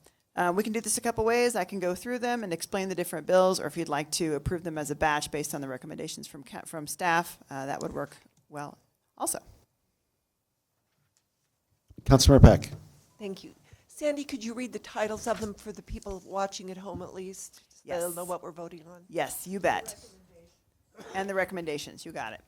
We can do this a couple ways. I can go through them and explain the different bills, or if you'd like to approve them as a batch based on the recommendations from staff, that would work well also. Councilmember Peck. Thank you. Sandy, could you read the titles of them for the people watching at home at least? So Yes. they'll know what we're voting on. Yes, you bet. And the recommendations, you got it.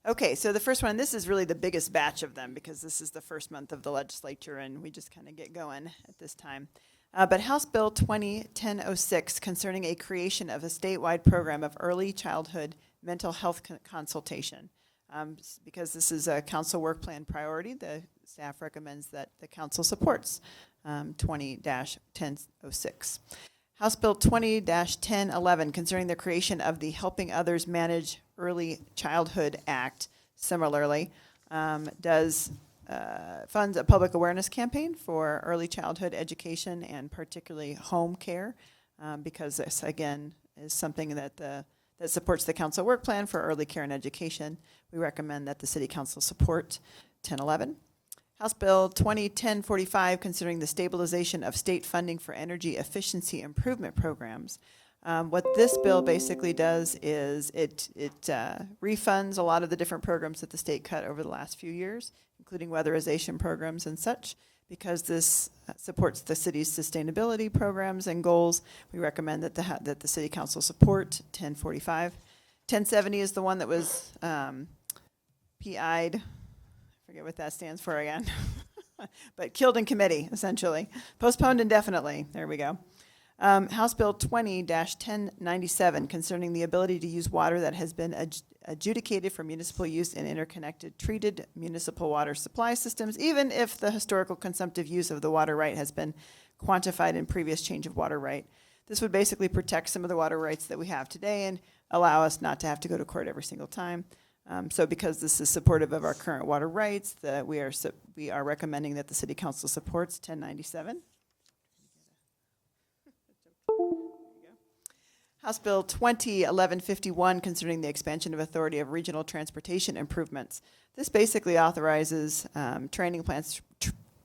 Okay, so the first one, this is really the biggest batch of them because this is the first month of the legislature and we just kind of get going at this time. But House Bill 20-1006 concerning a creation of a statewide program of early childhood mental health consultation. Because this is a council work plan priority, the staff recommends that the council supports 20-1006. House Bill 20-1011 concerning the creation of the Helping Others Manage Early Childhood Act, similarly, funds a public awareness campaign for early childhood education and particularly home care, because this, again, is something that supports the council work plan for early care and education. We recommend that the city council support 1011. House Bill 20-1045 considering the stabilization of state funding for energy efficiency improvement programs. What this bill basically does is it refunds a lot of the different programs that the state cut over the last few years, including weatherization programs and such. Because this supports the city's sustainability programs and goals, we recommend that the city council support 1045. 1070 is the one that was PI'd. I forget what that stands for again. But killed in committee, essentially. Postponed indefinitely. There we go. House Bill 20-1097 concerning the ability to use water that has been adjudicated for municipal use in interconnected treated municipal water supply systems, even if the historical consumptive use of the water right has been quantified in previous change of water right. This would basically protect some of the water rights that we have today and allow us not to have to go to court every single time. So because this is supportive of our current water rights, we are recommending that the city council supports 1097. House Bill 20-1151 concerning the expansion of authority of regional transportation improvements. This basically authorizes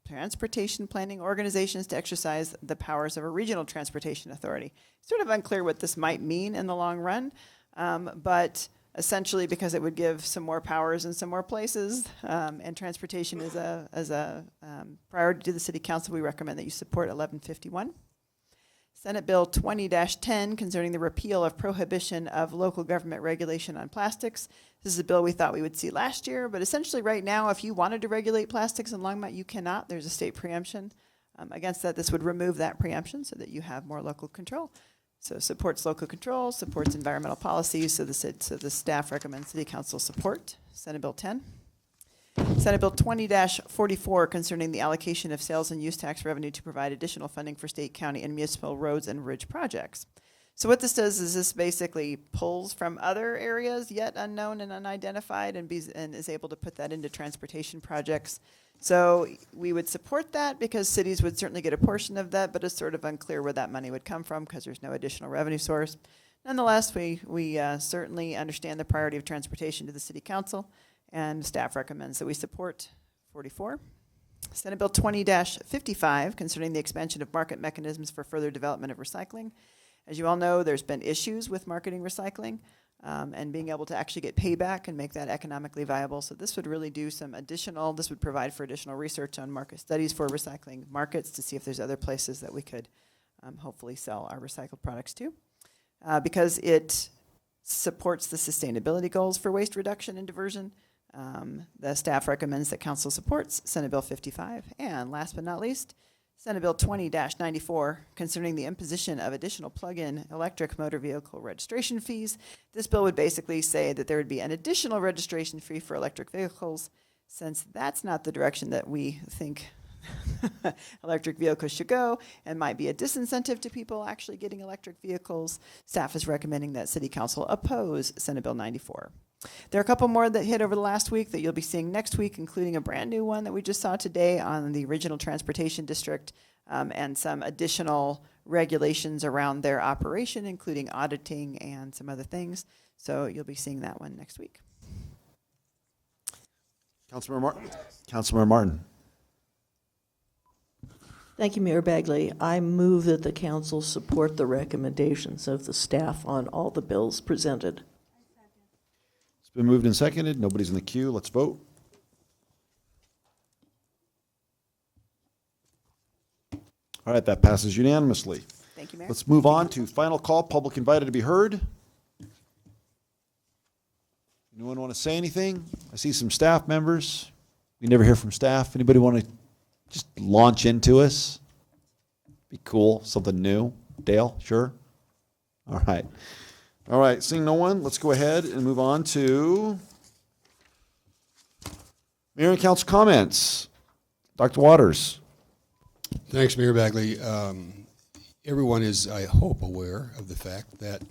transportation planning organizations to exercise the powers of a regional transportation authority. Sort of unclear what this might mean in the long run, but essentially because it would give some more powers in some more places, and transportation is a priority to the city council, we recommend that you support 1151. Senate Bill 20-10 concerning the repeal of prohibition of local government regulation on plastics. This is a bill we thought we would see last year, but essentially right now, if you wanted to regulate plastics in Longmont, you cannot. There's a state preemption against that. This would remove that preemption so that you have more local control. So supports local control, supports environmental policies, so the staff recommends City Council support. Senate Bill 10. Senate Bill 20-44 concerning the allocation of sales and use tax revenue to provide additional funding for state, county, and municipal roads and bridge projects. So what this does is this basically pulls from other areas yet unknown and unidentified and is able to put that into transportation projects. So we would support that because cities would certainly get a portion of that, but it's sort of unclear where that money would come from because there's no additional revenue source. Nonetheless, we certainly understand the priority of transportation to the City Council, and staff recommends that we support 44. Senate Bill 20-55 concerning the expansion of market mechanisms for further development of recycling. As you all know, there's been issues with marketing recycling and being able to actually get payback and make that economically viable. So this would really do this would provide for additional research on market studies for recycling markets to see if there's other places that we could hopefully sell our recycled products to. because it supports the sustainability goals for waste reduction and diversion. The staff recommends that council supports Senate Bill 55. And last but not least, Senate Bill 20-94 concerning the imposition of additional plug-in electric motor vehicle registration fees. This bill would basically say that there would be an additional registration fee for electric vehicles. Since that's not the direction that we think electric vehicles should go and might be a disincentive to people actually getting electric vehicles, staff is recommending that City Council oppose Senate Bill 94. There are a couple more that hit over the last week that you'll be seeing next week, including a brand new one that we just saw today on the Regional Transportation District, and some additional regulations around their operation, including auditing and some other things. So you'll be seeing that one next week. Councilmember Martin. Thank you, Mayor Bagley. I move that the council support the recommendations of the staff on all the bills presented. It's been moved and seconded. Nobody's in the queue. Let's vote. All right, that passes unanimously. Thank you, Mayor. Let's move on to final call. Public invited to be heard. Anyone want to say anything? I see some staff members. We never hear from staff. Anybody want to just launch into us? Be cool. Something new. Dale, sure? All right. All right, seeing no one, let's go ahead and move on to Mayor and Council comments. Dr. Waters. Thanks, Mayor Bagley. Everyone is, I hope, aware of the fact that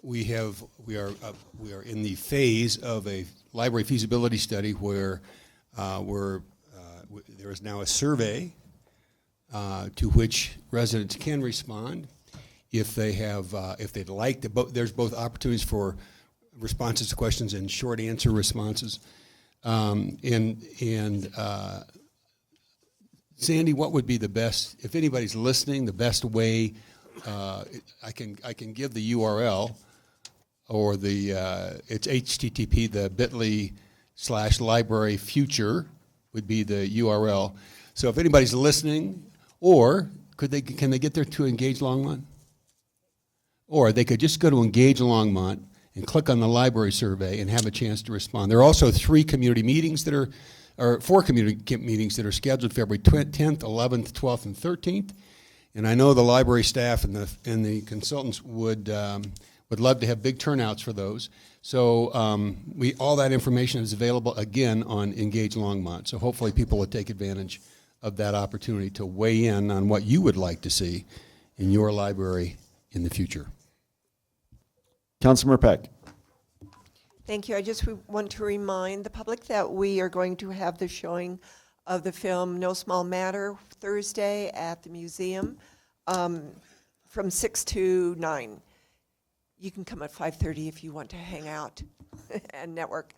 we are in the phase of a library feasibility study where there is now a survey to which residents can respond if they have if they'd like to. There's both opportunities for responses to questions and short answer responses. Sandy, what would be the best, if anybody's listening, the best way? I can give the URL, or it's HTTP, the bit.ly/library future would be the URL. So if anybody's listening, or can they get there to Engage Longmont? Or they could just go to Engage Longmont and click on the library survey and have a chance to respond. There are also 3 community meetings that are, or 4 community meetings that are scheduled February 10th, 11th, 12th, and 13th. And I know the library staff and the consultants would love to have big turnouts for those. So all that information is available again on Engage Longmont. So hopefully people will take advantage of that opportunity to weigh in on what you would like to see in your library in the future. Councilmember Peck. Thank you. I just want to remind the public that we are going to have the showing of the film No Small Matter Thursday at the museum from 6 to 9. You can come at 5:30 if you want to hang out and network.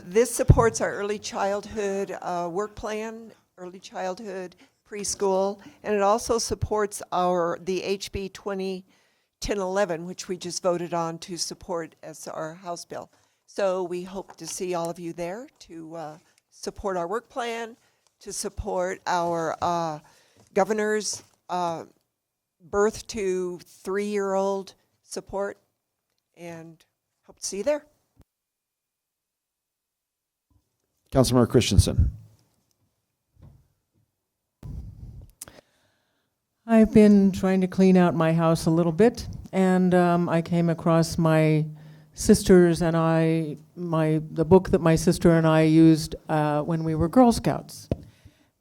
This supports our early childhood work plan, early childhood, preschool, and it also supports the HB 2010-11, which we just voted on to support as our House bill. So we hope to see all of you there to support our work plan, to support our governor's birth to 3-year-old support, and hope to see you there. Councilmember Christensen. I've been trying to clean out my house a little bit, and I came across my sisters and the book that my sister and I used when we were Girl Scouts.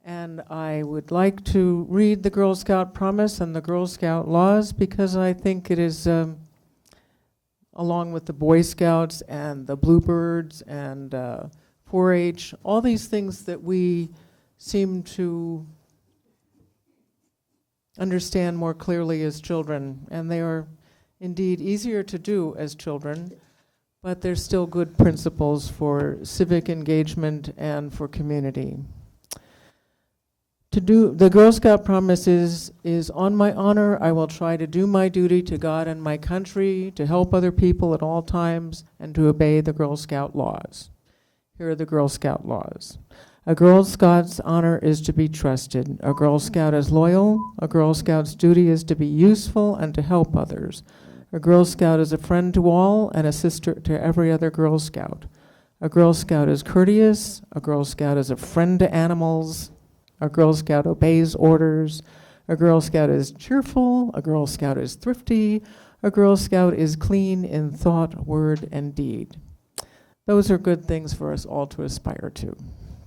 And I would like to read the Girl Scout Promise and the Girl Scout Laws, because I think it is, along with the Boy Scouts and the Bluebirds and 4-H, all these things that we seem to understand more clearly as children, and they are indeed easier to do as children, but they're still good principles for civic engagement and for community. To do the Girl Scout Promise is on my honor. I will try to do my duty to God and my country, to help other people at all times, and to obey the Girl Scout laws. Here are the Girl Scout laws. A Girl Scout's honor is to be trusted. A Girl Scout is loyal. A Girl Scout's duty is to be useful and to help others. A Girl Scout is a friend to all and a sister to every other Girl Scout. A Girl Scout is courteous. A Girl Scout is a friend to animals. A Girl Scout obeys orders. A Girl Scout is cheerful. A Girl Scout is thrifty. A Girl Scout is clean in thought, word, and deed. Those are good things for us all to aspire to.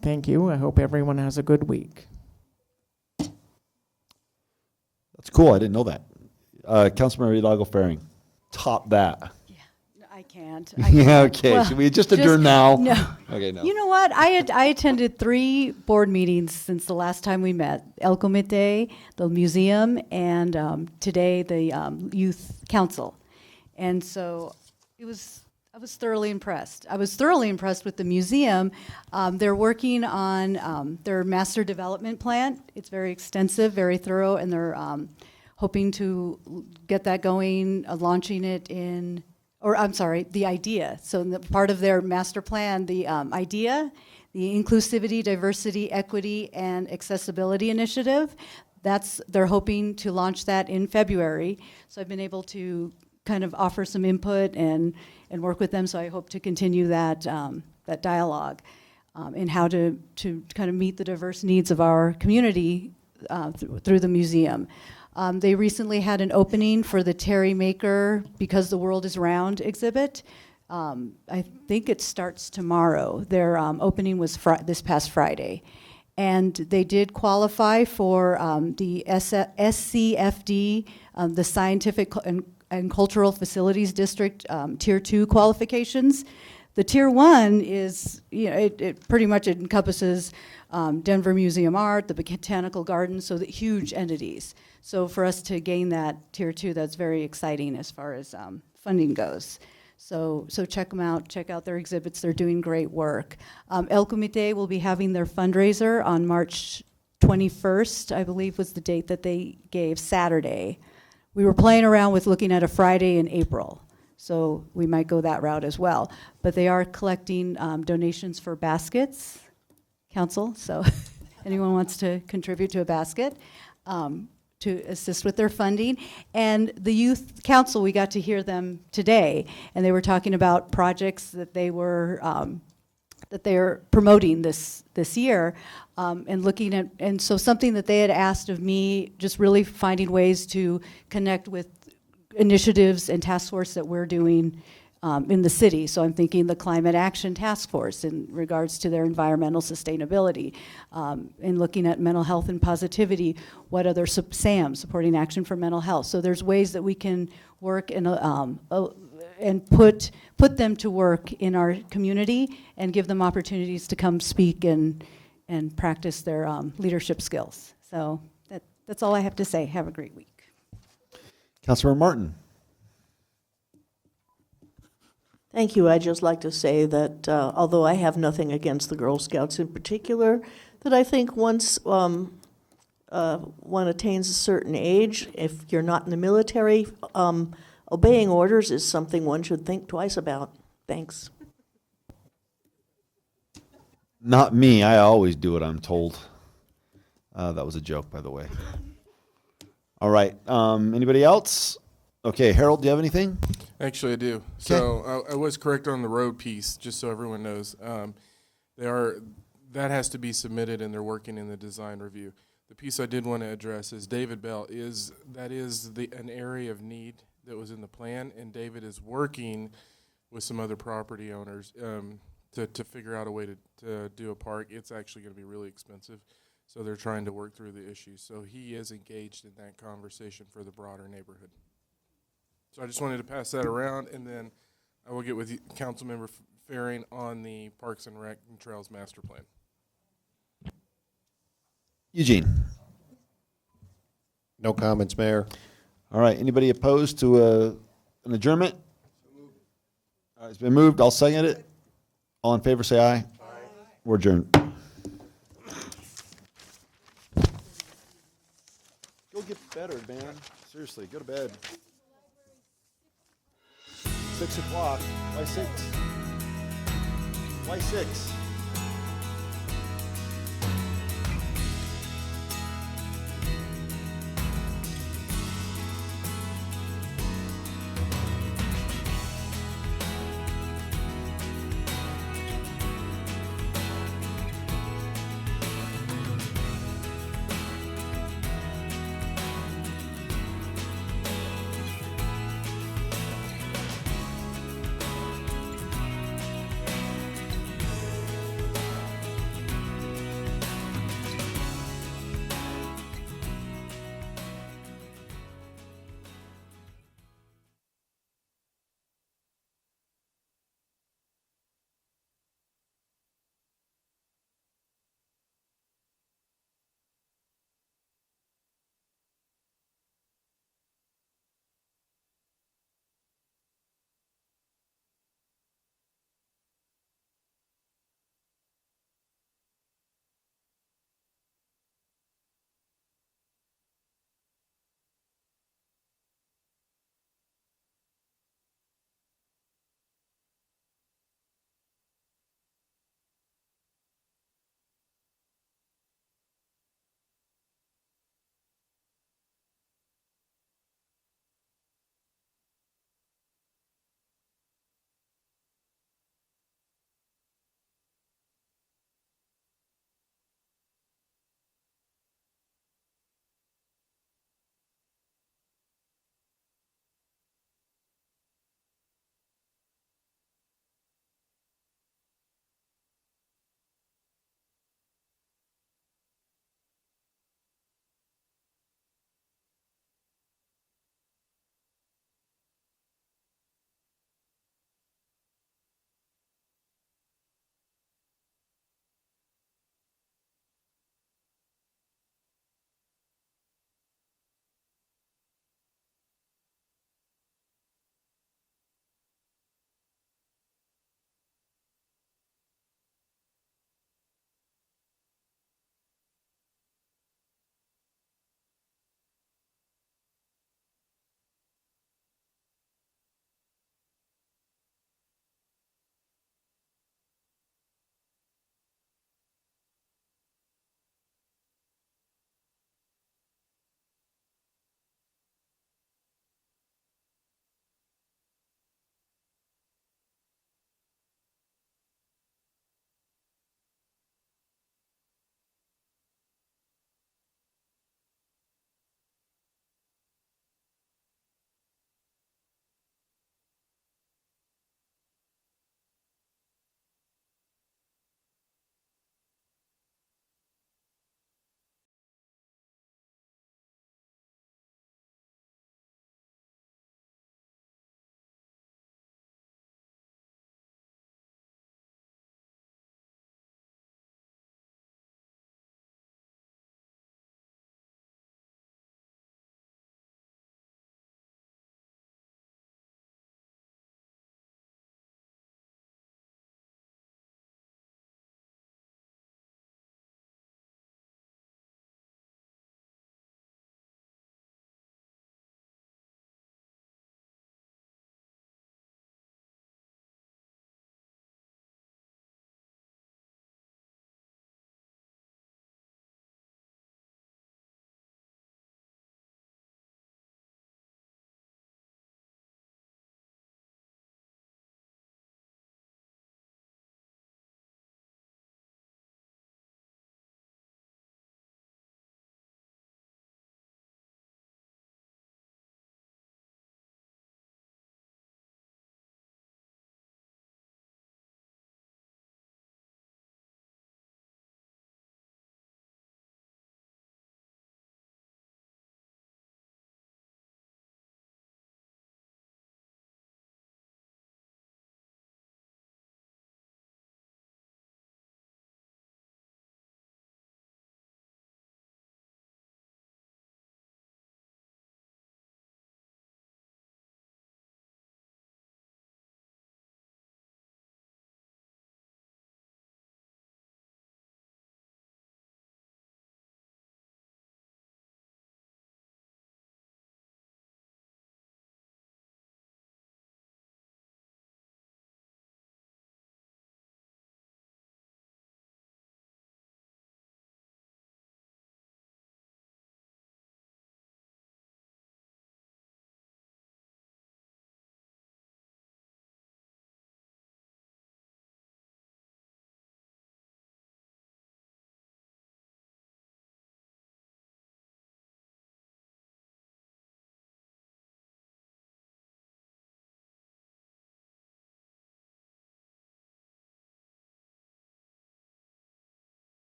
Thank you. I hope everyone has a good week. That's cool. I didn't know that. Councilmember Hidalgo-Fahring, top that. I can't. Yeah, okay. Well, Should we just adjourn now? No. Okay, no. You know what? I attended 3 board meetings since the last time we met. El Comité, the museum, and today the youth council. And so I was thoroughly impressed. I was thoroughly impressed with the museum. They're working on their master development plan. It's very extensive, very thorough, and they're hoping to get that going, launching it in, or I'm sorry, the idea. So in the part of their master plan, the idea, the inclusivity, diversity, equity, and accessibility initiative, they're hoping to launch that in February. So I've been able to kind of offer some input and work with them. So I hope to continue that that dialogue in how to kind of meet the diverse needs of our community through the museum. They recently had an opening for the Terry Maker Because the World is Round exhibit. I think it starts tomorrow. Their opening was this past Friday. And they did qualify for the SCFD, the Scientific and Cultural Facilities District Tier 2 qualifications. The Tier 1 is, it pretty much encompasses Denver Museum Art, the Botanical Gardens, so the huge entities. So for us to gain that Tier 2, that's very exciting as far as funding goes. So check them out, check out their exhibits, they're doing great work. El Comité will be having their fundraiser on March 21st, I believe was the date that they gave, Saturday. We were playing around with looking at a Friday in April, so we might go that route as well. But they are collecting donations for baskets, council, so anyone wants to contribute to a basket to assist with their funding. And the youth council, we got to hear them today, and they were talking about projects that they were that they're promoting this year, and looking at, and so something that they had asked of me, just really finding ways to connect with initiatives and task force that we're doing in the city. So I'm thinking the Climate Action Task Force in regards to their environmental sustainability, in looking at mental health and positivity, what other SAM, Supporting Action for Mental Health. So there's ways that we can work in and put them to work in our community and give them opportunities to come speak and practice their leadership skills. So that's all I have to say. Have a great week. Councilmember Martin. Thank you. I'd just like to say that although I have nothing against the Girl Scouts in particular, that I think once one attains a certain age, if you're not in the military, obeying orders is something one should think twice about. Thanks. Not me. I always do what I'm told. That was a joke, by the way. All right. Anybody else? Okay, Harold, do you have anything? Actually, I do. So I was correct on the road piece, just so everyone knows. That has to be submitted, and they're working in the design review. The piece I did want to address is David Bell is an area of need that was in the plan, and David is working with some other property owners to figure out a way to do a park. It's actually going to be really expensive, so they're trying to work through the issues. So he is engaged in that conversation for the broader neighborhood. So I just wanted to pass that around, and then I will get with you, Councilmember Fahring on the Parks and Rec and Trails Master Plan. Eugene. No comments, Mayor. All right. Anybody opposed to an adjournment? All right, it's been moved. I'll second it. All in favor, say aye. Aye. We're adjourned. Go get better, man. Seriously, go to bed. 6 o'clock. Why 6? Why 6?